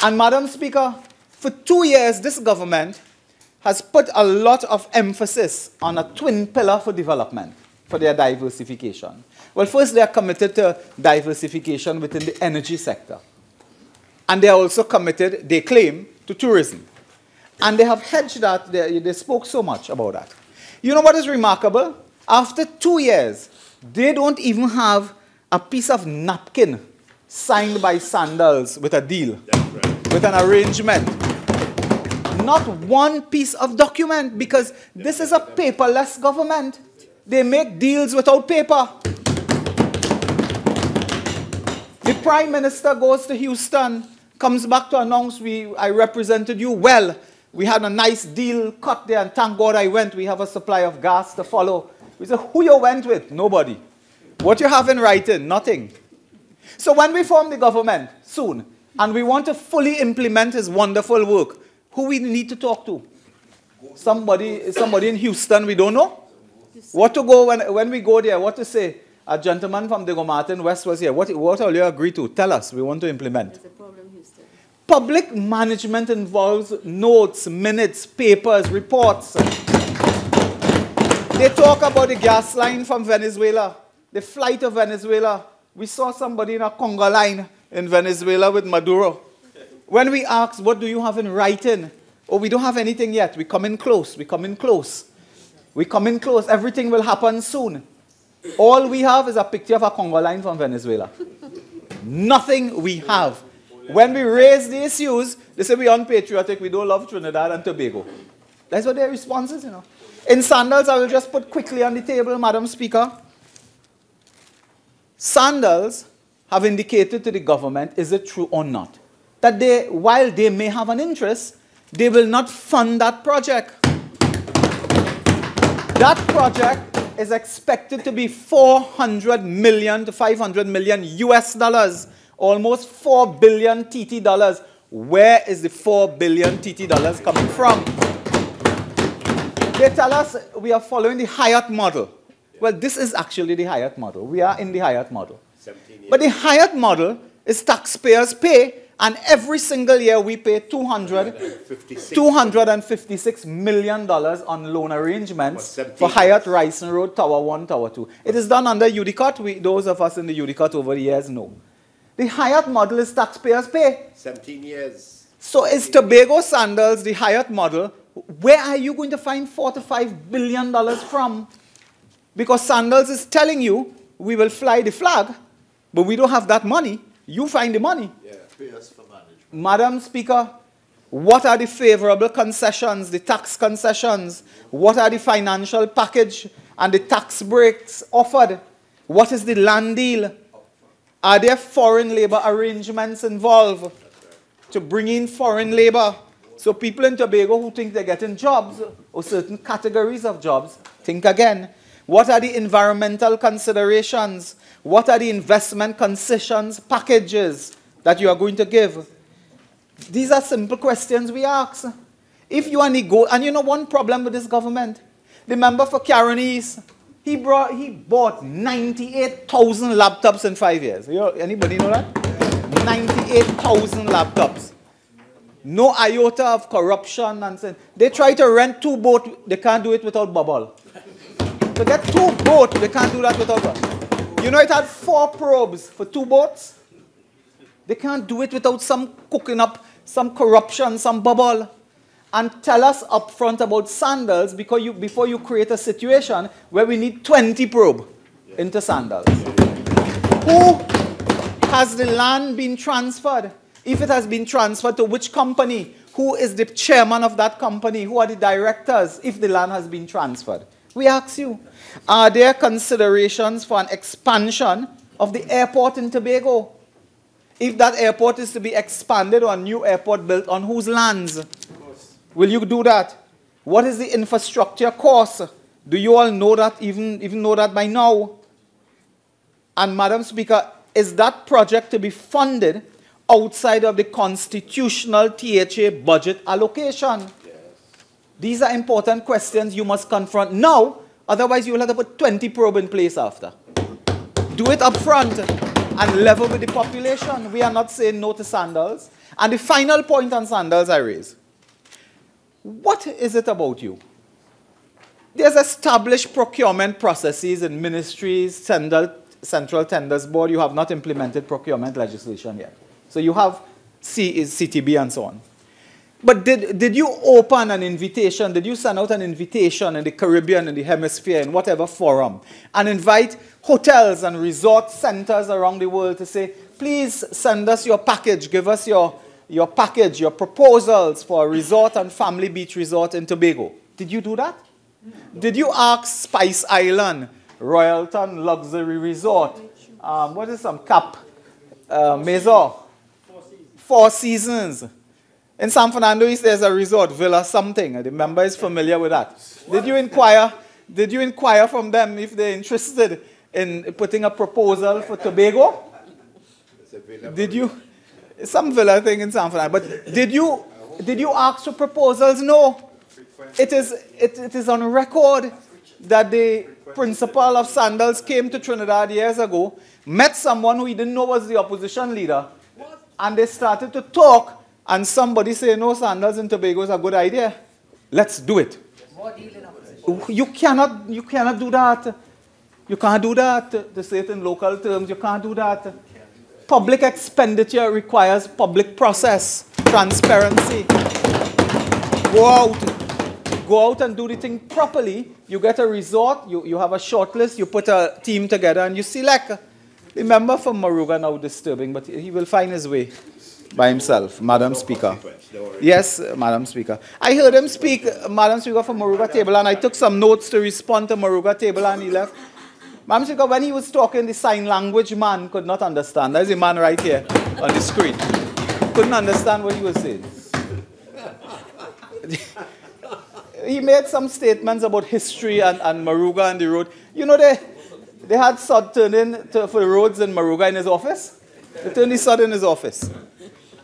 And Madam Speaker, for 2 years, this government has put a lot of emphasis on a twin pillar for development, for their diversification. Well, first, they are committed to diversification within the energy sector. And they are also committed, they claim, to tourism. And they have hedged that, they spoke so much about that. You know what is remarkable? After 2 years, they don't even have a piece of napkin signed by Sandals with a deal, with an arrangement. Not one piece of document, because this is a paperless government. They make deals without paper. The Prime Minister goes to Houston, comes back to announce, I represented you well. We had a nice deal cut there, and thank God I went. We have a supply of gas to follow. We said, who you went with? Nobody. What you have in writing? Nothing. So when we form the government soon, and we want to fully implement his wonderful work, who we need to talk to? Somebody in Houston we don't know? What to go when we go there? What to say? A gentleman from Diego Martin West was here. What all you agree to? Tell us. We want to implement. There's a problem, Houston. Public management involves notes, minutes, papers, reports. They talk about the gas line from Venezuela, the flight of Venezuela. We saw somebody in a conga line in Venezuela with Maduro. When we ask, what do you have in writing? Oh, we don't have anything yet. We come in close. We come in close. We come in close. Everything will happen soon. All we have is a picture of a conga line from Venezuela. Nothing we have. When we raise the issues, they say we're unpatriotic, we don't love Trinidad and Tobago. That's what their response is, you know. In Sandals, I will just put quickly on the table, Madam Speaker. Sandals have indicated to the government, is it true or not, that while they may have an interest, they will not fund that project. That project is expected to be 400 million to 500 million US dollars. Almost 4 billion TT dollars. Where is the 4 billion TT dollars coming from? They tell us we are following the Hyatt model. Well, this is actually the Hyatt model. We are in the Hyatt model. But the Hyatt model is taxpayers pay, and every single year we pay $256 million on loan arrangements for Hyatt Ryson Road, Tower 1, Tower 2. It is done under UDICOT. Those of us in the UDICOT over the years know. The Hyatt model is taxpayers pay. 17 years. So is Tobago Sandals the Hyatt model? Where are you going to find $4 to $5 billion from? Because Sandals is telling you, we will fly the flag, but we don't have that money. You find the money. Yeah, pay us for management. Madam Speaker, what are the favorable concessions, the tax concessions? What are the financial package and the tax breaks offered? What is the land deal? Are there foreign labor arrangements involved to bring in foreign labor? So people in Tobago who think they're getting jobs, or certain categories of jobs, think again. What are the environmental considerations? What are the investment concessions, packages that you are going to give? These are simple questions we ask. If you are and you know one problem with this government, the member for Caronese, he bought 98,000 laptops in 5 years. Anybody know that? 98,000 laptops. No iota of corruption and sin. They try to rent 2 boats, they can't do it without bubble. To get 2 boats, they can't do that without bubble. You know it had 4 probes for 2 boats? They can't do it without some cooking up, some corruption, some bubble. And tell us up front about Sandals before you create a situation where we need 20 probe into Sandals. Who has the land been transferred? If it has been transferred to which company? Who is the chairman of that company? Who are the directors if the land has been transferred? We ask you, are there considerations for an expansion of the airport in Tobago? If that airport is to be expanded or a new airport built on whose lands? Will you do that? What is the infrastructure cost? Do you all know that, even know that by now? And Madam Speaker, is that project to be funded outside of the constitutional THA budget allocation? Yes. These are important questions you must confront now, otherwise you will have to put 20 probe in place after. Do it up front and level with the population. We are not saying no to Sandals. And the final point on Sandals I raise. What is it about you? There's established procurement processes in ministries, Central Tenders Board. You have not implemented procurement legislation yet. So you have CTB and so on. But did you open an invitation, did you send out an invitation in the Caribbean, in the hemisphere, in whatever forum, and invite hotels and resort centers around the world to say, please send us your package, give us your package, your proposals for a resort and family beach resort in Tobago? Did you do that? Did you ask Spice Island, Royalton Luxury Resort, what is some Cap, Maison, Four Seasons. In San Fernando East, there's a resort, Villa something. The member is familiar with that. Did you inquire from them if they're interested in putting a proposal for Tobago? Did you? Some villa thing in San Fernando. But did you ask for proposals? No. It is on record that the principal of Sandals came to Trinidad years ago, met someone who he didn't know was the opposition leader, and they started to talk, and somebody said, no, Sandals in Tobago is a good idea. Let's do it. You cannot do that. You can't do that. To say it in local terms, you can't do that. Public expenditure requires public process, transparency. Go out and do the thing properly. You get a resort, you have a shortlist, you put a team together and you select. The member from Moruga now disturbing, but he will find his way by himself, Madam Speaker. Yes, Madam Speaker. I heard him speak, Madam Speaker, from Moruga table, and I took some notes to respond to Moruga table, and he left. Madam Speaker, when he was talking, the sign language man could not understand. There's a man right here on the screen. Couldn't understand what he was saying. He made some statements about history and Moruga and the road. You know, they had sod turned in for the roads in Moruga in his office. They turned the sod in his office.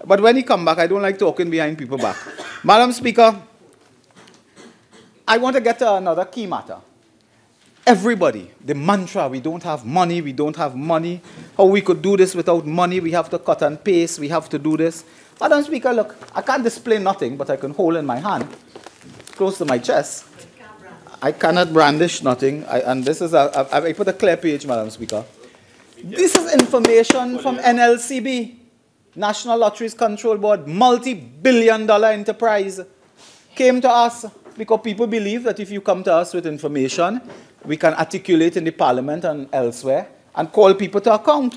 But when he come back, I don't like talking behind people back. Madam Speaker, I want to get to another key matter. Everybody, the mantra, we don't have money, we don't have money. How we could do this without money, we have to cut and paste, we have to do this. Madam Speaker, look, I can't display nothing, but I can hold in my hand, close to my chest. I cannot brandish nothing, and this is, I put a clear page, Madam Speaker. This is information from NLCB, National Lotteries Control Board, multi-billion-dollar enterprise. Came to us because people believe that if you come to us with information, we can articulate in the Parliament and elsewhere and call people to account.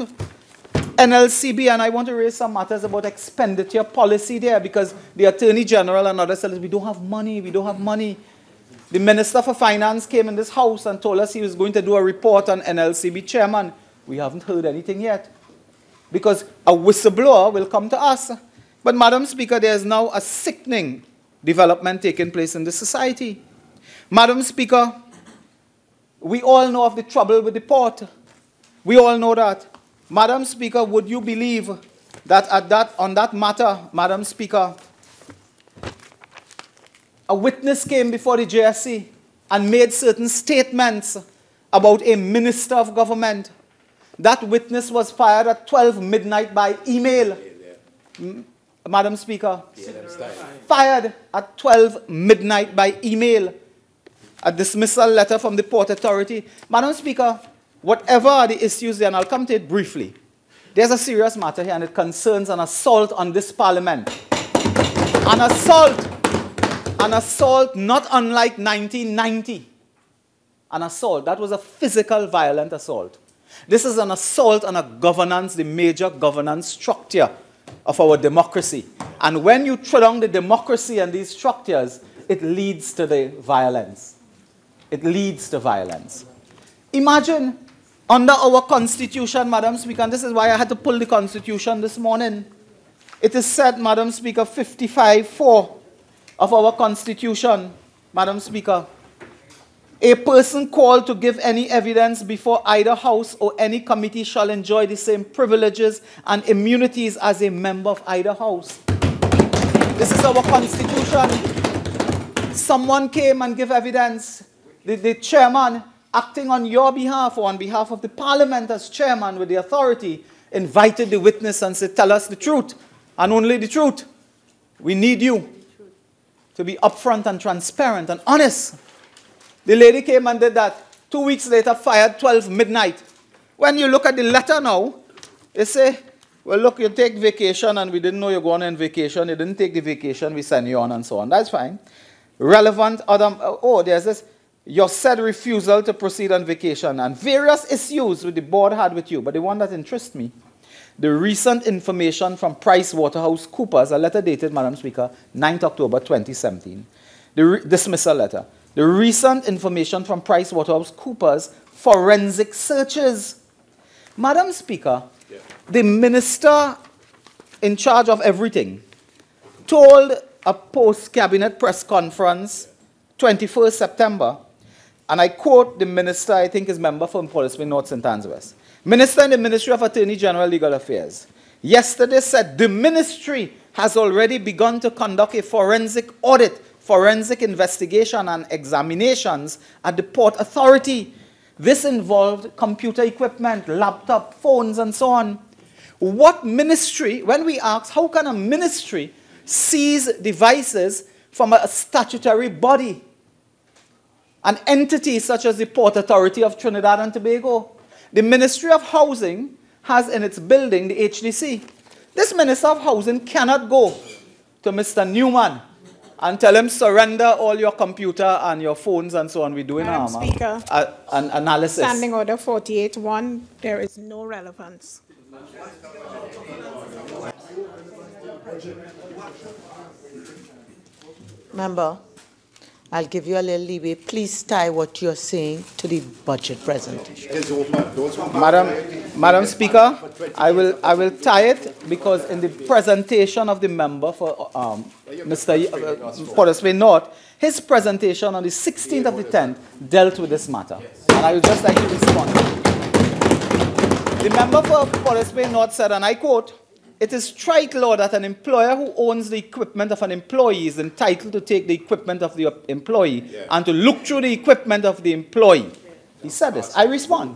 NLCB, and I want to raise some matters about expenditure policy there, because the Attorney General and others said, we don't have money, we don't have money. The Minister for Finance came in this house and told us he was going to do a report on NLCB chairman. We haven't heard anything yet, because a whistleblower will come to us. But, Madam Speaker, there is now a sickening development taking place in the society. Madam Speaker, we all know of the trouble with the port. We all know that. Madam Speaker, would you believe that on that matter, Madam Speaker, a witness came before the JSC and made certain statements about a minister of government. That witness was fired at 12 midnight by email. Madam Speaker, fired at 12 midnight by email. A dismissal letter from the Port Authority. Madam Speaker, whatever are the issues there, and I'll come to it briefly, there's a serious matter here, and it concerns an assault on this parliament. An assault not unlike 1990. An assault. That was a physical, violent assault. This is an assault on a governance, the major governance structure of our democracy. And when you throw down the democracy and these structures, it leads to the violence. It leads to violence. Imagine, under our Constitution, Madam Speaker, and this is why I had to pull the Constitution this morning. It is said, Madam Speaker, 55(4) of our Constitution, Madam Speaker, a person called to give any evidence before either House or any committee shall enjoy the same privileges and immunities as a member of either House. This is our Constitution. Someone came and gave evidence. The chairman, acting on your behalf or on behalf of the parliament as chairman with the authority, invited the witness and said, tell us the truth and only the truth. We need you to be upfront and transparent and honest. The lady came and did that. 2 weeks later, fired 12 midnight. When you look at the letter now, they say, well, look, you take vacation and we didn't know you're going on vacation. You didn't take the vacation, we send you on and so on. That's fine. Relevant other, there's this, your said refusal to proceed on vacation and various issues with the board had with you. But the one that interests me, the recent information from PricewaterhouseCoopers, a letter dated, Madam Speaker, 9th October 2017, the dismissal letter. The recent information from PricewaterhouseCoopers, forensic searches. Madam Speaker, the minister in charge of everything told a post-cabinet press conference, 21st September, and I quote the minister, I think is member from Police North St. Anne's West. Minister in the Ministry of Attorney General Legal Affairs yesterday said the ministry has already begun to conduct a forensic audit, forensic investigation and examinations at the Port Authority. This involved computer equipment, laptop, phones, and so on. What ministry, when we ask, how can a ministry seize devices from a statutory body, an entity such as the Port Authority of Trinidad and Tobago? The Ministry of Housing has in its building the HDC. This Minister of Housing cannot go to Mr. Newman and tell him surrender all your computer and your phones and so on. We're doing Madam Speaker, an analysis. Standing Order 48.1, there is no relevance. Member, I'll give you a little leeway. Please tie what you're saying to the budget presentation. Madam Speaker, I will tie it because in the presentation of the member for Mr. Pottersway North, his presentation on the 16th of the 10th dealt with this matter. And I would just like to respond. The member for Pottersway North said, and I quote, "It is trite law that an employer who owns the equipment of an employee is entitled to take the equipment of the employee and to look through the equipment of the employee." He said this. I respond.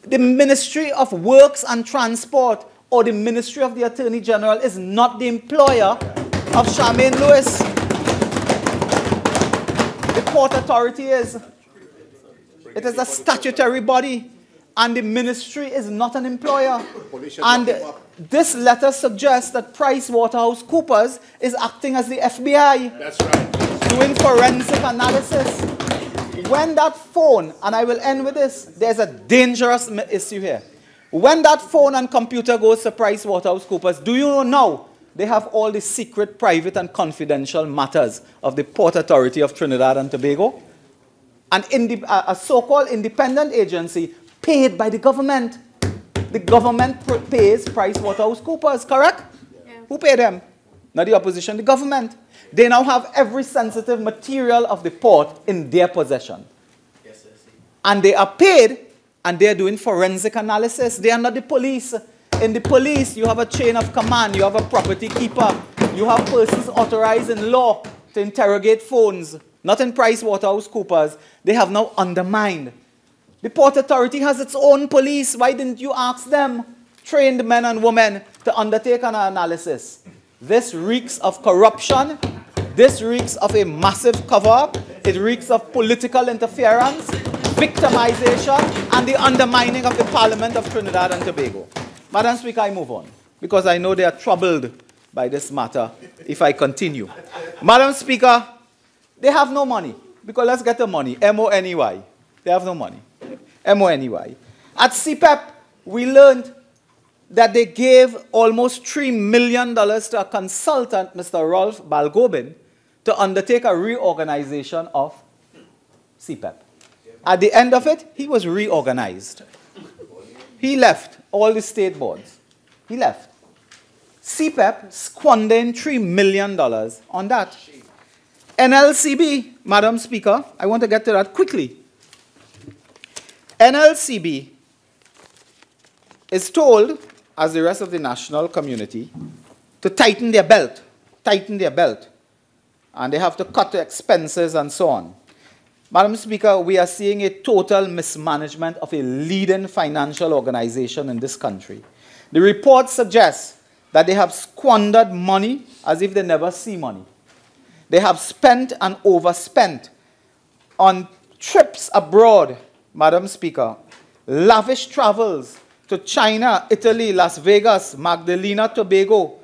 The Ministry of Works and Transport or the Ministry of the Attorney General is not the employer of Charmaine Lewis. The Port Authority is. It is a statutory body. And the ministry is not an employer. And this letter suggests that PricewaterhouseCoopers is acting as the FBI. That's right. Doing forensic analysis. When that phone, and I will end with this, there's a dangerous issue here. When that phone and computer goes to PricewaterhouseCoopers, do you know they have all the secret, private, and confidential matters of the Port Authority of Trinidad and Tobago? And a so-called independent agency paid by the government. The government pays PricewaterhouseCoopers, correct? Yeah. Who paid them? not the opposition, the government. They now have every sensitive material of the port in their possession. Yes, I see. And they are paid, and they are doing forensic analysis. They are not the police. In the police, you have a chain of command. You have a property keeper. You have persons authorized in law to interrogate phones. Not in PricewaterhouseCoopers. They have now undermined. The Port Authority has its own police. Why didn't you ask them, trained men and women, to undertake an analysis? This reeks of corruption. This reeks of a massive cover-up. It reeks of political interference, victimization, and the undermining of the Parliament of Trinidad and Tobago. Madam Speaker, I move on, because I know they are troubled by this matter if I continue. Madam Speaker, they have no money, because let's get the money, M-O-N-E-Y. They have no money, M-O-N-E-Y. At CPEP, we learned that they gave almost $3 million to a consultant, Mr. Rolf Balgobin, to undertake a reorganization of CPEP. At the end of it, he was reorganized. He left all the state boards. He left. CPEP squandering $3 million on that. NLCB, Madam Speaker, I want to get to that quickly. NLCB is told, as the rest of the national community, to tighten their belt. Tighten their belt. And they have to cut the expenses and so on. Madam Speaker, we are seeing a total mismanagement of a leading financial organization in this country. The report suggests that they have squandered money as if they never see money. They have spent and overspent on trips abroad, Madam Speaker, lavish travels to China, Italy, Las Vegas, Magdalena, Tobago,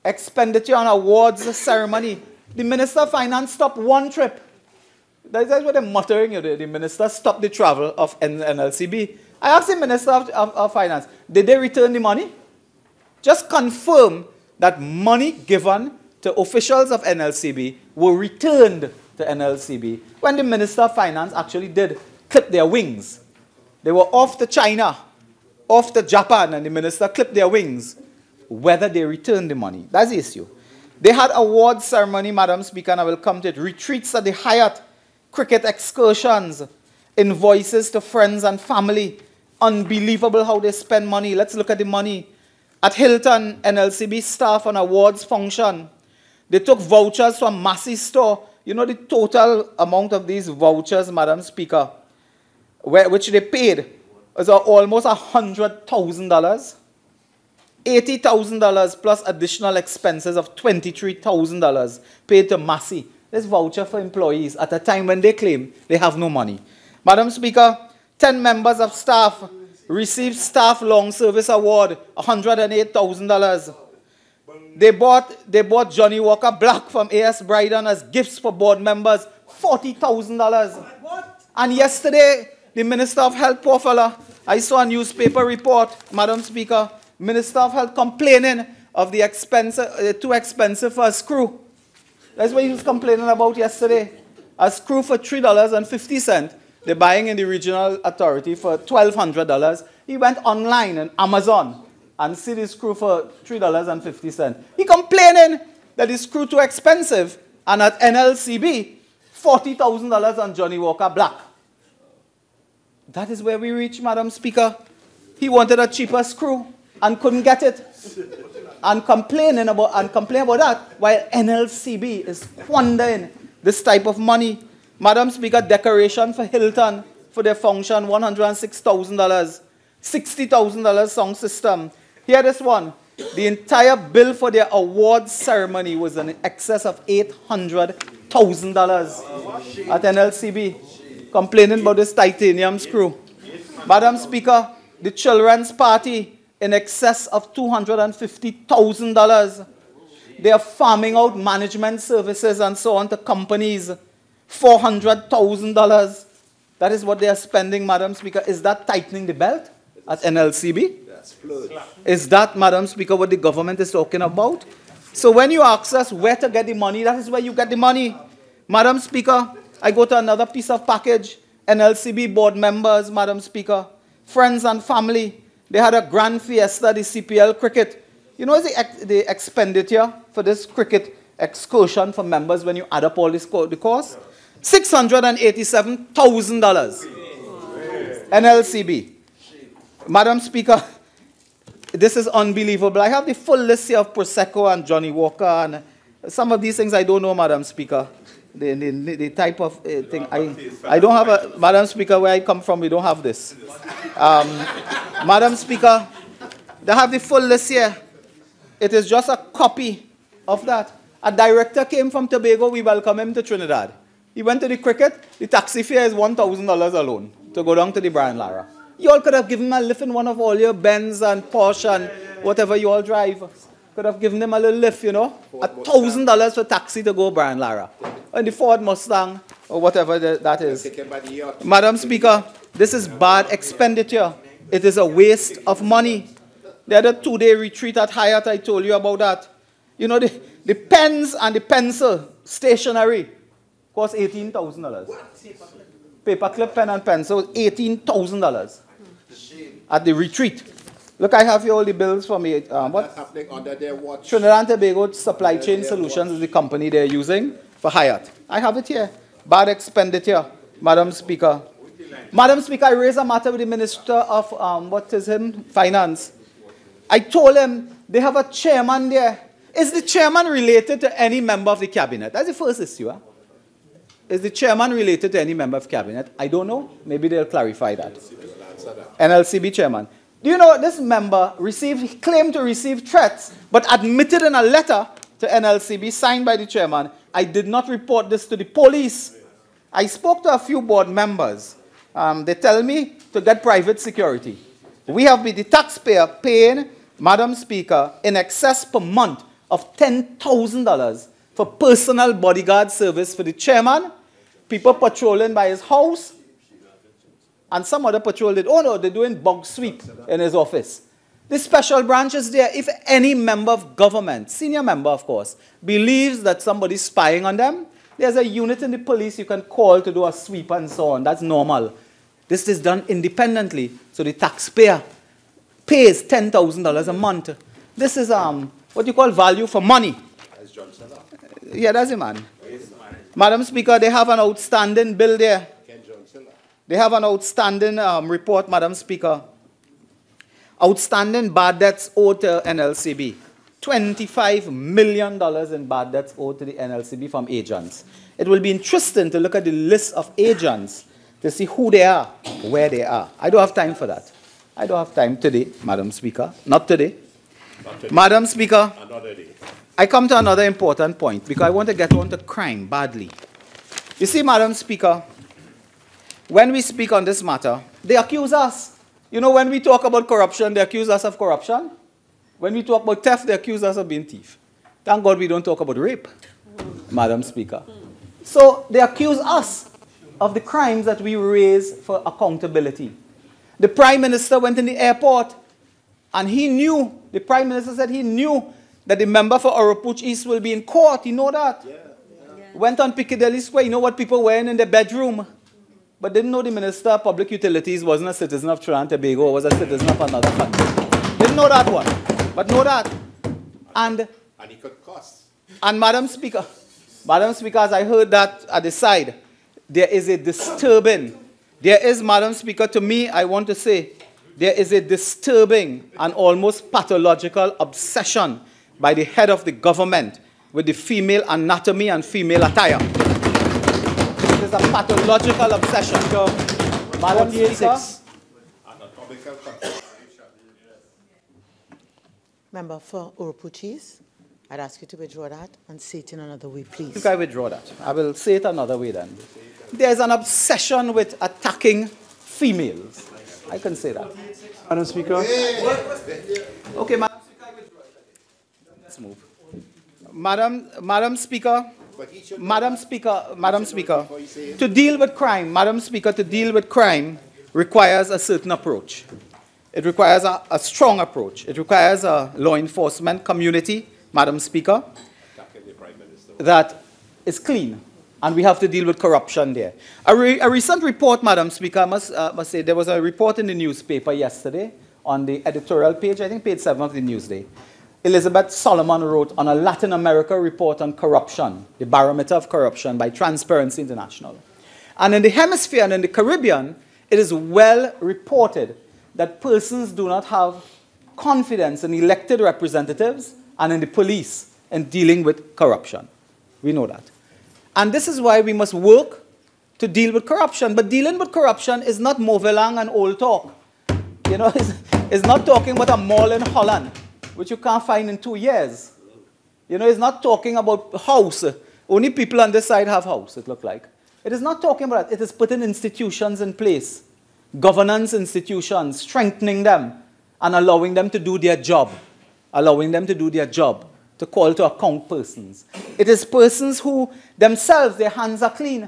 expenditure on awards ceremony. The Minister of Finance stopped one trip. That's what they're muttering. The Minister stopped the travel of NLCB. I asked the Minister of Finance, did they return the money? Just confirm that money given to officials of NLCB were returned to NLCB when the Minister of Finance actually did clip their wings. They were off to China, off to Japan, and the Minister clipped their wings. Whether they returned the money, that's the issue. They had awards ceremony, Madam Speaker, and I will come to it. Retreats at the Hyatt, cricket excursions, invoices to friends and family. Unbelievable how they spend money. Let's look at the money. At Hilton, NLCB staff on awards function. They took vouchers from Massey store. You know the total amount of these vouchers, Madam Speaker, which they paid was almost $100,000. $80,000 plus additional expenses of $23,000 paid to Massey. This voucher for employees at a time when they claim they have no money. Madam Speaker, 10 members of staff received Staff Long Service Award, $108,000. They bought Johnny Walker Black from A.S. Bryden as gifts for board members, $40,000. And yesterday, the Minister of Health, poor fella, I saw a newspaper report, Madam Speaker, Minister of Health complaining of the too expensive for a screw. That's what he was complaining about yesterday. A screw for $3.50. They're buying in the regional authority for $1,200. He went online on Amazon and see the screw for $3.50. He complaining that the screw too expensive, and at NLCB, $40,000 on Johnny Walker Black. That is where we reach, Madam Speaker. He wanted a cheaper screw and couldn't get it. And complain about that, while NLCB is squandering this type of money. Madam Speaker, decoration for Hilton for their function, $106,000. $60,000 sound system. Here this one. The entire bill for their awards ceremony was in excess of $800,000 at NLCB. Complaining about this titanium screw. Madam Speaker, the children's party in excess of $250,000. They are farming out management services and so on to companies. $400,000. That is what they are spending, Madam Speaker. Is that tightening the belt at NLCB? Is that, Madam Speaker, what the government is talking about? So when you ask us where to get the money, that is where you get the money. Madam Speaker, I go to another piece of package. NLCB board members, Madam Speaker, friends and family. They had a grand fiesta, the CPL cricket. You know the expenditure for this cricket excursion for members when you add up all this the cost? $687,000. NLCB. Madam Speaker, this is unbelievable. I have the full list here of Prosecco and Johnny Walker and some of these things I don't know, Madam Speaker. The type of thing. I don't have a, Madam Speaker, where I come from, we don't have this. Madam Speaker, they have the full list here. It is just a copy of that. A director came from Tobago, we welcome him to Trinidad. He went to the cricket, the taxi fare is $1,000 alone to go down to the Brian Lara. You all could have given him a lift in one of all your Benz and Porsche and whatever you all drive. Could have given him a little lift, you know. $1,000 for taxi to go Brian Lara. And the Ford Mustang, or whatever that is. Madam Speaker, this is bad expenditure. It is a waste of money. The other 2-day retreat at Hyatt, I told you about that. You know, the pens and the pencil, stationery, cost $18,000. Paperclip, pen and pencil, $18,000 at the retreat. Look, I have here all the bills for me. What's happening under their watch? Trinidad and Tobago Supply Chain Solutions is the company they're using for Hyatt. I have it here. Bad expenditure, Madam Speaker. Madam Speaker, I raised a matter with the Minister of, Finance. I told him they have a chairman there. Is the chairman related to any member of the cabinet? That's the first issue. Huh? Is the chairman related to any member of cabinet? I don't know. Maybe they'll clarify that. NLCB chairman. Do you know this member claimed to receive threats, but admitted in a letter to NLCB signed by the chairman, I did not report this to the police. I spoke to a few board members. They tell me to get private security. We have been the taxpayer paying, Madam Speaker, in excess per month of $10,000 for personal bodyguard service for the chairman, people patrolling by his house, and some other patrol did. Oh no, they're doing bug sweep in his office. The special branch is there. If any member of government, senior member of course, believes that somebody's spying on them, there's a unit in the police you can call to do a sweep and so on. That's normal. This is done independently, so the taxpayer pays $10,000 a month. This is what you call value for money. That's Johnson. Yeah, that's the man. Madam Speaker, they have an outstanding bill there. They have an outstanding report, Madam Speaker. Outstanding bad debts owed to NLCB. $25 million in bad debts owed to the NLCB from agents. It will be interesting to look at the list of agents to see who they are, where they are. I don't have time for that. I don't have time today, Madam Speaker. Not today. Not today. Madam Speaker, another day. I come to another important point because I want to get on to crime badly. You see, Madam Speaker, when we speak on this matter, they accuse us. You know, when we talk about corruption, they accuse us of corruption. When we talk about theft, they accuse us of being thief. Thank God we don't talk about rape, Madam Speaker. So they accuse us of the crimes that we raise for accountability. The Prime Minister went in the airport and he knew, the Prime Minister said he knew that the member for Oropuch East will be in court. You know that? Yeah. Went on Piccadilly Square. You know what people were in their bedroom? But didn't know the Minister of Public Utilities wasn't a citizen of Trinidad and Tobago, was a citizen of another country. Didn't know that one. But know that. And he could cost. And Madam Speaker, as I heard that at the side, there is a disturbing, Madam Speaker, to me, I want to say, there is a disturbing and almost pathological obsession by the head of the government with the female anatomy and female attire. It is a pathological obsession. Madam Speaker. Member for Oropuchis, I'd ask you to withdraw that and say it in another way, please. I think I withdraw that. I will say it another way then. There's an obsession with attacking females. I can say that. Madam Speaker. Okay, Madam Speaker, I withdraw it. Let's move. Madam Speaker, to deal with crime, Madam Speaker, to deal with crime requires a certain approach. It requires a strong approach. It requires a law enforcement community, Madam Speaker, that is clean. And we have to deal with corruption there. A recent report, Madam Speaker, I must say, there was a report in the newspaper yesterday on the editorial page, I think page 7 of the Newsday. Elizabeth Solomon wrote on a Latin America report on corruption, the barometer of corruption by Transparency International. And in the hemisphere and in the Caribbean, it is well reported that persons do not have confidence in elected representatives and in the police in dealing with corruption. We know that. And this is why we must work to deal with corruption. But dealing with corruption is not Movelang and old talk. You know, it's not talking about a mall in Holland, which you can't find in 2 years. You know, it's not talking about house. Only people on this side have house, it looks like. It is not talking about that. It is putting institutions in place, governance institutions, strengthening them, and allowing them to do their job. Allowing them to do their job, to call to account persons. It is persons who themselves, their hands are clean.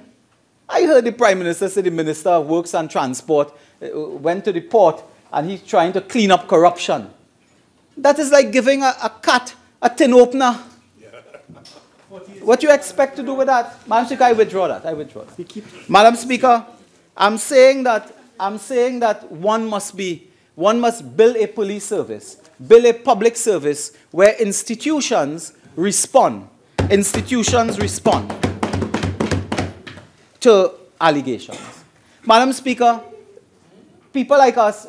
I heard the Prime Minister say the Minister of Works and Transport went to the port and he's trying to clean up corruption. That is like giving a cat a tin opener. What do you expect to do with that? Madam Speaker, I withdraw that. I withdraw that. Madam Speaker, I'm saying that one must build a police service, build a public service where institutions respond. Institutions respond to allegations. Madam Speaker, people like us,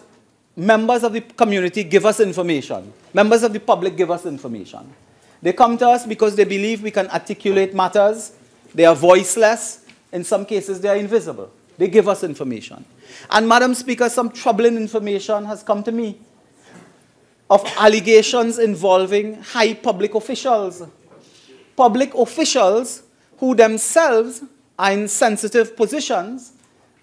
members of the community, give us information. Members of the public give us information. They come to us because they believe we can articulate matters. They are voiceless. In some cases, they are invisible. They give us information. And Madam Speaker, some troubling information has come to me of allegations involving high public officials. Public officials who themselves are in sensitive positions,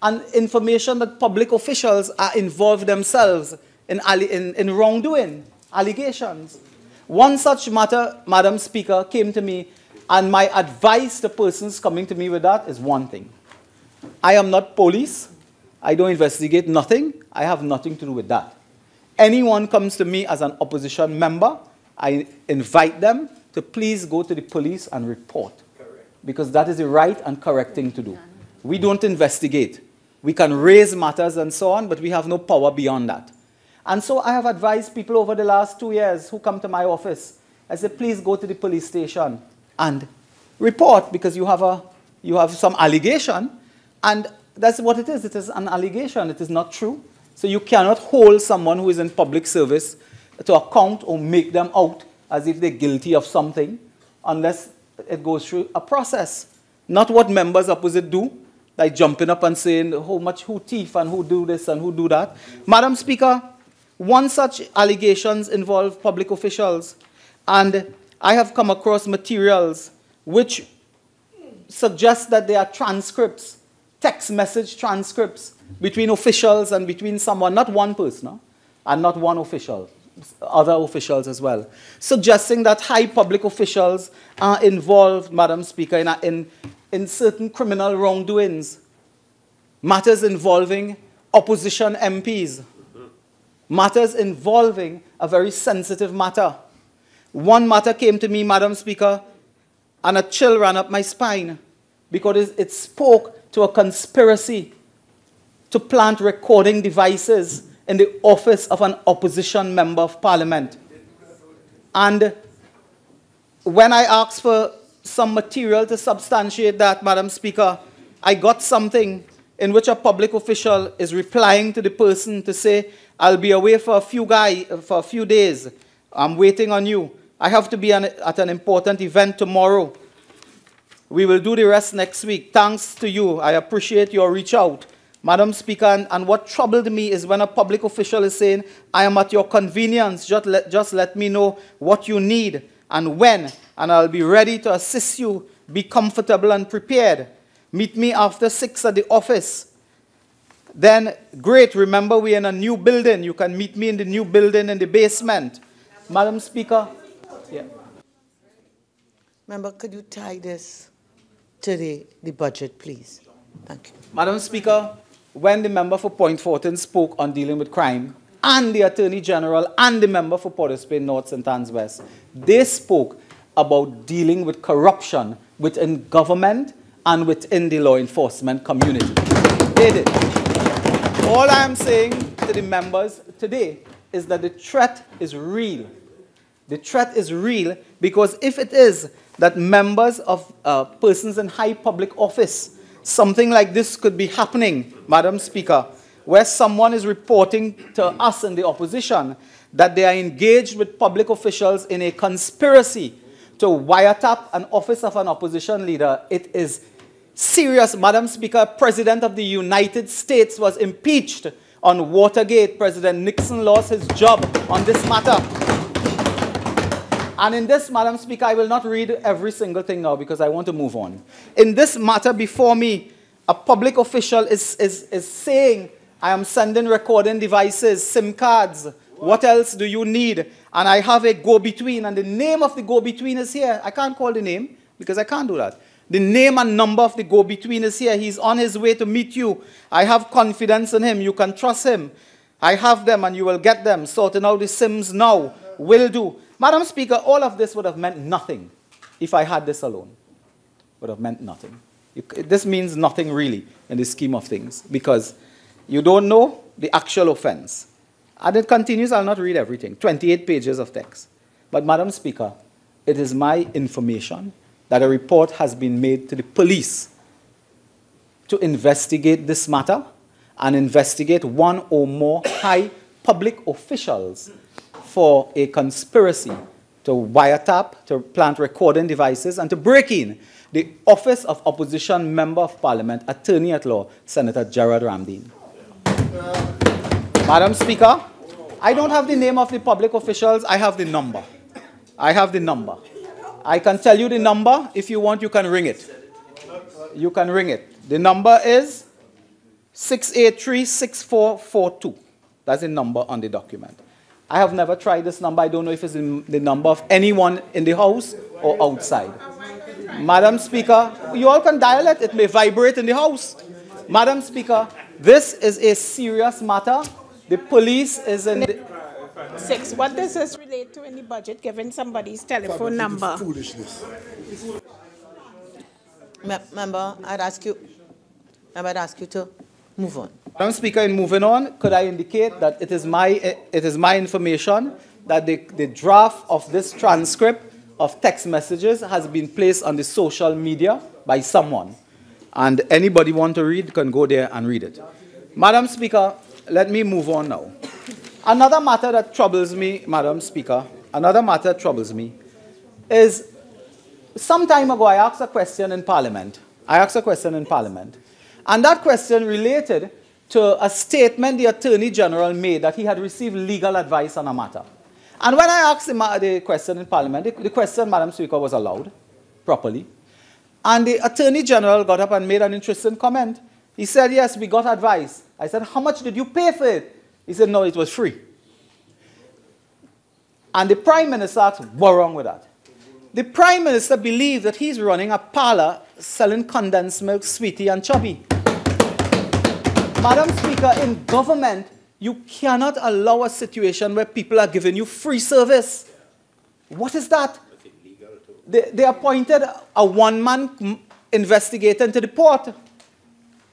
and information that public officials are involved themselves in wrongdoing, allegations. One such matter, Madam Speaker, came to me, and my advice to persons coming to me with that is one thing. I am not police. I don't investigate nothing. I have nothing to do with that. Anyone comes to me as an opposition member, I invite them to please go to the police and report. Correct. Because that is the right and correct thing to do. We don't investigate. We can raise matters and so on, but we have no power beyond that. And so I have advised people over the last 2 years who come to my office. I say, please go to the police station and report, because you have some allegation, and that's what it is. It is an allegation. It is not true. So you cannot hold someone who is in public service to account or make them out as if they're guilty of something unless it goes through a process. Not what members opposite do, like jumping up and saying who thief and who do this and who do that. Madam Speaker, one such allegations involve public officials, and I have come across materials which suggest that there are transcripts, text message transcripts between officials and between someone, not one person, no? And not one official, other officials as well, suggesting that high public officials are involved, Madam Speaker, in certain criminal wrongdoings, matters involving opposition MPs, matters involving a very sensitive matter. One matter came to me, Madam Speaker, and a chill ran up my spine because it spoke to a conspiracy to plant recording devices in the office of an opposition member of parliament. And when I asked for some material to substantiate that, Madam Speaker, I got something in which a public official is replying to the person to say, I'll be away for a few days. I'm waiting on you. I have to be at an important event tomorrow. We will do the rest next week. Thanks to you. I appreciate your reach out. Madam Speaker, and what troubled me is when a public official is saying, I am at your convenience, just let me know what you need and when, and I'll be ready to assist you. Be comfortable and prepared. Meet me after 6 at the office. Then, great, remember we're in a new building. You can meet me in the new building in the basement. Madam Speaker. Yeah. Member, could you tie this to the budget, please? Thank you. Madam Speaker, when the member for Point Fortin spoke on dealing with crime, and the Attorney General and the member for Port of Spain North, St. Anne's West, they spoke about dealing with corruption within government and within the law enforcement community. They did. All I am saying to the members today is that the threat is real. The threat is real because if it is that members of persons in high public office, something like this could be happening, Madam Speaker, where someone is reporting to us in the opposition that they are engaged with public officials in a conspiracy to wiretap an office of an opposition leader. It is serious. Madam Speaker, President of the United States was impeached on Watergate. President Nixon lost his job on this matter. And in this, Madam Speaker, I will not read every single thing now because I want to move on. In this matter before me, a public official is saying, I am sending recording devices, SIM cards, what else do you need? And I have a go-between, and the name of the go-between is here. I can't call the name because I can't do that. The name and number of the go-between is here. He's on his way to meet you. I have confidence in him. You can trust him. I have them and you will get them. Sorting out the SIMs now will do. Madam Speaker, all of this would have meant nothing if I had this alone. Would have meant nothing. This means nothing really in the scheme of things because you don't know the actual offense. And it continues, I'll not read everything, 28 pages of text. But Madam Speaker, it is my information that a report has been made to the police to investigate this matter and investigate one or more high public officials for a conspiracy to wiretap, to plant recording devices, and to break in the office of Opposition Member of Parliament, Attorney at Law, Senator Gerard Ramdeen. Madam Speaker, I don't have the name of the public officials, I have the number. I have the number. I can tell you the number. If you want, you can ring it. You can ring it. The number is 683-6442. That's the number on the document. I have never tried this number. I don't know if it's the number of anyone in the House or outside. Madam Speaker, you all can dial it. It may vibrate in the House. Madam Speaker, this is a serious matter. The police is in the... 6. What does this relate to in the budget, given somebody's telephone number? Foolishness. Member, I'd ask you to move on. Madam Speaker, in moving on, could I indicate that it is my information that the draft of this transcript of text messages has been placed on the social media by someone. And anybody want to read can go there and read it. Madam Speaker, let me move on now. Another matter that troubles me, Madam Speaker, another matter that troubles me is some time ago I asked a question in Parliament. And that question related to a statement the Attorney General made that he had received legal advice on a matter. And when I asked the question in Parliament, the question, Madam Speaker, was allowed properly. And the Attorney General got up and made an interesting comment. He said, yes, we got advice. I said, how much did you pay for it? He said, no, it was free. And the Prime Minister asked, what's wrong with that? The Prime Minister believed that he's running a parlor selling condensed milk, sweetie, and chubby. Madam Speaker, in government, you cannot allow a situation where people are giving you free service. What is that? They appointed a one-man investigator into the port.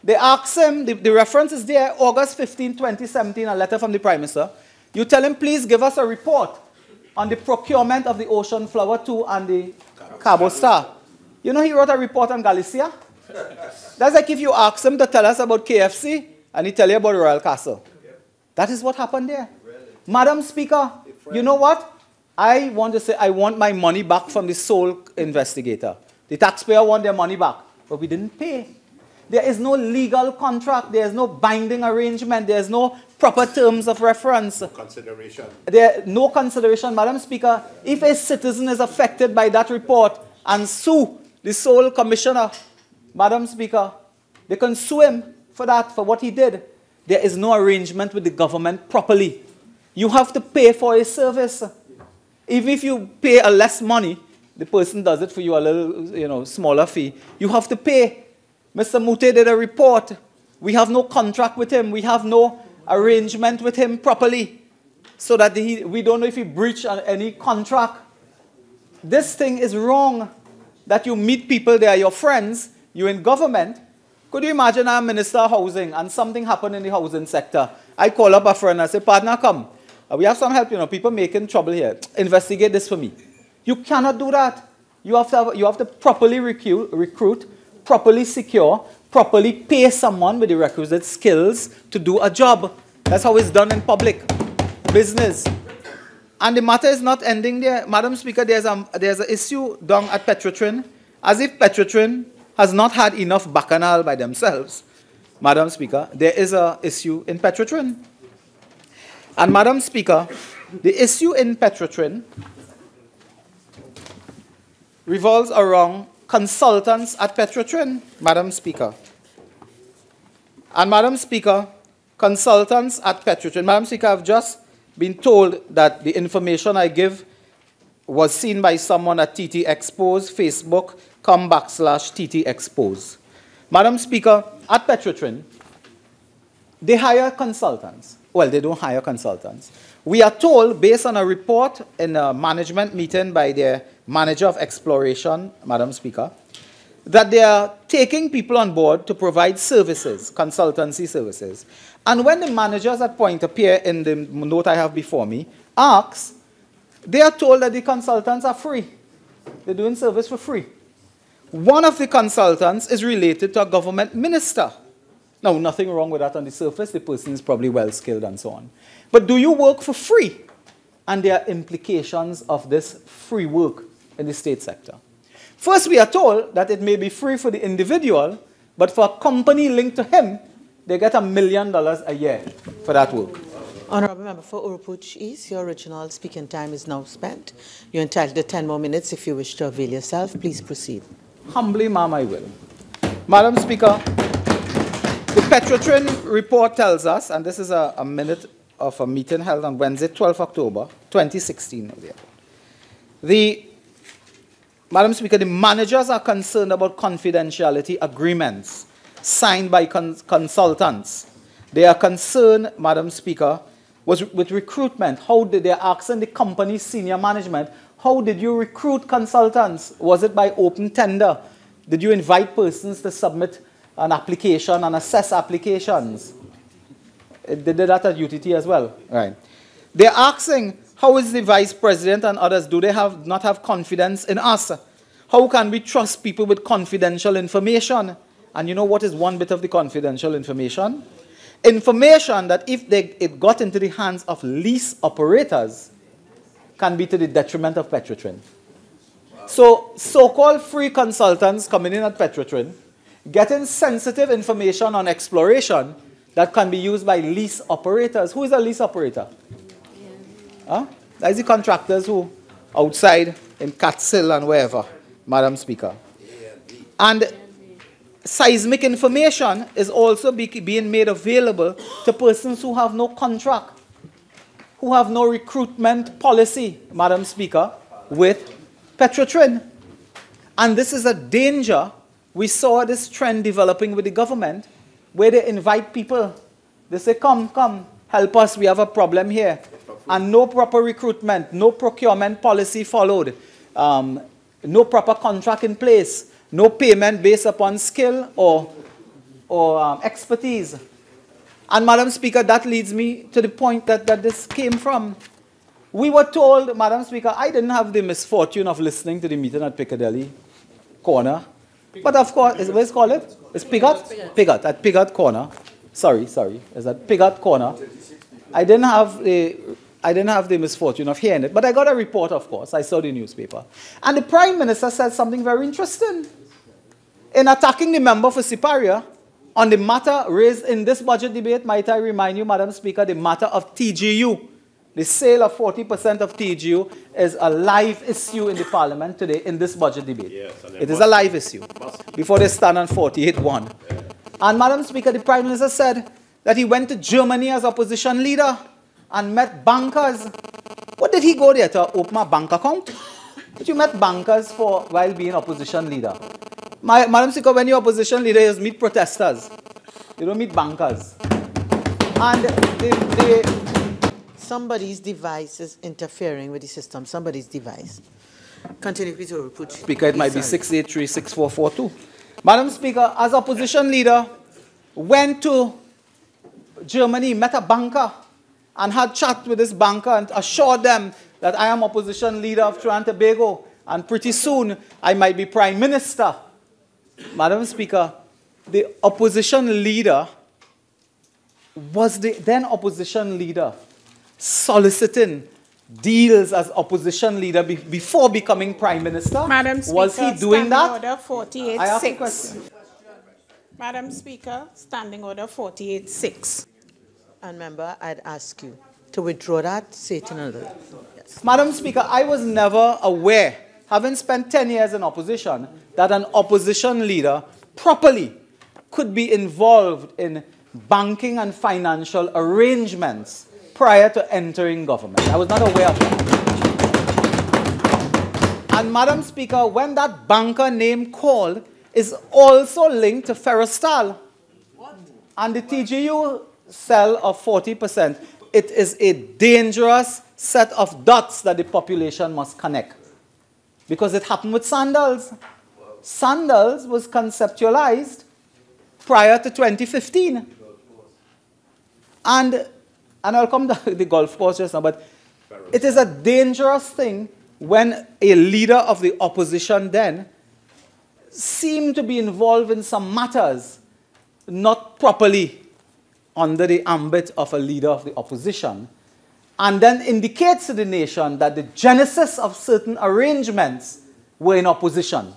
They asked him, the reference is there, August 15, 2017, a letter from the Prime Minister. You tell him, please give us a report on the procurement of the Ocean Flower 2 and the Cabo Star. You know he wrote a report on Galicia? That's like if you ask him to tell us about KFC, and he tell you about Royal Castle. That is what happened there. Madam Speaker, you know what? I want to say I want my money back from the sole investigator. The taxpayer want their money back, but we didn't pay. There is no legal contract. There is no binding arrangement. There is no proper terms of reference. Consideration. There no consideration, Madam Speaker. If a citizen is affected by that report and sue the sole commissioner, Madam Speaker, they can sue him for that, for what he did. There is no arrangement with the government properly. You have to pay for a service. Even if you pay a less money, the person does it for you a little, smaller fee. You have to pay. Mr. Mute did a report. We have no contract with him. We have no arrangement with him properly. So that we don't know if he breached any contract. This thing is wrong. That you meet people, they are your friends, you're in government. Could you imagine I'm Minister of Housing and something happened in the housing sector? I call up a friend and say, partner, come. We have some help, you know, people making trouble here. Investigate this for me. You cannot do that. You have to properly recruit, properly secure, properly pay someone with the requisite skills to do a job. That's how it's done in public business. And the matter is not ending there. Madam Speaker, there's an issue down at Petrotrin, as if Petrotrin has not had enough bacchanal by themselves. Madam Speaker, there is an issue in Petrotrin. And Madam Speaker, the issue in Petrotrin revolves around consultants at Petrotrin, Madam Speaker. And Madam Speaker, consultants at Petrotrin. Madam Speaker, I've just been told that the information I give was seen by someone at TT Expose, Facebook, /TT Expose. Madam Speaker, at Petrotrin, they hire consultants. Well, they don't hire consultants. We are told, based on a report in a management meeting by their manager of exploration, Madam Speaker, that they are taking people on board to provide services, consultancy services. And when the managers at point appear in the note I have before me, ask, they are told that the consultants are free. They're doing service for free. One of the consultants is related to a government minister. Now, nothing wrong with that on the surface. The person is probably well-skilled and so on. But do you work for free? And there are implications of this free work in the state sector. First, we are told that it may be free for the individual, but for a company linked to him, they get $1 million a year for that work. Honourable Member for Urupuch East, your original speaking time is now spent. You're entitled to 10 more minutes if you wish to avail yourself. Please proceed. Humbly, ma'am, I will. Madam Speaker, the Petrotrin report tells us, and this is a minute of a meeting held on Wednesday, 12 October, 2016. Madam Speaker, the managers are concerned about confidentiality agreements signed by consultants. They are concerned, Madam Speaker, with recruitment. They are asking the company's senior management, how did you recruit consultants? Was it by open tender? Did you invite persons to submit an application and assess applications? They did that at UTT as well. Right. They're asking, how is the vice president and others, do they not have confidence in us? How can we trust people with confidential information? And you know what is one bit of the confidential information? Information that if it got into the hands of lease operators can be to the detriment of Petrotrin. So, so-called free consultants coming in at Petrotrin, getting sensitive information on exploration that can be used by lease operators. Who is a lease operator? Huh? That is the contractors who outside in Catskill and wherever, Madam Speaker. And seismic information is also being made available to persons who have no contract, who have no recruitment policy, Madam Speaker, with Petrotrin. And this is a danger. We saw this trend developing with the government, where they invite people. They say, come, help us, we have a problem here. And no proper recruitment, no procurement policy followed, no proper contract in place, no payment based upon skill or expertise. And Madam Speaker, that leads me to the point that this came from. We were told, Madam Speaker, I didn't have the misfortune of listening to the meeting at Piccadilly Corner. But of course, what is it called? It's Piggott? Piggott, at Piggott Corner. Sorry, is that Piggott Corner? I didn't have the misfortune of hearing it, but I got a report, of course. I saw the newspaper. And the Prime Minister said something very interesting. In attacking the member for Siparia, on the matter raised in this budget debate, might I remind you, Madam Speaker, the matter of TGU. The sale of 40% of TGU is a live issue in the Parliament today in this budget debate. Yes, it is a live issue. Before they stand on 48-1. Yeah. And Madam Speaker, the Prime Minister said that he went to Germany as opposition leader and met bankers. What did he go there to open a bank account? But you met bankers while being opposition leader. Madam Speaker, when you're opposition leader, you meet protesters. You don't meet bankers. And somebody's device is interfering with the system. Somebody's device. Continue, please, Urupuch. Speaker, it might be 683-6442. Madam Speaker, as opposition leader, went to Germany, met a banker, and had chat with this banker and assured them that I am opposition leader of Trinidad and Tobago, and pretty soon I might be Prime Minister. Madam Speaker, the opposition leader was the then opposition leader soliciting deals as opposition leader before becoming Prime Minister? Madam Speaker, was he doing that? Order 48.6. I have a question. Madam Speaker, Standing Order 48.6. And member, I'd ask you to withdraw that, say it in another. Yes. Madam Speaker, I was never aware, having spent 10 years in opposition, that an opposition leader properly could be involved in banking and financial arrangements prior to entering government. I was not aware of that. And Madam Speaker, when that banker name called is also linked to Ferrostal and the TGU sell of 40%, it is a dangerous set of dots that the population must connect. Because it happened with Sandals. Sandals was conceptualized prior to 2015. And I'll come to the golf course just now, but it is a dangerous thing when a leader of the opposition then seemed to be involved in some matters not properly under the ambit of a leader of the opposition, and then indicates to the nation that the genesis of certain arrangements were in opposition.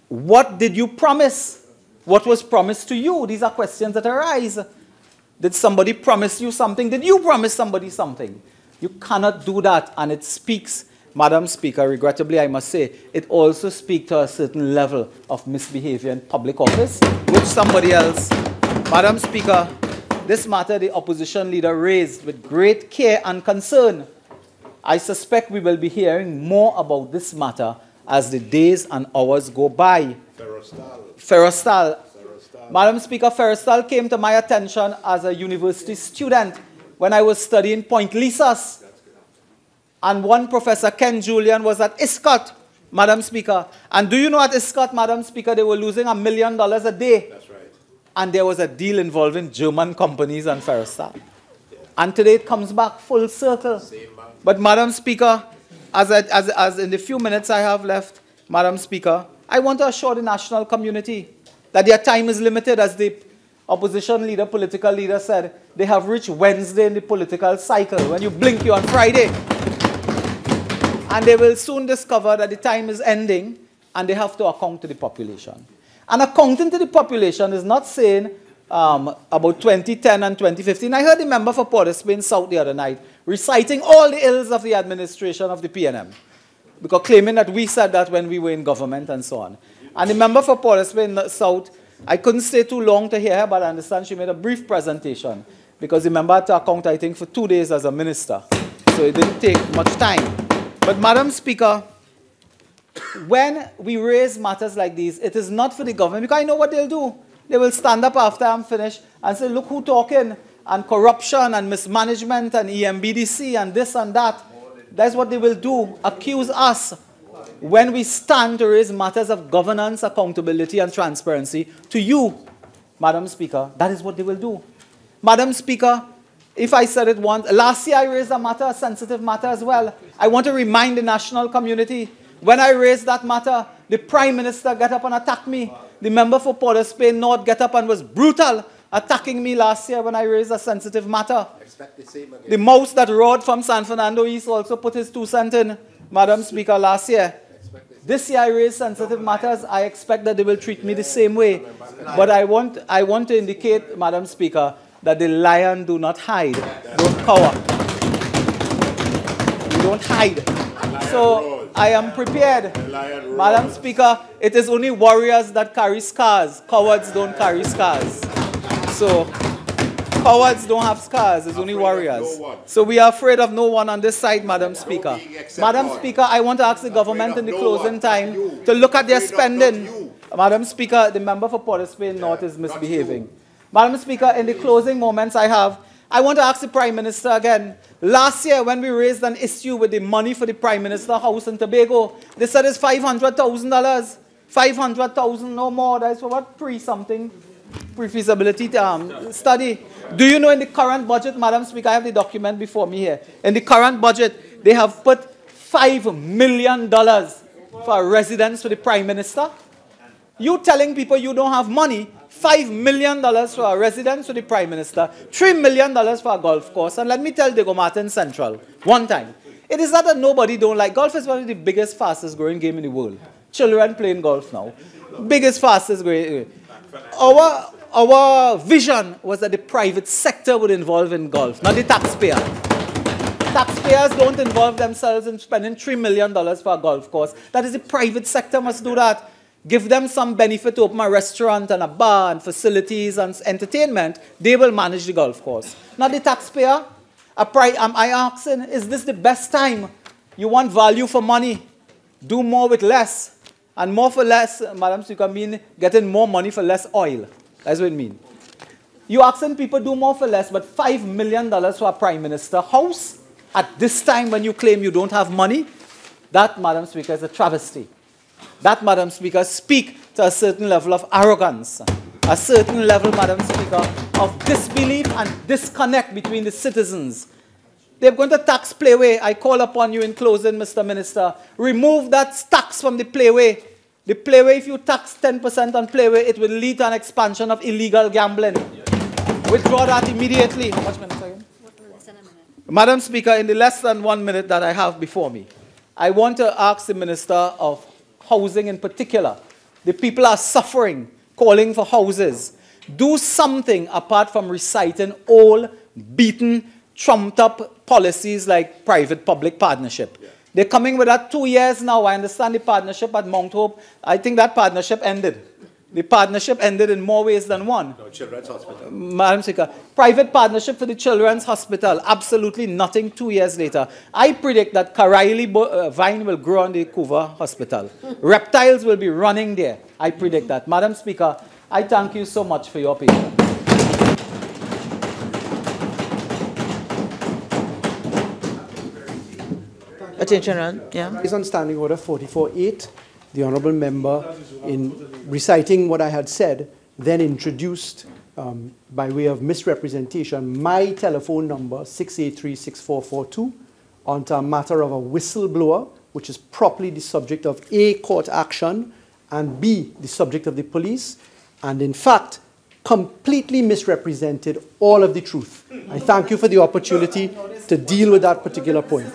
What did you promise? What was promised to you? These are questions that arise. Did somebody promise you something? Did you promise somebody something? You cannot do that, and it speaks, Madam Speaker, regrettably I must say, it also speaks to a certain level of misbehavior in public office, which somebody else. Madam Speaker, this matter the opposition leader raised with great care and concern. I suspect we will be hearing more about this matter as the days and hours go by. Ferrostal. Madam Speaker, Ferrostal came to my attention as a university student when I was studying Point Lisas. And one professor, Ken Julian, was at ISCOT, Madam Speaker. And do you know at ISCOT, Madam Speaker, they were losing $1 million a day. That's right. And there was a deal involving German companies and Ferrostal. Yeah. And today it comes back full circle. But Madam Speaker, as in the few minutes I have left, Madam Speaker, I want to assure the national community that their time is limited, as the opposition leader, political leader said. They have reached Wednesday in the political cycle. When you blink, you're on Friday. And they will soon discover that the time is ending and they have to account to the population. And accounting to the population is not saying about 2010 and 2015. I heard the member for Port of Spain South the other night reciting all the ills of the administration of the PNM, because claiming that we said that when we were in government and so on. And the member for Port of Spain South, I couldn't stay too long to hear her, but I understand she made a brief presentation, because the member had to account, I think, for 2 days as a minister. So it didn't take much time. But Madam Speaker, when we raise matters like these, it is not for the government, because I know what they'll do. They will stand up after I'm finished and say, look who talking, and corruption and mismanagement and EMBDC and this and that. That's what they will do, accuse us when we stand to raise matters of governance, accountability and transparency to you, Madam Speaker. That is what they will do. Madam Speaker, if I said it once, last year I raised a matter, a sensitive matter as well. I want to remind the national community, when I raised that matter, the Prime Minister got up and attacked me. The member for Port of Spain North got up and was brutal, attacking me last year when I raised a sensitive matter. Expect the same again. The mouse that rode from San Fernando East also put his 2 cents in, Madam Speaker, last year. This year I raised sensitive matters. I expect that they will treat me the same way. But I want to indicate, Madam Speaker, that the lion do not hide, don't cower. You don't hide. So I am prepared. Madam Speaker, it is only warriors that carry scars. Cowards don't carry scars. So cowards don't have scars, it's only warriors. So we are afraid of no one on this side, Madam Speaker. Madam Speaker, I want to ask the government in the closing time to look at their spending. Madam Speaker, the member for Port of Spain North is misbehaving. Madam Speaker, in the closing moments I want to ask the Prime Minister again. Last year, when we raised an issue with the money for the Prime Minister house in Tobago, they said it's $500,000. $500,000, no more. That's for what? 3 something. pre-feasibility study. Do you know in the current budget, Madam Speaker, I have the document before me here. In the current budget, they have put $5 million for a residence for the Prime Minister. You telling people you don't have money, $5 million for a residence for the Prime Minister, $3 million for a golf course, and let me tell Diego Martin Central, one time, it is not that nobody don't like golf. Is one of the biggest, fastest growing game in the world. Children playing golf now. Biggest, fastest growing. Our vision was that the private sector would involve in golf, not the taxpayer. Taxpayers don't involve themselves in spending $3 million for a golf course. That is the private sector must do that. Give them some benefit to open a restaurant and a bar and facilities and entertainment. They will manage the golf course. Not the taxpayer. Am I asking, is this the best time? You want value for money. Do more with less. And more for less, Madam Speaker, mean getting more money for less oil. That's what it means. You asking people do more for less, but $5 million for a Prime Minister house at this time when you claim you don't have money, that, Madam Speaker, is a travesty. That, Madam Speaker, speak to a certain level of arrogance, a certain level, Madam Speaker, of disbelief and disconnect between the citizens. They're going to tax Playway. I call upon you in closing, Mr. Minister. Remove that tax from the Playway. The Playway, if you tax 10% on Playway, it will lead to an expansion of illegal gambling. Withdraw that immediately. How much minutes again? Madam Speaker, in the less than 1 minute that I have before me, I want to ask the Minister of Housing in particular. The people are suffering, calling for houses. Do something apart from reciting old, beaten, trumped-up policies like private-public partnership. Yeah. They're coming with that 2 years now. I understand the partnership at Mount Hope. I think that partnership ended. The partnership ended in more ways than one. No, Children's Hospital. Madam Speaker, private partnership for the Children's Hospital, absolutely nothing 2 years later. I predict that Karaili vine will grow on the Couva Hospital. Reptiles will be running there. I predict that. Madam Speaker, I thank you so much for your patience. Attention, yeah. Based on Standing Order 44.8, the Honourable Member, in reciting what I had said, then introduced, by way of misrepresentation, my telephone number, 683-6442, onto a matter of a whistleblower, which is properly the subject of A, court action, and B, the subject of the police, and in fact, completely misrepresented all of the truth. I thank you for the opportunity to deal with that particular point.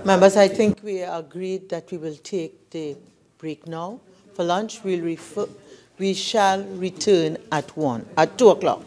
Members, I think we agreed that we will take the break now. For lunch, we shall return at 2 o'clock.